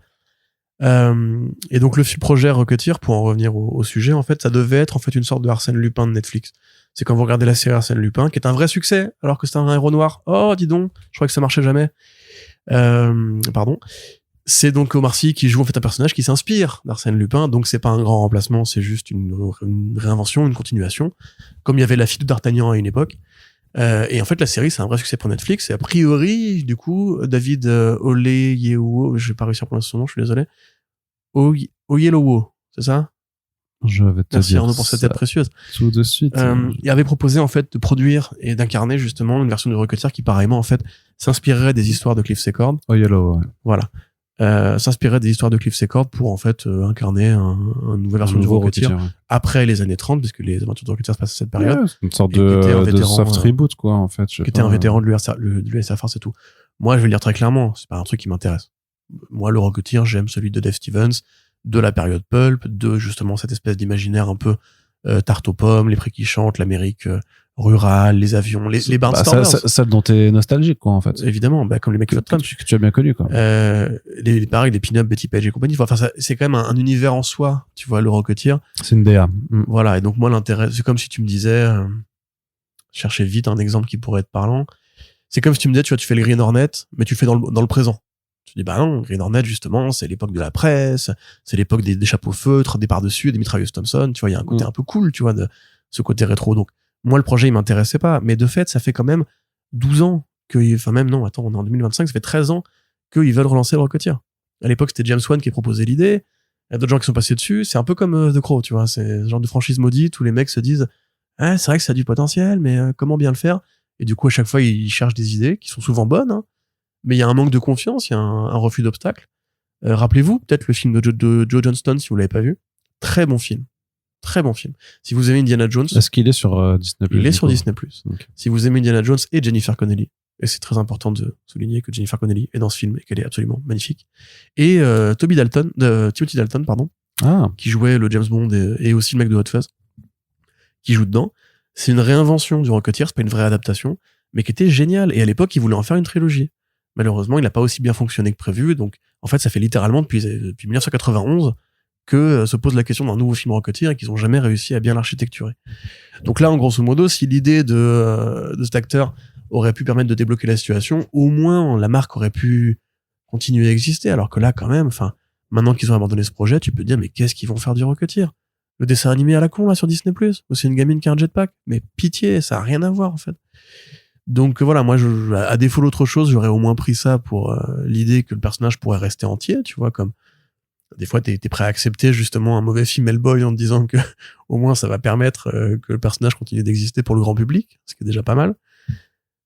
Et donc, le projet Rocketeer, pour en revenir au sujet, en fait, ça devait être, en fait, une sorte de Arsène Lupin de Netflix. C'est quand vous regardez la série Arsène Lupin, qui est un vrai succès, alors que c'est un héros noir. Oh, dis donc, je crois que ça marchait jamais. Pardon. C'est donc Omar Sy qui joue en fait un personnage qui s'inspire d'Arsène Lupin, donc c'est pas un grand remplacement, c'est juste une réinvention, une continuation, comme il y avait la fille de D'Artagnan à une époque. Et en fait, la série, c'est un vrai succès pour Netflix. Et a priori, du coup, David Oyelowo, je vais pas réussir à prononcer son nom, je suis désolé. Oyelowo, c'est ça? Je vais te Merci dire Arnaud pour cette aide précieuse. Tout de suite. Il avait proposé en fait de produire et d'incarner justement une version de Rocketeer qui pareillement en fait s'inspirerait des histoires de Cliff Secord. Oyelowo, ouais. Voilà. S'inspirerait des histoires de Cliff Secord pour en fait incarner une nouvelle version du Rocketeer ouais. Après les années 30, parce que les aventures de Rocketeer se passent à cette période. Ouais, c'est une sorte de soft reboot, quoi, en fait. Qui était un vétéran de l'USFR, c'est tout. Moi, je vais le dire très clairement, c'est pas un truc qui m'intéresse. Moi, le Rocketeer, j'aime celui de Dave Stevens, de la période pulp, de justement cette espèce d'imaginaire un peu tarte aux pommes, les prés qui chantent, l'Amérique rurale, les avions, les barnstormers. Celle dont t'es nostalgique, quoi, en fait. Évidemment, comme les mecs que tu as bien connu, quoi. Pareil, les pin-up, Betty Page et compagnie. Enfin, c'est quand même un univers en soi, tu vois, le Rocketeer. C'est une DA. Voilà. Et donc, moi, l'intérêt, c'est comme si tu me disais, chercher vite un exemple qui pourrait être parlant. C'est comme si tu me disais, tu vois, tu fais le Green Hornet, mais tu le fais dans le présent. Tu dis, bah non, Green Hornet, justement, c'est l'époque de la presse, c'est l'époque des chapeaux feutres, des par-dessus, des mitrailleuses Thompson, tu vois, il y a un côté un peu cool, tu vois, de ce côté rétro. Donc, moi, le projet, il m'intéressait pas. Mais de fait, ça fait quand même 12 ans enfin même, non, attends, on est en 2025, ça fait 13 ans qu'ils veulent relancer le Rocketeer. À l'époque, c'était James Wan qui proposait l'idée. Il y a d'autres gens qui sont passés dessus. C'est un peu comme The Crow, tu vois. C'est ce genre de franchise maudite où les mecs se disent, c'est vrai que ça a du potentiel, mais comment bien le faire? Et du coup, à chaque fois, ils cherchent des idées qui sont souvent bonnes, hein. Mais il y a un manque de confiance, il y a un refus d'obstacle. Rappelez-vous, peut-être le film de Joe Johnston, si vous l'avez pas vu. Très bon film. Très bon film. Si vous aimez Indiana Jones. Est-ce qu'il est sur Disney+? Il est sur Disney+. Okay. Si vous aimez Indiana Jones et Jennifer Connelly. Et c'est très important de souligner que Jennifer Connelly est dans ce film et qu'elle est absolument magnifique. Et Timothy Dalton, pardon. Qui jouait le James Bond et aussi le mec de Hot Fuzz. Qui joue dedans. C'est une réinvention du Rocketeer, c'est pas une vraie adaptation, mais qui était géniale. Et à l'époque, il voulait en faire une trilogie. Malheureusement, il n'a pas aussi bien fonctionné que prévu. Donc, en fait, ça fait littéralement depuis 1991 que se pose la question d'un nouveau film Rocketeer et qu'ils ont jamais réussi à bien l'architecturer. Donc là, en grosso modo, si l'idée de cet acteur aurait pu permettre de débloquer la situation, au moins la marque aurait pu continuer à exister, alors que là, quand même, enfin, maintenant qu'ils ont abandonné ce projet, tu peux te dire, mais qu'est-ce qu'ils vont faire du Rocketeer? Le dessin animé à la con, là, sur Disney+, ou c'est une gamine qui a un jetpack? Mais pitié, ça a rien à voir, en fait. Donc voilà, moi, à défaut d'autre chose, j'aurais au moins pris ça pour l'idée que le personnage pourrait rester entier, tu vois, comme des fois t'es prêt à accepter justement un mauvais film Hellboy en te disant que au moins ça va permettre que le personnage continue d'exister pour le grand public, ce qui est déjà pas mal.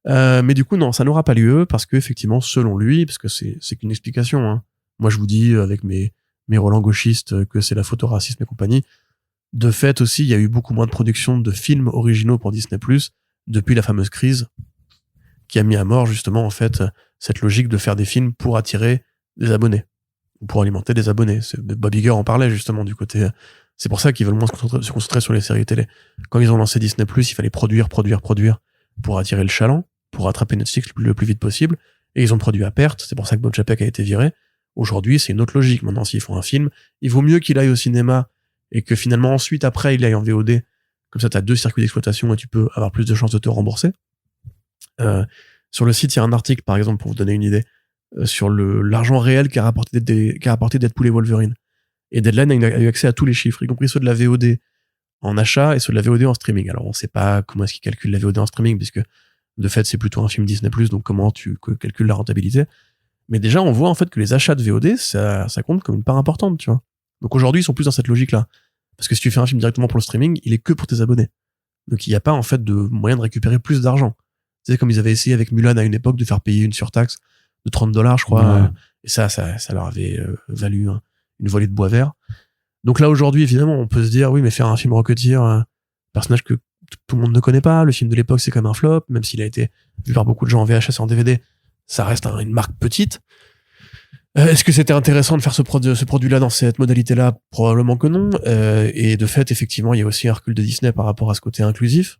Mais du coup non, ça n'aura pas lieu parce que effectivement, selon lui, parce que c'est qu'une explication, hein. Moi je vous dis avec mes relents gauchistes que c'est la faute au racisme et compagnie. De fait aussi, il y a eu beaucoup moins de production de films originaux pour Disney+ depuis la fameuse crise qui a mis à mort justement en fait cette logique de faire des films pour attirer des abonnés, pour alimenter des abonnés. Bob Iger en parlait justement du côté. C'est pour ça qu'ils veulent moins se concentrer sur les séries télé. Quand ils ont lancé Disney+, il fallait produire pour attirer le chaland, pour rattraper Netflix le plus vite possible. Et ils ont produit à perte. C'est pour ça que Bob Chapek a été viré. Aujourd'hui, c'est une autre logique. Maintenant, s'ils font un film, il vaut mieux qu'il aille au cinéma et que finalement ensuite après il aille en VOD. Comme ça, t'as 2 circuits d'exploitation et tu peux avoir plus de chances de te rembourser. Sur le site, il y a un article, par exemple, pour vous donner une idée, sur l'argent réel qu'a rapporté Deadpool et Wolverine. Et Deadline a eu accès à tous les chiffres, y compris ceux de la VOD en achat et ceux de la VOD en streaming. Alors, on sait pas comment est-ce qu'ils calculent la VOD en streaming, puisque de fait, c'est plutôt un film Disney+, donc comment tu calcules la rentabilité. Mais déjà, on voit en fait que les achats de VOD, ça compte comme une part importante, tu vois. Donc aujourd'hui, ils sont plus dans cette logique-là. Parce que si tu fais un film directement pour le streaming, il est que pour tes abonnés. Donc il n'y a pas en fait de moyen de récupérer plus d'argent. Tu sais, comme ils avaient essayé avec Mulan à une époque de faire payer une surtaxe de $30, je crois. Ouais. Et ça leur avait valu une volée de bois vert. Donc là, aujourd'hui, évidemment, on peut se dire, oui, mais faire un film Rocketeer, personnage que tout le monde ne connaît pas, le film de l'époque, c'est quand même un flop, même s'il a été vu par beaucoup de gens en VHS et en DVD, ça reste une marque petite. Est-ce que c'était intéressant de faire ce produit-là dans cette modalité-là? Probablement que non. Et de fait, effectivement, il y a aussi un recul de Disney par rapport à ce côté inclusif.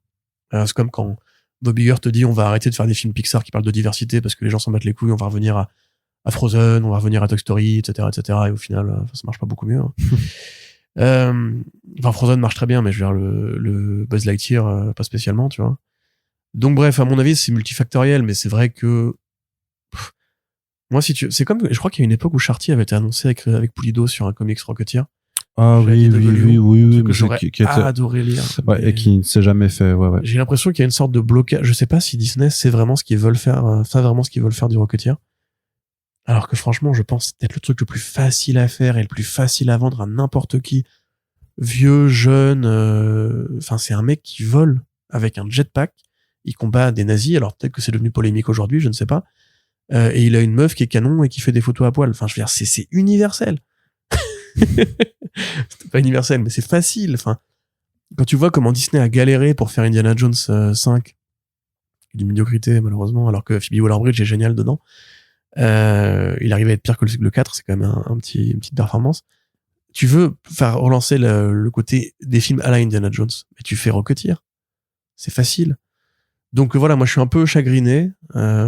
C'est comme quand Bob Iger te dit on va arrêter de faire des films Pixar qui parlent de diversité parce que les gens s'en battent les couilles, on va revenir à Frozen, on va revenir à Toy Story, etc., etc. Et au final, ça marche pas beaucoup mieux. Hein. Enfin, Frozen marche très bien, mais je veux dire, le Buzz Lightyear, pas spécialement, tu vois. Donc bref, à mon avis, c'est multifactoriel, mais c'est vrai que moi, c'est comme, je crois qu'il y a une époque où Sharty avait été annoncé avec Pulido sur un comics Rocketeer. Ah oui, que mais j'aurais adoré lire. Ouais, et qui ne s'est jamais fait, ouais. J'ai l'impression qu'il y a une sorte de blocage. Je sais pas si Disney sait vraiment ce qu'ils veulent faire, du Rocketeer. Alors que franchement, je pense que c'est peut-être le truc le plus facile à faire et le plus facile à vendre à n'importe qui. Vieux, jeune, enfin, c'est un mec qui vole avec un jetpack. Il combat des nazis. Alors peut-être que c'est devenu polémique aujourd'hui, je ne sais pas. Et il a une meuf qui est canon et qui fait des photos à poil. Enfin, je veux dire, c'est universel. C'était pas universel, mais c'est facile. Enfin, quand tu vois comment Disney a galéré pour faire Indiana Jones 5, d'une médiocrité malheureusement, alors que Phoebe Waller-Bridge est génial dedans, il arrive à être pire que le 4, c'est quand même une petite performance. Tu veux faire relancer le côté des films à la Indiana Jones, mais tu fais Rocketeer. C'est facile. Donc voilà, moi je suis un peu chagriné,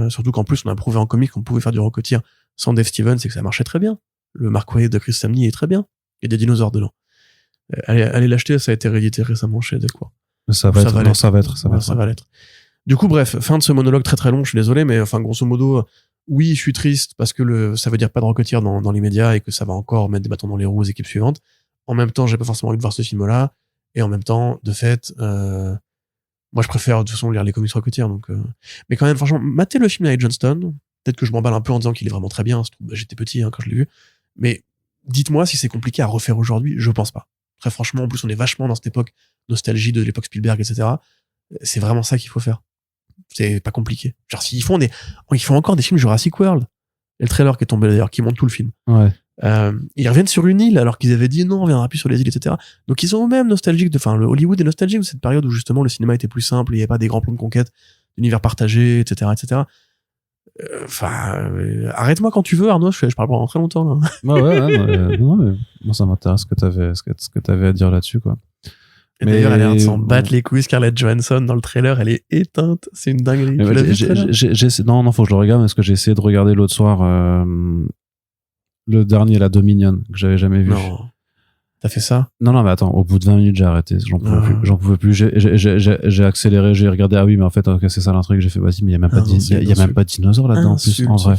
surtout qu'en plus on a prouvé en comics qu'on pouvait faire du Rocketeer sans Dave Stevens et que ça marchait très bien. Le Mark Waid de Chris Samney est très bien. Il y a des dinosaures dedans. Allez l'acheter, ça a été réédité récemment chez Delcourt. Ça va l'être. Du coup, bref, fin de ce monologue très très long, je suis désolé, mais enfin, grosso modo, oui, je suis triste parce que ça veut dire pas de Rocketeer dans les médias et que ça va encore mettre des bâtons dans les roues aux équipes suivantes. En même temps, j'ai pas forcément envie de voir ce film-là. Et en même temps, de fait, moi, je préfère de toute façon lire les comics Rocketeer. Donc, mais quand même, franchement, matez le film avec Johnston. Peut-être que je m'emballe un peu en disant qu'il est vraiment très bien. J'étais petit quand je l'ai vu. Mais dites-moi si c'est compliqué à refaire aujourd'hui. Je pense pas. Très franchement, en plus, on est vachement dans cette époque nostalgie de l'époque Spielberg, etc. C'est vraiment ça qu'il faut faire. C'est pas compliqué. Genre, s'ils font encore des films Jurassic World. Et le trailer qui est tombé d'ailleurs, qui montre tout le film. Ouais. Ils reviennent sur une île alors qu'ils avaient dit non, on viendra plus sur les îles, etc. Donc ils sont eux-mêmes nostalgiques le Hollywood est nostalgique de cette période où justement le cinéma était plus simple, il n'y avait pas des grands plans de conquête, d'univers partagé, etc., etc. Arrête-moi quand tu veux, Arnaud, je parle pendant très longtemps, là. Non, mais moi, ça m'intéresse ce que t'avais à dire là-dessus, quoi. Et d'ailleurs, elle a l'air de s'en battre les couilles. Scarlett Johansson, dans le trailer, elle est éteinte. C'est une dinguerie. Tu l'as vu, le trailer ? Non, faut que je le regarde, parce que j'ai essayé de regarder l'autre soir, le dernier, la Dominion, que j'avais jamais vu. Non. T'as fait ça? Non, mais attends, au bout de 20 minutes, j'ai arrêté. J'en pouvais plus. J'ai accéléré, j'ai regardé. Ah oui, mais en fait, okay, c'est ça l'intrigue. J'ai fait, vas-y, mais il y a même pas de dinosaures là-dedans, en plus, en vrai.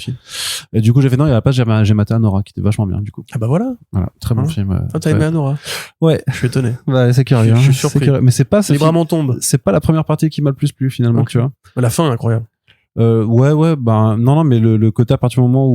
Et du coup, j'ai fait, non, il y a pas, j'ai maté Anora, qui était vachement bien, du coup. Ah bah voilà. Très bon film. T'as aimé Anora? Ouais. Je suis étonné. Bah, c'est curieux. Je suis surpris. Mais c'est pas, les bras m'en tombent. C'est pas la première partie qui m'a le plus plu, finalement, tu vois. La fin, incroyable. Ouais, ben, non, mais le côté à partir du moment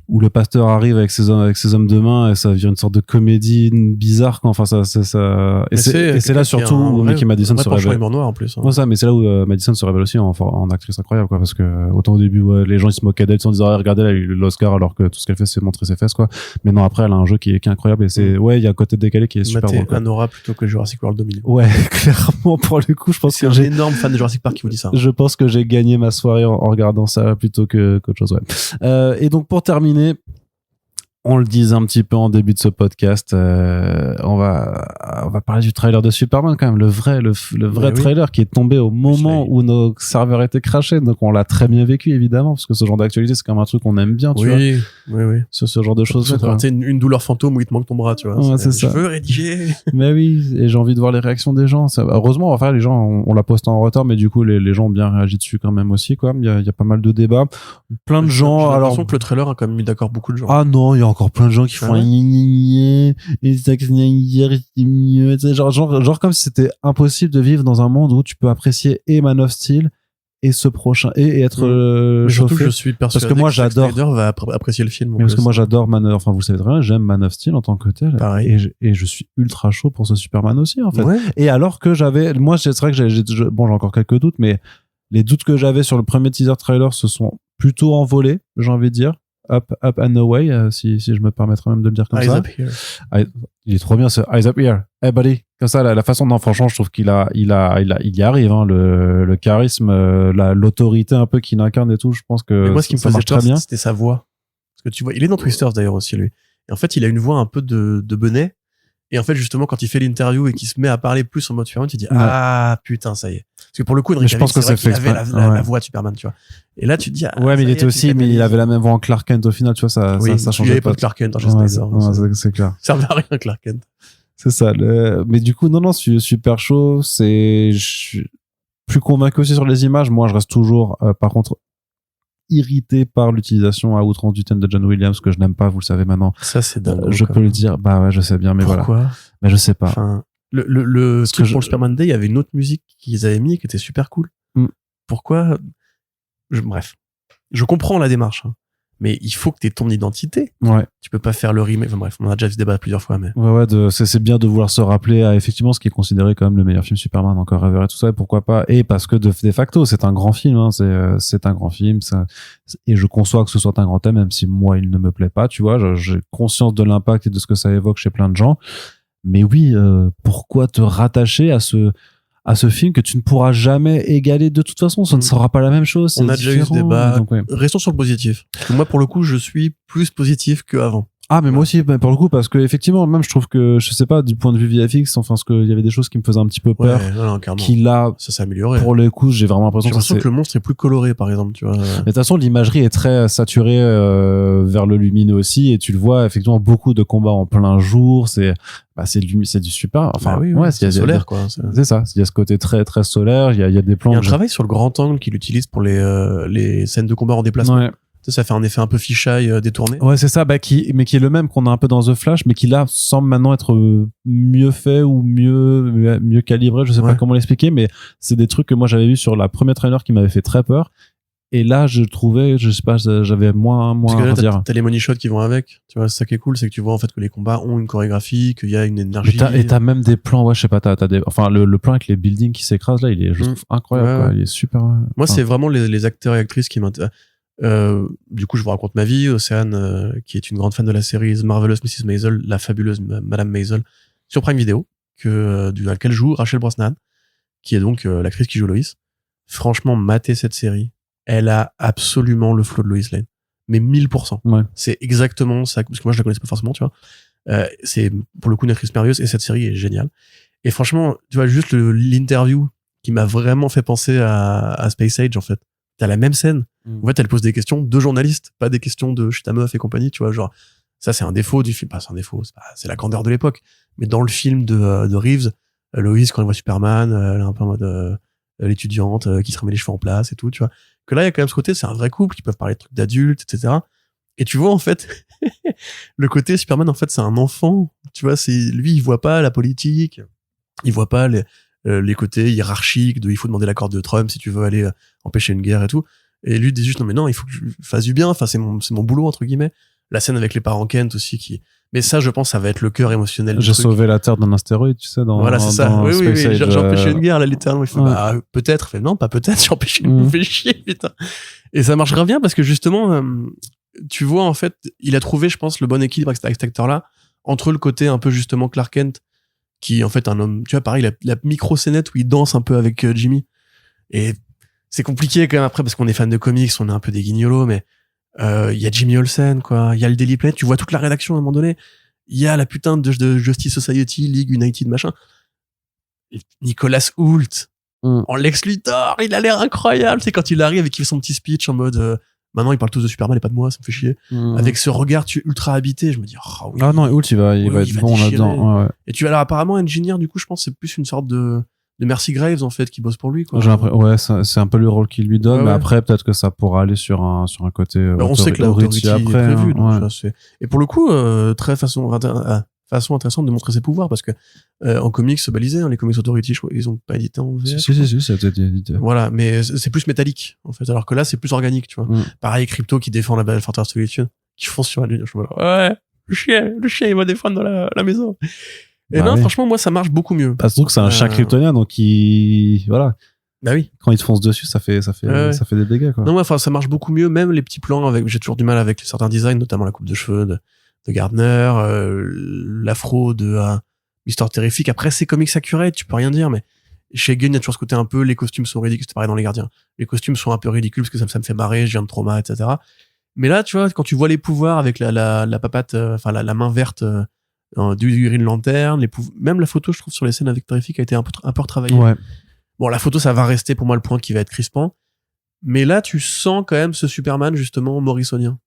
où le pasteur arrive avec ses hommes de main et ça devient une sorte de comédie bizarre quand enfin ça et c'est là surtout où Mickey Madison se révèle noir en plus, hein. Ouais, ça, mais c'est là où Madison se révèle aussi en actrice incroyable, quoi, parce que autant au début les gens ils se moquaient d'elle en disant ah, regardez, elle a eu l'Oscar alors que tout ce qu'elle fait c'est montrer ses fesses, quoi. Mais non, après elle a un jeu qui est incroyable et c'est ouais, il y a un côté décalé qui est super bon, quoi. Anora plutôt que Jurassic World Dominion. Ouais, clairement, pour le coup je pense que j'ai un énorme fan de Jurassic Park qui vous dit ça. Je pense que j'ai gagné ma soirée en regardant ça plutôt qu'autre chose, ouais. Et donc pour terminer, on le disait un petit peu en début de ce podcast, on va parler du trailer de Superman quand même, le vrai trailer qui est tombé au moment où nos serveurs étaient crashés, donc on l'a très bien vécu évidemment, parce que ce genre d'actualité c'est quand même un truc qu'on aime bien, tu vois. Oui. Ce genre de choses. C'est une douleur fantôme où il te manque ton bras, tu vois. Ouais, c'est ça. Je veux rédiger. Mais oui, et j'ai envie de voir les réactions des gens. Heureusement, enfin les gens, on l'a posté en retard, mais du coup les gens ont bien réagi dessus quand même aussi, quoi. Il y a pas mal de débats, plein de gens. J'ai l'impression que le trailer a quand même mis d'accord beaucoup de gens. Ah non, il y a encore plein de gens qui font et Zack Snyder c'est mieux, genre comme si c'était impossible de vivre dans un monde où tu peux apprécier et Man of Steel et ce prochain et être surtout que je suis persuadé parce que moi j'adore Snyder va apprécier le film, parce que moi j'adore enfin vous le savez très bien, j'aime Man of Steel en tant que tel. Pareil. Et je suis ultra chaud pour ce Superman aussi, en fait. Ouais. Et alors que c'est vrai que j'ai encore quelques doutes, mais les doutes que j'avais sur le premier teaser trailer se sont plutôt envolés, j'ai envie de dire. Up and away, si je me permettrais même de le dire comme Eyes ça. Up Here. Il est trop bien ce Eyes Up Here. Hey buddy, comme ça la façon dont franchement je trouve qu'il y arrive, hein, le charisme, l'autorité un peu qu'il incarne et tout, je pense que mais moi ce qui me faisait très bien, c'était sa voix. Parce que tu vois, il est dans Twisters d'ailleurs aussi lui. Et en fait, il a une voix un peu de Benet. Et en fait, justement, quand il fait l'interview et qu'il se met à parler plus en mode Superman, tu te dis ah putain, ça y est. Parce que pour le coup, Henry Cavill, il avait la voix de Superman, tu vois. Et là, tu te dis ouais, mais il était aussi, mais il avait la même voix en Clark Kent au final, tu vois, ça changeait pas. De Clark Kent, c'est clair. Ça servait à rien, Clark Kent. C'est ça. Mais du coup, non, super chaud. Je suis plus convaincu aussi sur les images. Moi, je reste toujours, par contre, irrité par l'utilisation à outrance du thème de John Williams, que je n'aime pas, vous le savez maintenant. Ça, c'est dingue. Je peux le dire. Bah ouais, je sais bien, mais pourquoi voilà. Mais je sais pas. Enfin, le truc pour le Superman Day, il y avait une autre musique qu'ils avaient mis qui était super cool. Pourquoi? Bref. Je comprends la démarche, hein. Mais il faut que tu aies ton identité. Ouais. Tu peux pas faire le remake. Enfin bref, on a déjà vu ce débat plusieurs fois, mais. Ouais, c'est bien de vouloir se rappeler à effectivement ce qui est considéré comme le meilleur film Superman encore ever et tout ça, et pourquoi pas. Et parce que de facto, c'est un grand film, hein. C'est un grand film, ça, et je conçois que ce soit un grand thème, même si moi, il ne me plaît pas, tu vois. J'ai conscience de l'impact et de ce que ça évoque chez plein de gens. Mais oui, pourquoi te rattacher à ce film que tu ne pourras jamais égaler de toute façon, ça ne sera pas la même chose. On a déjà eu ce débat. Donc, ouais. Restons sur le positif. Parce que moi, pour le coup, je suis plus positif qu'avant. Ah, mais moi aussi, pour le coup, parce que effectivement, même je trouve que, je sais pas, du point de vue VFX, enfin, parce qu'il y avait des choses qui me faisaient un petit peu peur. Ouais, qui là, ça s'est amélioré. Pour le coup, j'ai vraiment l'impression que le monstre est plus coloré, par exemple, tu vois. Mais de toute façon, l'imagerie est très saturée vers le lumineux aussi, et tu le vois effectivement beaucoup de combats en plein jour. C'est du super. Enfin, c'est solaire, quoi. C'est ça. Il y a ce côté très très solaire. Il y a des plans. Il y a un travail sur le grand angle qu'il utilise pour les scènes de combat en déplacement. Ouais. Ça fait un effet un peu fisheye détourné. Ouais, c'est ça, qui est le même qu'on a un peu dans The Flash, mais qui là semble maintenant être mieux fait ou mieux calibré. Je sais pas comment l'expliquer, mais c'est des trucs que moi j'avais vu sur la première trailer qui m'avait fait très peur. Et là, je trouvais, je sais pas, j'avais moins parce que là, à dire. T'as les money shots qui vont avec. Tu vois, c'est ça qui est cool, c'est que tu vois en fait que les combats ont une chorégraphie, qu'il y a une énergie. Et t'as même des plans, ouais, je sais pas, enfin, le plan avec les buildings qui s'écrasent là, il est, je trouve incroyable, quoi. Il est super. Moi, c'est vraiment les acteurs et actrices qui m'intéressent. Du coup, je vous raconte ma vie. Océane, qui est une grande fan de la série Marvelous Mrs. Maisel, la fabuleuse Madame Maisel, sur Prime Video, dans laquelle joue Rachel Brosnahan, qui est donc l'actrice qui joue Lois. Franchement, mater cette série, elle a absolument le flow de Lois Lane, mais 1000%. Ouais. C'est exactement ça, parce que moi je la connaissais pas forcément, tu vois. C'est pour le coup une actrice merveilleuse et cette série est géniale. Et franchement, tu vois, juste l'interview qui m'a vraiment fait penser à Space Age, en fait. T'as la même scène. En fait, elle pose des questions de journalistes, pas des questions de je suis ta meuf et compagnie, tu vois, genre, Ça, c'est un défaut du film. Pas, c'est un défaut. C'est la grandeur de l'époque. Mais dans le film de Reeves, Loïs, quand elle voit Superman, elle est un peu en mode l'étudiante qui se remet les cheveux en place et tout, tu vois. Que là, il y a quand même ce côté, c'est un vrai couple, ils peuvent parler de trucs d'adultes, etc. Et tu vois, en fait, le côté Superman, en fait, c'est un enfant. Tu vois, lui, il voit pas la politique. Il voit pas les côtés hiérarchiques de il faut demander l'accord de Trump si tu veux aller empêcher une guerre et tout. Et lui, il dit juste, non, mais non, il faut que je fasse du bien. Enfin, c'est mon boulot, entre guillemets. La scène avec les parents Kent aussi mais ça, je pense, ça va être le cœur émotionnel. J'ai sauvé la Terre d'un astéroïde, tu sais, voilà, c'est ça. Oui, j'ai empêché une guerre, là, littéralement. Il fait, ouais. Peut-être. Fait, non, pas peut-être, j'ai empêché une me fait chier, putain. Et ça marche grave bien parce que justement, tu vois, en fait, il a trouvé, je pense, le bon équilibre avec cet acteur-là, entre le côté un peu, justement, Clark Kent, qui, en fait, un homme, tu vois, pareil, la micro-scénette où il danse un peu avec Jimmy. Et c'est compliqué quand même après parce qu'on est fan de comics, on est un peu des guignolos, mais il y a Jimmy Olsen, quoi. Il y a le Daily Planet, tu vois toute la rédaction à un moment donné. Il y a la putain de Justice Society, League United, machin. Et Nicolas Hoult, en Lex Luthor, il a l'air incroyable. C'est quand il arrive et qu'il fait son petit speech en mode maintenant ils parlent tous de Superman et pas de moi, ça me fait chier. Avec ce regard ultra habité, je me dis oh oui. Ah non, Hoult il va être bon là-dedans. Ouais. Et tu as alors apparemment Engineer, du coup, je pense c'est plus une sorte de Mercy Graves en fait qui bosse pour lui, quoi. Ouais, c'est un peu le rôle qu'il lui donne, mais après peut-être que ça pourra aller sur un côté on sait que la Authority après est prévue, donc ça, c'est... Et pour le coup très façon intéressante de montrer ses pouvoirs parce que en comics balisé, les comics Authority, je crois, ils ont pas édité en VF. Si, ça a été édité. Voilà, mais c'est plus métallique en fait, alors que là c'est plus organique, tu vois. Pareil, Crypto qui défend la Fortress Solitude, qui fonce sur la lune, je me dis ouais, le chien il va défendre dans la maison. Et non, franchement, moi, ça marche beaucoup mieux. Parce que c'est un chien kryptonien, donc voilà. Bah oui. Quand il te fonce dessus, ça fait des dégâts, quoi. Non, enfin, ça marche beaucoup mieux, même les petits plans j'ai toujours du mal avec certains designs, notamment la coupe de cheveux de Gardner, l'afro de Mister Terrific. Après, c'est comics accurate, tu peux rien dire, mais chez Gunn, il y a toujours ce côté un peu, les costumes sont ridicules, c'est pareil dans Les Gardiens. Les costumes sont un peu ridicules parce que ça me fait marrer, je viens de trauma, etc. Mais là, tu vois, quand tu vois les pouvoirs avec la papate, la main verte, du Green Lantern, même la photo, je trouve, sur les scènes avec Terrific a été un peu retravaillée. Ouais. Bon, la photo, ça va rester pour moi le point qui va être crispant. Mais là, tu sens quand même ce Superman, justement, morrisonien.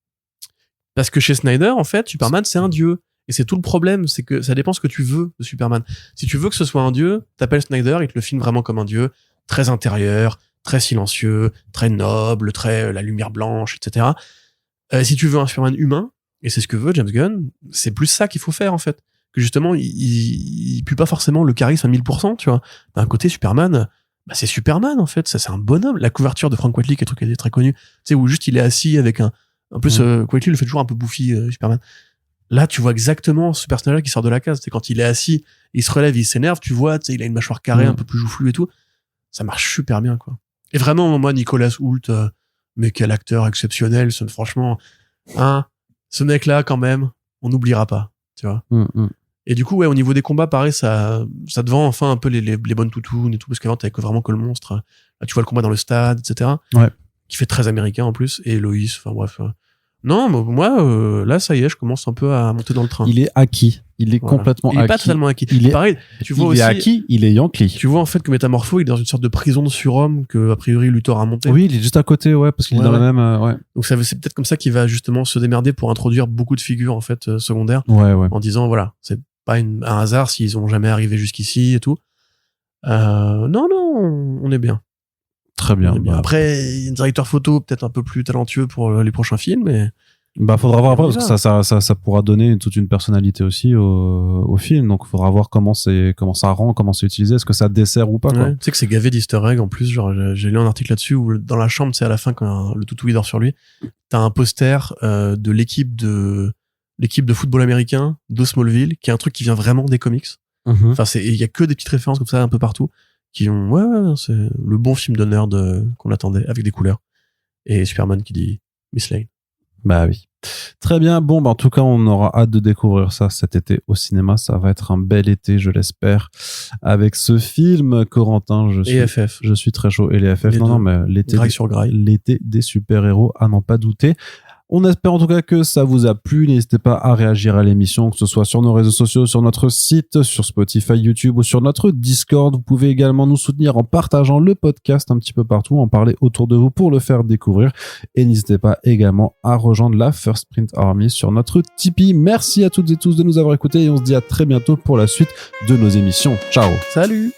Parce que chez Snyder, en fait, Superman, c'est un dieu. Et c'est tout le problème, c'est que ça dépend ce que tu veux de Superman. Si tu veux que ce soit un dieu, t'appelles Snyder, il te le filme vraiment comme un dieu, très intérieur, très silencieux, très noble, très la lumière blanche, etc. Si tu veux un Superman humain, et c'est ce que veut James Gunn, c'est plus ça qu'il faut faire, en fait. Que justement, il pue pas forcément le charisme à 1000%, tu vois. D'un côté, Superman, bah c'est Superman, en fait. Ça, c'est un bonhomme. La couverture de Frank Quitely, qui est un truc très connu, tu sais, où juste il est assis avec en plus, Quitely le fait toujours un peu bouffi, Superman. Là, tu vois exactement ce personnage-là qui sort de la case. C'est quand il est assis, il se relève, il s'énerve, tu vois, tu sais, il a une mâchoire carrée, un peu plus joufflue et tout. Ça marche super bien, quoi. Et vraiment, moi, Nicolas Hoult, mais quel acteur exceptionnel, franchement, ce mec-là, quand même, on n'oubliera pas, tu vois. Et du coup, ouais, au niveau des combats, pareil, ça te vend enfin un peu les bonnes toutounes et tout, parce qu'avant, t'avais vraiment que le monstre. Là, tu vois le combat dans le stade, etc. Ouais. Qui fait très américain, en plus. Et Loïs, enfin, bref. Non, moi, là, ça y est, je commence un peu à monter dans le train. Il est acquis. Il est complètement acquis. Il est pas totalement acquis. Pareil, tu vois aussi. Il est acquis, il est Yankee. Tu vois, en fait, que Métamorpho, il est dans une sorte de prison de surhomme que, a priori, Luthor a monté. Oui, il est juste à côté, ouais, parce qu'il est dans la même, ouais. Donc, c'est peut-être comme ça qu'il va, justement, se démerder pour introduire beaucoup de figures, en fait, secondaires. Ouais. En disant, voilà, c'est pas un hasard s'ils ont jamais arrivé jusqu'ici et tout. Non, on est bien. Très bien. Après, il y a un directeur photo peut-être un peu plus talentueux pour les prochains films, mais... faudra voir après, parce que ça pourra donner toute une personnalité aussi au film. Donc, faudra voir comment ça rend, comment c'est utilisé. Est-ce que ça dessert ou pas, quoi. Tu sais que c'est gavé d'easter egg, en plus. Genre, j'ai lu un article là-dessus où, dans la chambre, tu sais, à la fin, quand le toutou il dort sur lui, t'as un poster, de l'équipe de football américain de Smallville, qui est un truc qui vient vraiment des comics. Enfin, il y a que des petites références comme ça un peu partout, qui ont, ouais, c'est le bon film de nerd qu'on attendait, avec des couleurs. Et Superman qui dit Miss Lane. Bah oui. Très bien. Bon, en tout cas, on aura hâte de découvrir ça cet été au cinéma. Ça va être un bel été, je l'espère. Avec ce film, Corentin, je suis très chaud. Et les FF, non, mais l'été des super-héros, à n'en pas douter. On espère en tout cas que ça vous a plu. N'hésitez pas à réagir à l'émission, que ce soit sur nos réseaux sociaux, sur notre site, sur Spotify, YouTube ou sur notre Discord. Vous pouvez également nous soutenir en partageant le podcast un petit peu partout, en parler autour de vous pour le faire découvrir. Et n'hésitez pas également à rejoindre la First Print Army sur notre Tipeee. Merci à toutes et tous de nous avoir écoutés et on se dit à très bientôt pour la suite de nos émissions. Ciao. Salut.